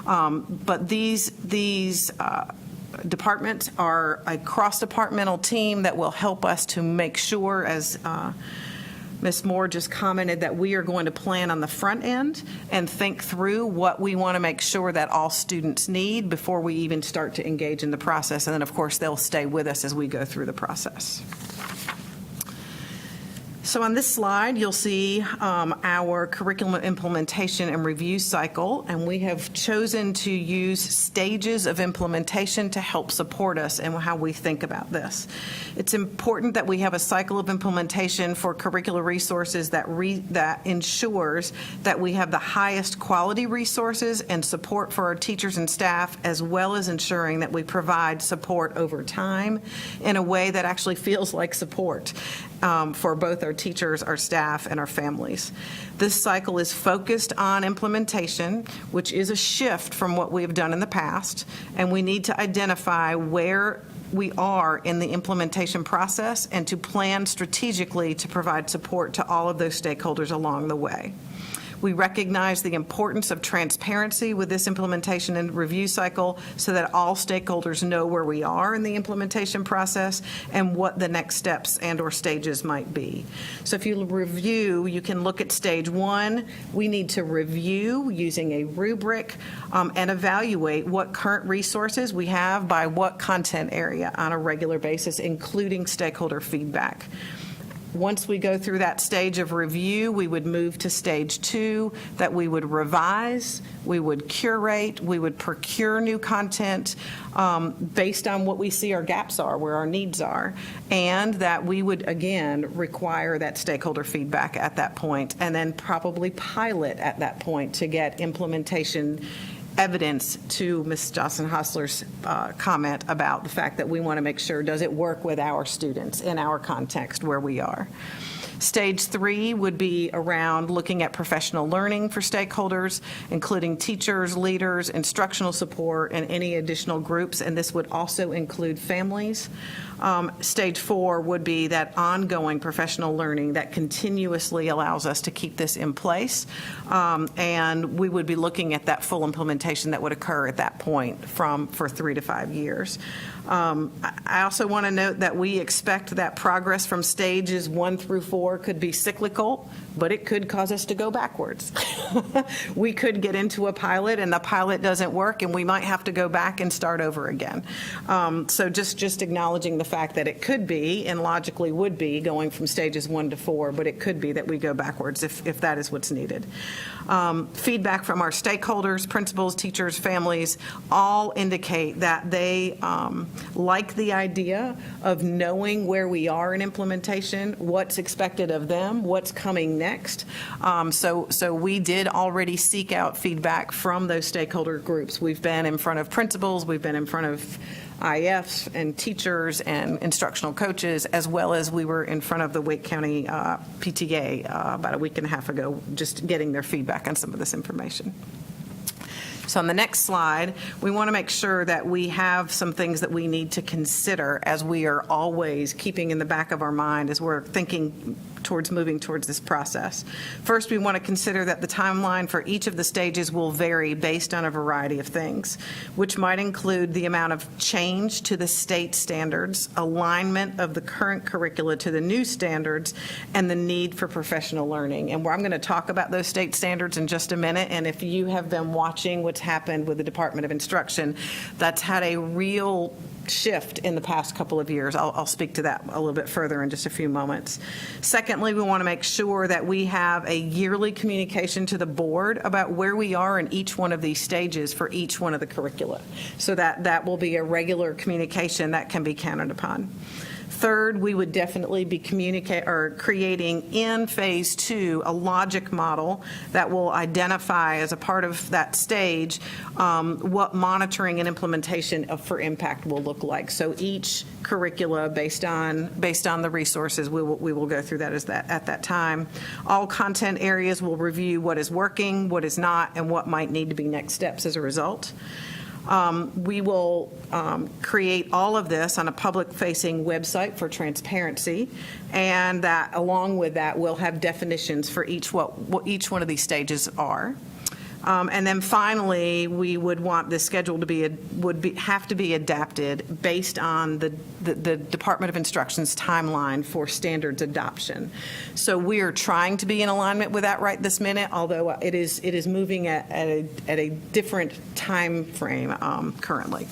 But these departments are a cross-departmental team that will help us to make sure, as Ms. Moore just commented, that we are going to plan on the front end and think through what we want to make sure that all students need before we even start to engage in the process. And then, of course, they'll stay with us as we go through the process. So on this slide, you'll see our curriculum implementation and review cycle, and we have chosen to use stages of implementation to help support us in how we think about this. It's important that we have a cycle of implementation for curricular resources that ensures that we have the highest quality resources and support for our teachers and staff, as well as ensuring that we provide support over time in a way that actually feels like support for both our teachers, our staff, and our families. This cycle is focused on implementation, which is a shift from what we have done in the past, and we need to identify where we are in the implementation process and to plan strategically to provide support to all of those stakeholders along the way. We recognize the importance of transparency with this implementation and review cycle so that all stakeholders know where we are in the implementation process and what the next steps and/or stages might be. So if you review, you can look at stage 1. We need to review using a rubric and evaluate what current resources we have by what content area on a regular basis, including stakeholder feedback. Once we go through that stage of review, we would move to stage 2, that we would revise, we would curate, we would procure new content based on what we see our gaps are, where our needs are, and that we would, again, require that stakeholder feedback at that point, and then probably pilot at that point to get implementation evidence to Ms. Johnson-Hostler's comment about the fact that we want to make sure, does it work with our students in our context where we are? Stage 3 would be around looking at professional learning for stakeholders, including teachers, leaders, instructional support, and any additional groups, and this would also include families. Stage 4 would be that ongoing professional learning that continuously allows us to keep this in place, and we would be looking at that full implementation that would occur at that point for 3 to 5 years. I also want to note that we expect that progress from stages 1 through 4 could be cyclical, but it could cause us to go backwards. We could get into a pilot and the pilot doesn't work and we might have to go back and start over again. So just acknowledging the fact that it could be, and logically would be, going from stages 1 to 4, but it could be that we go backwards if that is what's needed. Feedback from our stakeholders, principals, teachers, families, all indicate that they like the idea of knowing where we are in implementation, what's expected of them, what's coming next. So we did already seek out feedback from those stakeholder groups. We've been in front of principals, we've been in front of IFs and teachers and instructional coaches, as well as we were in front of the Wake County PTA about a week and a half ago, just getting their feedback on some of this information. So on the next slide, we want to make sure that we have some things that we need to consider as we are always keeping in the back of our mind as we're thinking towards moving towards this process. First, we want to consider that the timeline for each of the stages will vary based on a variety of things, which might include the amount of change to the state standards, alignment of the current curricula to the new standards, and the need for professional learning. And I'm going to talk about those state standards in just a minute, and if you have been watching what's happened with the Department of Instruction, that's had a real shift in the past couple of years. I'll speak to that a little bit further in just a few moments. Secondly, we want to make sure that we have a yearly communication to the board about where we are in each one of these stages for each one of the curricula, so that will be a regular communication that can be counted upon. Third, we would definitely be creating in phase 2 a logic model that will identify as a part of that stage what monitoring and implementation for impact will look like. So each curricula based on the resources, we will go through that at that time. All content areas will review what is working, what is not, and what might need to be next steps as a result. We will create all of this on a public-facing website for transparency, and that along with that, we'll have definitions for what each one of these stages are. And then finally, we would want the schedule to have to be adapted based on the Department of Instruction's timeline for standards adoption. So we are trying to be in alignment with that right this minute, although it is moving at a different time frame currently.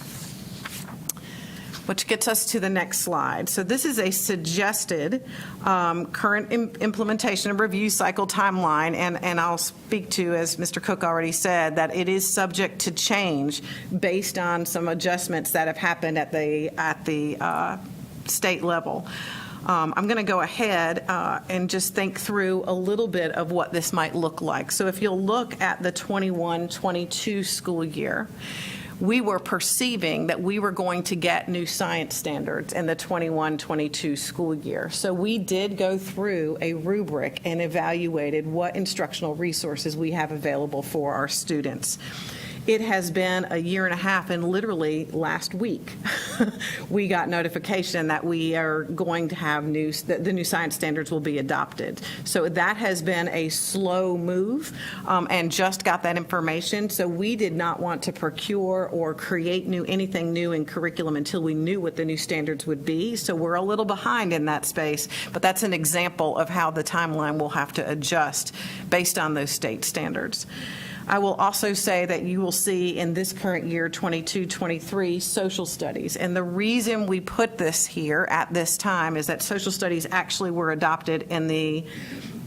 which gets us to the next slide. So this is a suggested current implementation and review cycle timeline, and I'll speak to, as Mr. Cook already said, that it is subject to change based on some adjustments that have happened at the state level. I'm going to go ahead and just think through a little bit of what this might look like. So if you'll look at the 21-22 school year, we were perceiving that we were going to get new science standards in the 21-22 school year. So we did go through a rubric and evaluated what instructional resources we have available for our students. It has been a year and a half, and literally last week, we got notification that we are going to have the new science standards will be adopted. So that has been a slow move, and just got that information. So we did not want to procure or create anything new in curriculum until we knew what the new standards would be. So we're a little behind in that space, but that's an example of how the timeline will have to adjust based on those state standards. I will also say that you will see in this current year, 22-23, social studies. And the reason we put this here at this time is that social studies actually were adopted in the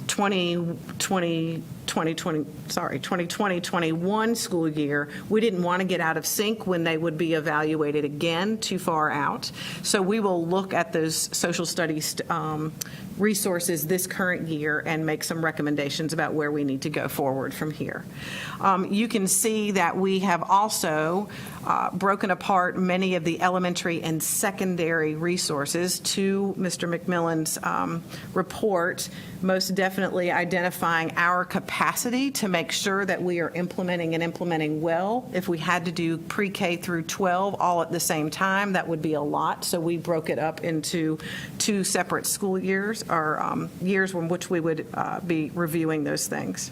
2020-21 school year. We didn't want to get out of sync when they would be evaluated again too far out. So we will look at those social studies resources this current year and make some recommendations about where we need to go forward from here. You can see that we have also broken apart many of the elementary and secondary resources to Mr. McMillan's report, most definitely identifying our capacity to make sure that we are implementing well. If we had to do pre-K through 12 all at the same time, that would be a lot. So we broke it up into 2 separate school years, or years in which we would be reviewing those things.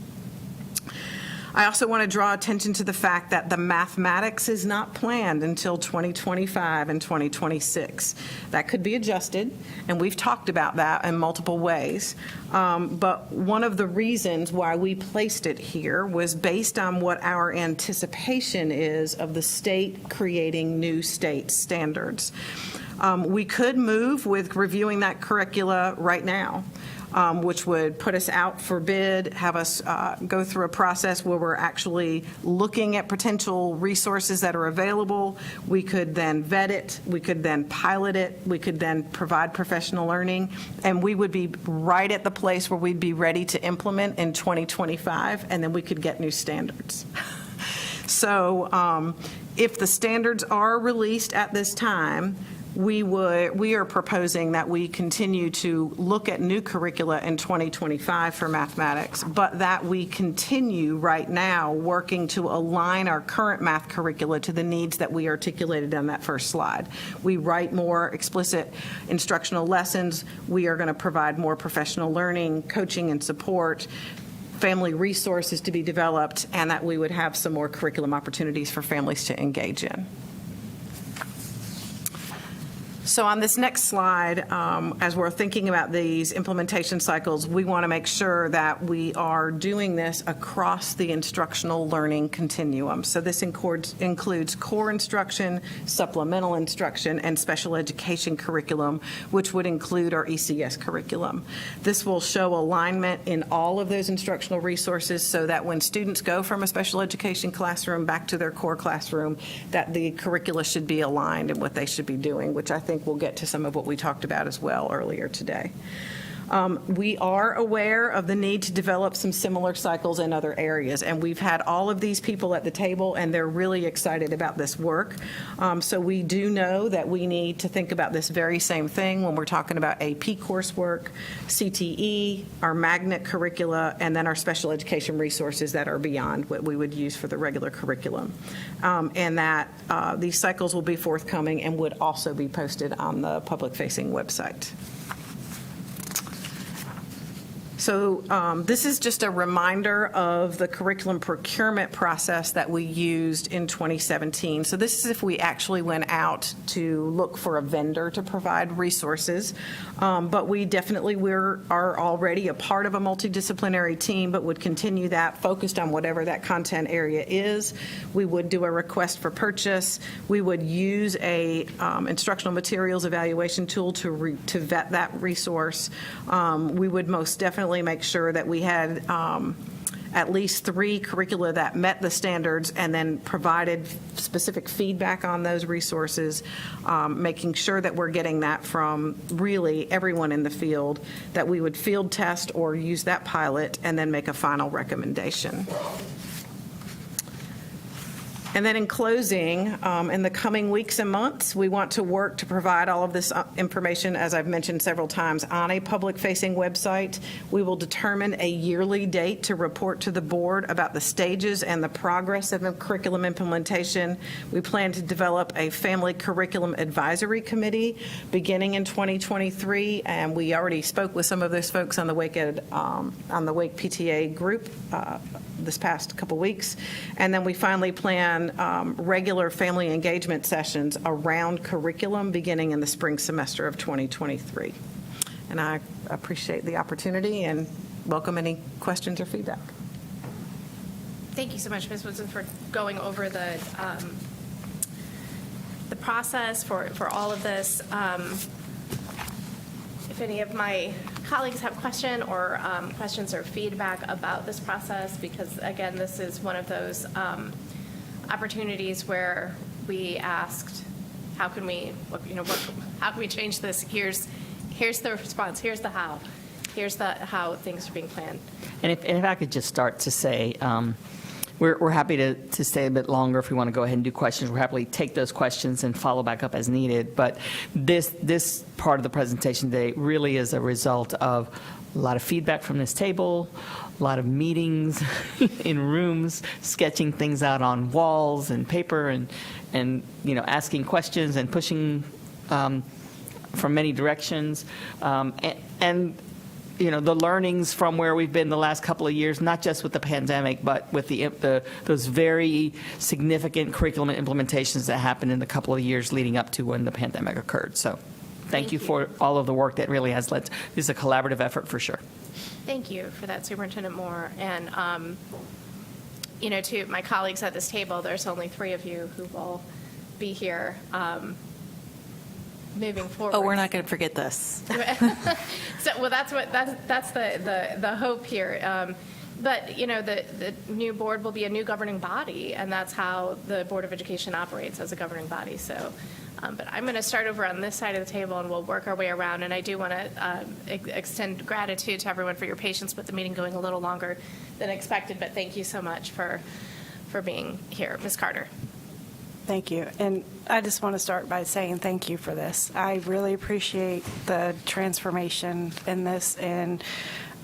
I also want to draw attention to the fact that the mathematics is not planned until 2025 and 2026. That could be adjusted, and we've talked about that in multiple ways. But one of the reasons why we placed it here was based on what our anticipation is of the state creating new state standards. We could move with reviewing that curricula right now, which would put us out for bid, have us go through a process where we're actually looking at potential resources that are available. We could then vet it, we could then pilot it, we could then provide professional learning, and we would be right at the place where we'd be ready to implement in 2025, and then we could get new standards. So if the standards are released at this time, we are proposing that we continue to look at new curricula in 2025 for mathematics, but that we continue right now working to align our current math curricula to the needs that we articulated on that first slide. We write more explicit instructional lessons. We are going to provide more professional learning, coaching, and support, family resources to be developed, and that we would have some more curriculum opportunities for families to engage in. So on this next slide, as we're thinking about these implementation cycles, we want to make sure that we are doing this across the instructional learning continuum. So this includes core instruction, supplemental instruction, and special education curriculum, which would include our ECS curriculum. This will show alignment in all of those instructional resources so that when students go from a special education classroom back to their core classroom, that the curricula should be aligned in what they should be doing, which I think we'll get to some of what we talked about as well earlier today. We are aware of the need to develop some similar cycles in other areas, and we've had all of these people at the table, and they're really excited about this work. So we do know that we need to think about this very same thing when we're talking about AP coursework, CTE, our magnet curricula, and then our special education resources that are beyond what we would use for the regular curriculum. And that these cycles will be forthcoming and would also be posted on the public-facing website. So this is just a reminder of the curriculum procurement process that we used in 2017. So this is if we actually went out to look for a vendor to provide resources. But we definitely are already a part of a multidisciplinary team, but would continue that focused on whatever that content area is. We would do a request for purchase. We would use a instructional materials evaluation tool to vet that resource. We would most definitely make sure that we had at least 3 curricula that met the standards and then provided specific feedback on those resources, making sure that we're getting that from really everyone in the field, that we would field test or use that pilot and then make a final recommendation. And then in closing, in the coming weeks and months, we want to work to provide all of this information, as I've mentioned several times, on a public-facing website. We will determine a yearly date to report to the board about the stages and the progress of the curriculum implementation. We plan to develop a family curriculum advisory committee beginning in 2023, and we already spoke with some of those folks on the Wake PTA group this past couple weeks. And then we finally plan regular family engagement sessions around curriculum beginning in the spring semester of 2023. And I appreciate the opportunity and welcome any questions or feedback. Thank you so much, Ms. Woodson, for going over the process for all of this. If any of my colleagues have questions or feedback about this process, because again, this is one of those opportunities where we asked, how can we change this? Here's the response. Here's the how. Here's how things are being planned. And if I could just start to say, we're happy to stay a bit longer if we want to go ahead and do questions. We'll happily take those questions and follow back up as needed. But this part of the presentation today really is a result of a lot of feedback from this table, a lot of meetings in rooms, sketching things out on walls and paper, and asking questions and pushing from many directions, and the learnings from where we've been the last couple of years, not just with the pandemic, but with those very significant curriculum implementations that happened in the couple of years leading up to when the pandemic occurred. So thank you for all of the work that really has led. This is a collaborative effort for sure. Thank you for that, Superintendent Moore. And, to my colleagues at this table, there's only 3 of you who will be here moving forward. Oh, we're not going to forget this. That's the hope here. But, the new board will be a new governing body, and that's how the Board of Education operates, as a governing body. So, but I'm going to start over on this side of the table, and we'll work our way around. And I do want to extend gratitude to everyone for your patience with the meeting going a little longer than expected. But thank you so much for being here. Ms. Carter. Thank you. And I just want to start by saying thank you for this. I really appreciate the transformation in this and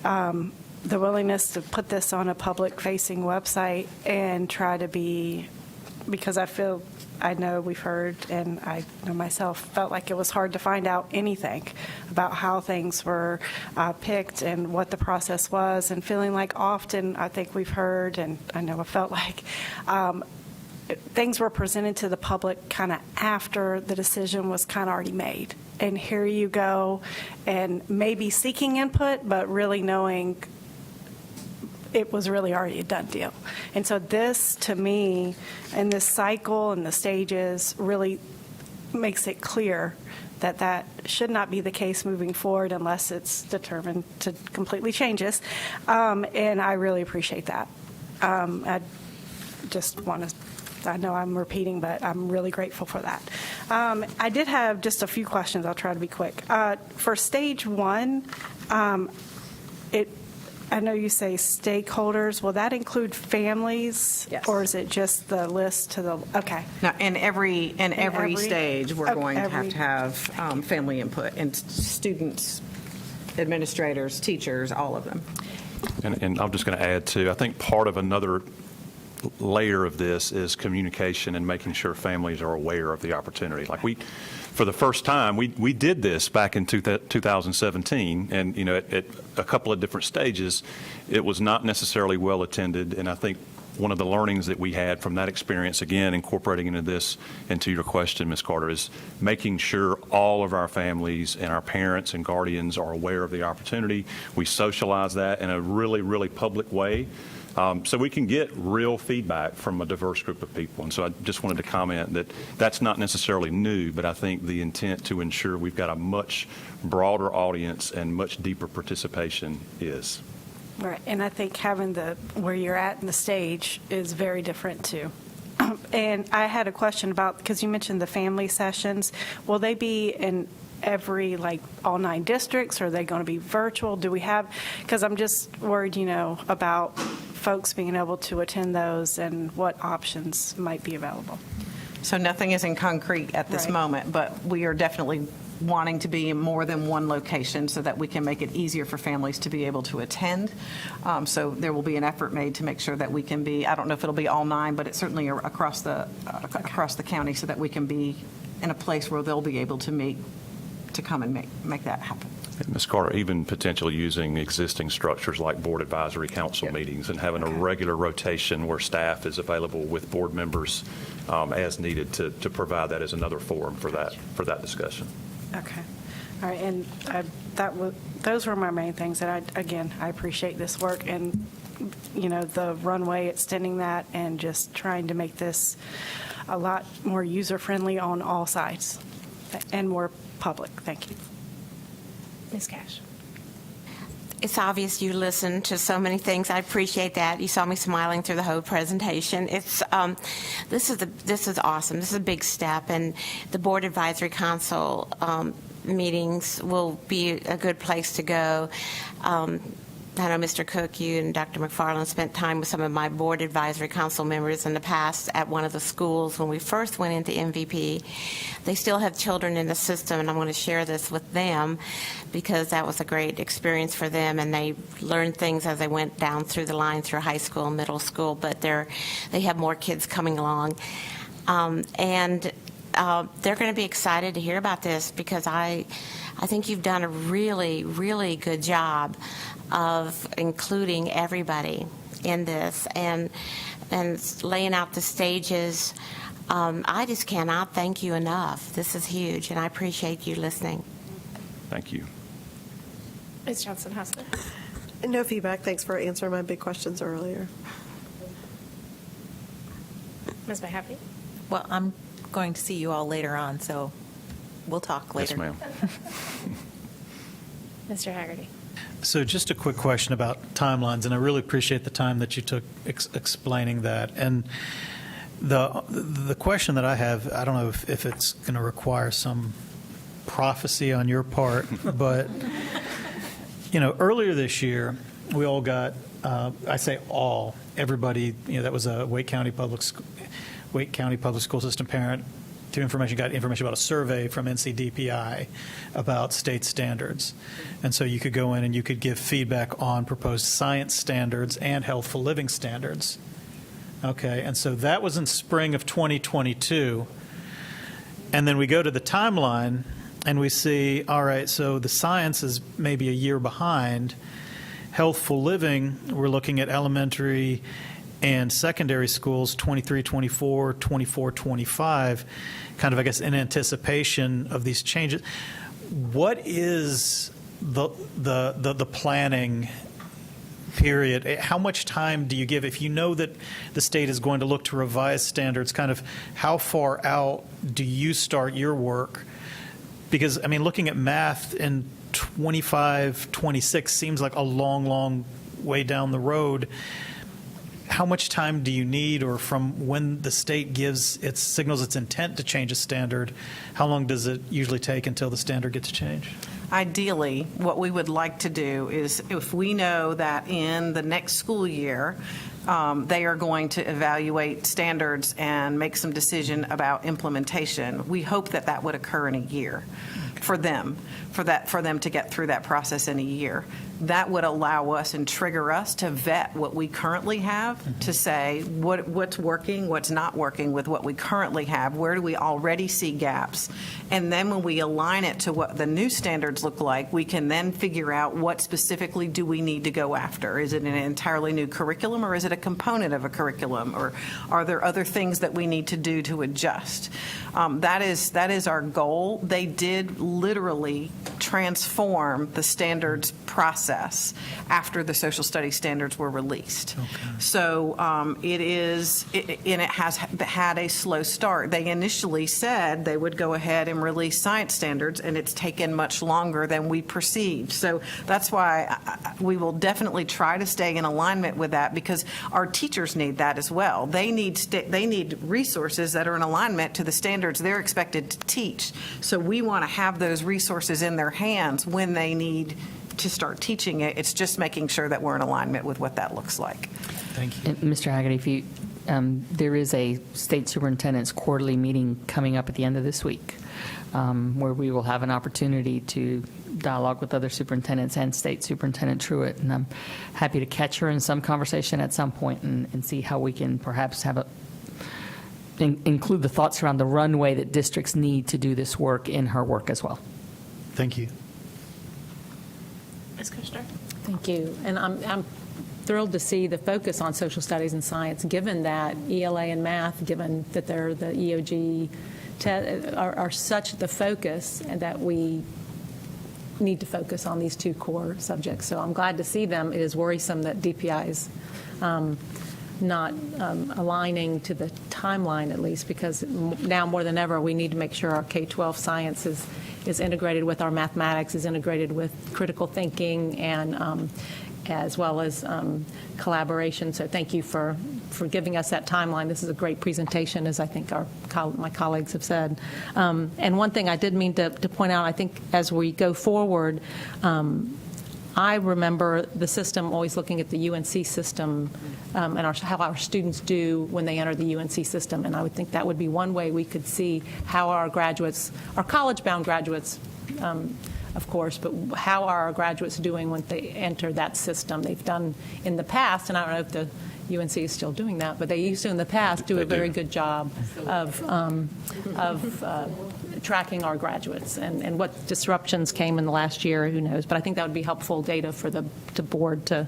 the willingness to put this on a public-facing website and try to because I know we've heard, and I know myself felt like it was hard to find out anything about how things were picked and what the process was, and feeling like often I think we've heard, and I know I felt like things were presented to the public kind of after the decision was kind of already made. And here you go, and maybe seeking input, but really knowing it was really already a done deal. And so this, to me, and this cycle and the stages really makes it clear that that should not be the case moving forward unless it's determined to completely change this. And I really appreciate that. I just want to, I know I'm repeating, but I'm really grateful for that. I did have just a few questions. I'll try to be quick. For stage 1, I know you say stakeholders. Will that include families? Yes. Or is it just the list to the, okay. Now, in every stage, we're Okay, going to have family input, and students, administrators, teachers, all of them. And I'm just going to add, too, I think part of another layer of this is communication and making sure families are aware of the opportunity. Like for the first time, we did this back in 2017, and at a couple of different stages, it was not necessarily well attended, and I think one of the learnings that we had from that experience, again, incorporating into your question, Ms. Carter, is making sure all of our families and our parents and guardians are aware of the opportunity. We socialize that in a really, really public way, so we can get real feedback from a diverse group of people. And so I just wanted to comment that that's not necessarily new, but I think the intent to ensure we've got a much broader audience and much deeper participation is. Right, and I think having where you're at in the stage is very different too. And I had a question about, because you mentioned the family sessions, will they be in every, all 9 districts, or are they going to be virtual? Do we have, because I'm just worried, about folks being able to attend those and what options might be available. So nothing is in concrete at this Right. moment, but we are definitely wanting to be in more than one location so that we can make it easier for families to be able to attend. So there will be an effort made to make sure that we can be, I don't know if it'll be all 9, but it's certainly across the county, so that we can be in a place where they'll be able to come and make that happen. Ms. Carter, even potentially using existing structures like board advisory council meetings and having a regular rotation where staff is available with board members as needed to provide that as another forum for that discussion. Okay. All right, and those were my main things, and I appreciate this work and, the runway, extending that, and just trying to make this a lot more user-friendly on all sides and more public. Thank you. Ms. Cash. It's obvious you listened to so many things. I appreciate that. You saw me smiling through the whole presentation. It's this is awesome. This is a big step, and the Board Advisory Council meetings will be a good place to go. I know Mr. Cook, you and Dr. McFarland spent time with some of my Board Advisory Council members in the past at one of the schools when we first went into MVP. They still have children in the system, and I'm going to share this with them because that was a great experience for them, and they learned things as they went down through the line through high school and middle school, but they have more kids coming along. And they're going to be excited to hear about this because I think you've done a really, really good job of including everybody in this and laying out the stages. I just cannot thank you enough. This is huge, and I appreciate you listening. Thank you. Ms. Johnson-Huston. No feedback. Thanks for answering my big questions earlier. Ms. Mahaffey. Well, I'm going to see you all later on, so we'll talk later. Yes, ma'am. Mr. Haggerty. So just a quick question about timelines, and I really appreciate the time that you took explaining that. And the question that I have, I don't know if it's going to require some prophecy on your part, but earlier this year we all got, I say all, everybody, that was a Wake County Public School System parent got information about a survey from NCDPI about state standards. And so you could go in and you could give feedback on proposed science standards and healthful living standards. Okay, and so that was in spring of 2022. And then we go to the timeline and we see, all right, so the science is maybe a year behind. Healthful living, we're looking at elementary and secondary schools, 23, 24, 24, 25, kind of, I guess, in anticipation of these changes. What is the planning period? How much time do you give? If you know that the state is going to look to revise standards, kind of how far out do you start your work? Because, I mean, looking at math in 25, 26 seems like a long, long way down the road. How much time do you need, or from when the state signals its intent to change a standard, how long does it usually take until the standard gets changed? Ideally, what we would like to do is if we know that in the next school year they are going to evaluate standards and make some decision about implementation. We hope that that would occur in a year for them, for them to get through that process in a year. That would allow us and trigger us to vet what we currently have, to say what's working, what's not working with what we currently have, where do we already see gaps, and then when we align it to what the new standards look like, we can then figure out what specifically do we need to go after. Is it an entirely new curriculum, or is it a component of a curriculum, or are there other things that we need to do to adjust? That is our goal. They did literally transform the standards process after the social studies standards were released. So it has had a slow start. They initially said they would go ahead and release science standards, and it's taken much longer than we perceived. So that's why we will definitely try to stay in alignment with that, because our teachers need that as well. They need resources that are in alignment to the standards they're expected to teach. So we want to have those resources in their hands when they need to start teaching it. It's just making sure that we're in alignment with what that looks like. Thank you. Mr. Haggerty, if you, there is a state superintendent's quarterly meeting coming up at the end of this week, where we will have an opportunity to dialogue with other superintendents and State Superintendent Truitt, and I'm happy to catch her in some conversation at some point and see how we can perhaps have include the thoughts around the runway that districts need to do this work in her work as well. Thank you. Ms. Kushner? Thank you. And I'm thrilled to see the focus on social studies and science, given that ELA and math, given that they're the EOG, are such the focus, and that we need to focus on these two core subjects. So I'm glad to see them. It is worrisome that DPI is not aligning to the timeline, at least, because now more than ever we need to make sure our K-12 science is integrated with our mathematics, is integrated with critical thinking, and as well as collaboration. So thank you for giving us that timeline. This is a great presentation, as I think my colleagues have said. And one thing I did mean to point out, I think as we go forward, I remember the system always looking at the UNC system and how our students do when they enter the UNC system. And I would think that would be one way we could see how our graduates, our college-bound graduates, of course, but how are our graduates doing when they enter that system? They've done in the past, and I don't know if the UNC is still doing that, but they used to in the past do a very good job of tracking our graduates, and what disruptions came in the last year, who knows. But I think that would be helpful data for the board to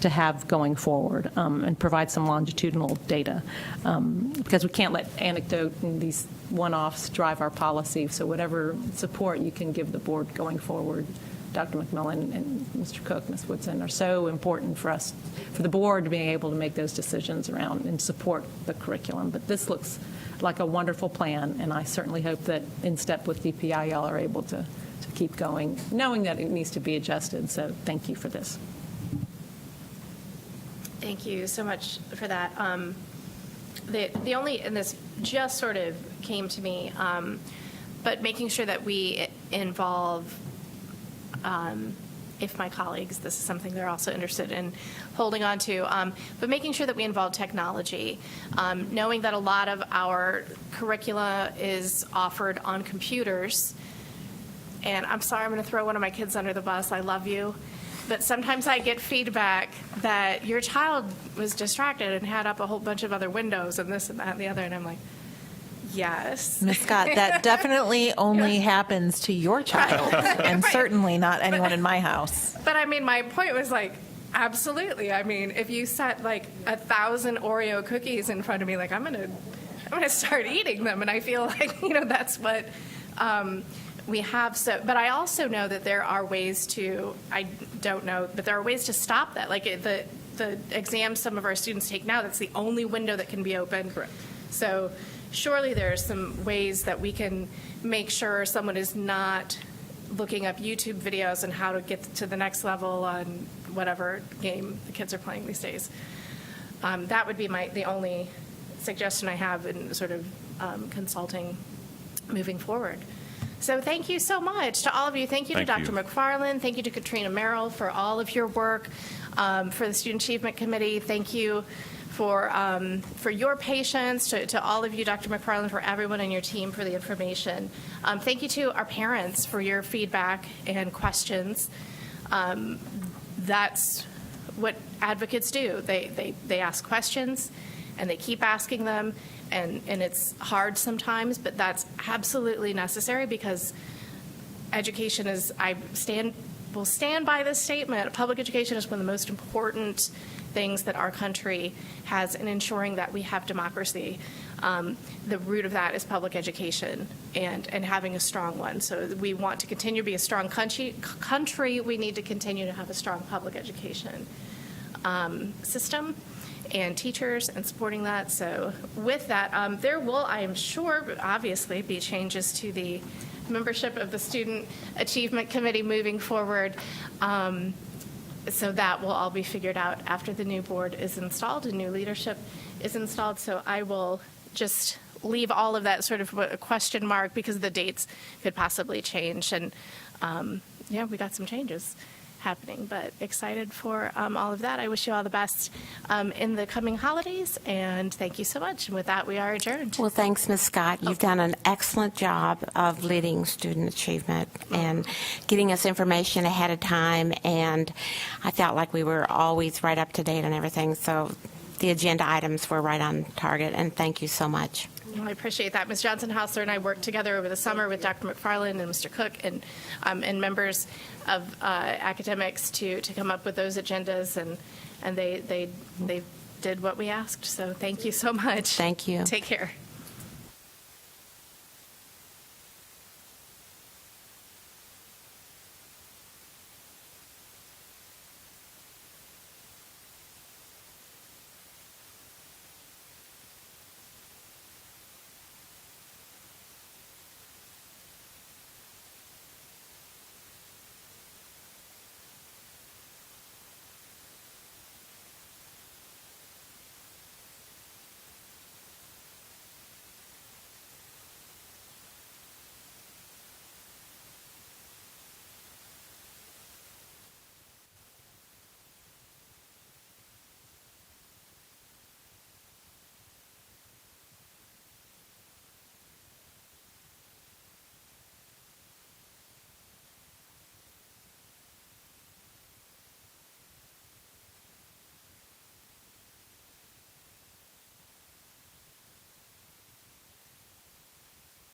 have going forward, and provide some longitudinal data, because we can't let anecdote and these one-offs drive our policy. So whatever support you can give the board going forward, Dr. McMillan and Mr. Cook, Ms. Woodson, are so important for us, for the board, to being able to make those decisions around and support the curriculum. But this looks like a wonderful plan, and I certainly hope that in step with DPI, y'all are able to keep going, knowing that it needs to be adjusted. So thank you for this. Thank you so much for that. The only, and this just sort of came to me, but making sure that we involve, if my colleagues, this is something they're also interested in holding on to, but making sure that we involve technology, knowing that a lot of our curricula is offered on computers. And I'm sorry, I'm going to throw one of my kids under the bus. I love you. But sometimes I get feedback that your child was distracted and had up a whole bunch of other windows and this and that and the other. And I'm like, yes. Ms. Scott, that definitely only happens to your child, and certainly not anyone in my house. But I mean, my point was like, absolutely. I mean, if you set like 1,000 Oreo cookies in front of me, like I'm gonna start eating them. And I feel like, that's what we have. So, but I also know that there are ways to, I don't know, but there are ways to stop that. Like the exams some of our students take now, that's the only window that can be open. Correct. So surely there are some ways that we can make sure someone is not looking up YouTube videos on how to get to the next level on whatever game the kids are playing these days. That would be the only suggestion I have in sort of consulting moving forward. So thank you so much to all of you. Thank you to Dr. McFarland. Thank you to Katrina Merrill for all of your work. For the Student Achievement Committee, thank you for your patience, to all of you, Dr. McFarland, for everyone on your team for the information. Thank you to our parents for your feedback and questions. That's what advocates do. They ask questions, and they keep asking them, and it's hard sometimes, but that's absolutely necessary because education is, will stand by this statement, public education is one of the most important things that our country has in ensuring that we have democracy. The root of that is public education and having a strong one. So we want to continue to be a strong country. We need to continue to have a strong public education system and teachers and supporting that. So with that, there will, I am sure, obviously be changes to the membership of the Student Achievement Committee moving forward. So that will all be figured out after the new board is installed and new leadership is installed. So I will just leave all of that sort of a question mark because the dates could possibly change. And yeah, we got some changes happening, but excited for all of that. I wish you all the best in the coming holidays, and thank you so much. And with that, we are adjourned. Well, thanks, Ms. Scott. You've done an excellent job of leading student achievement and getting us information ahead of time, and I felt like we were always right up to date on everything, so the agenda items were right on target, and thank you so much. Well, I appreciate that. Ms. Johnson-Hausler and I worked together over the summer with Dr. McFarland and Mr. Cook and members of academics to come up with those agendas, and they did what we asked. So thank you so much. Thank you. Take care.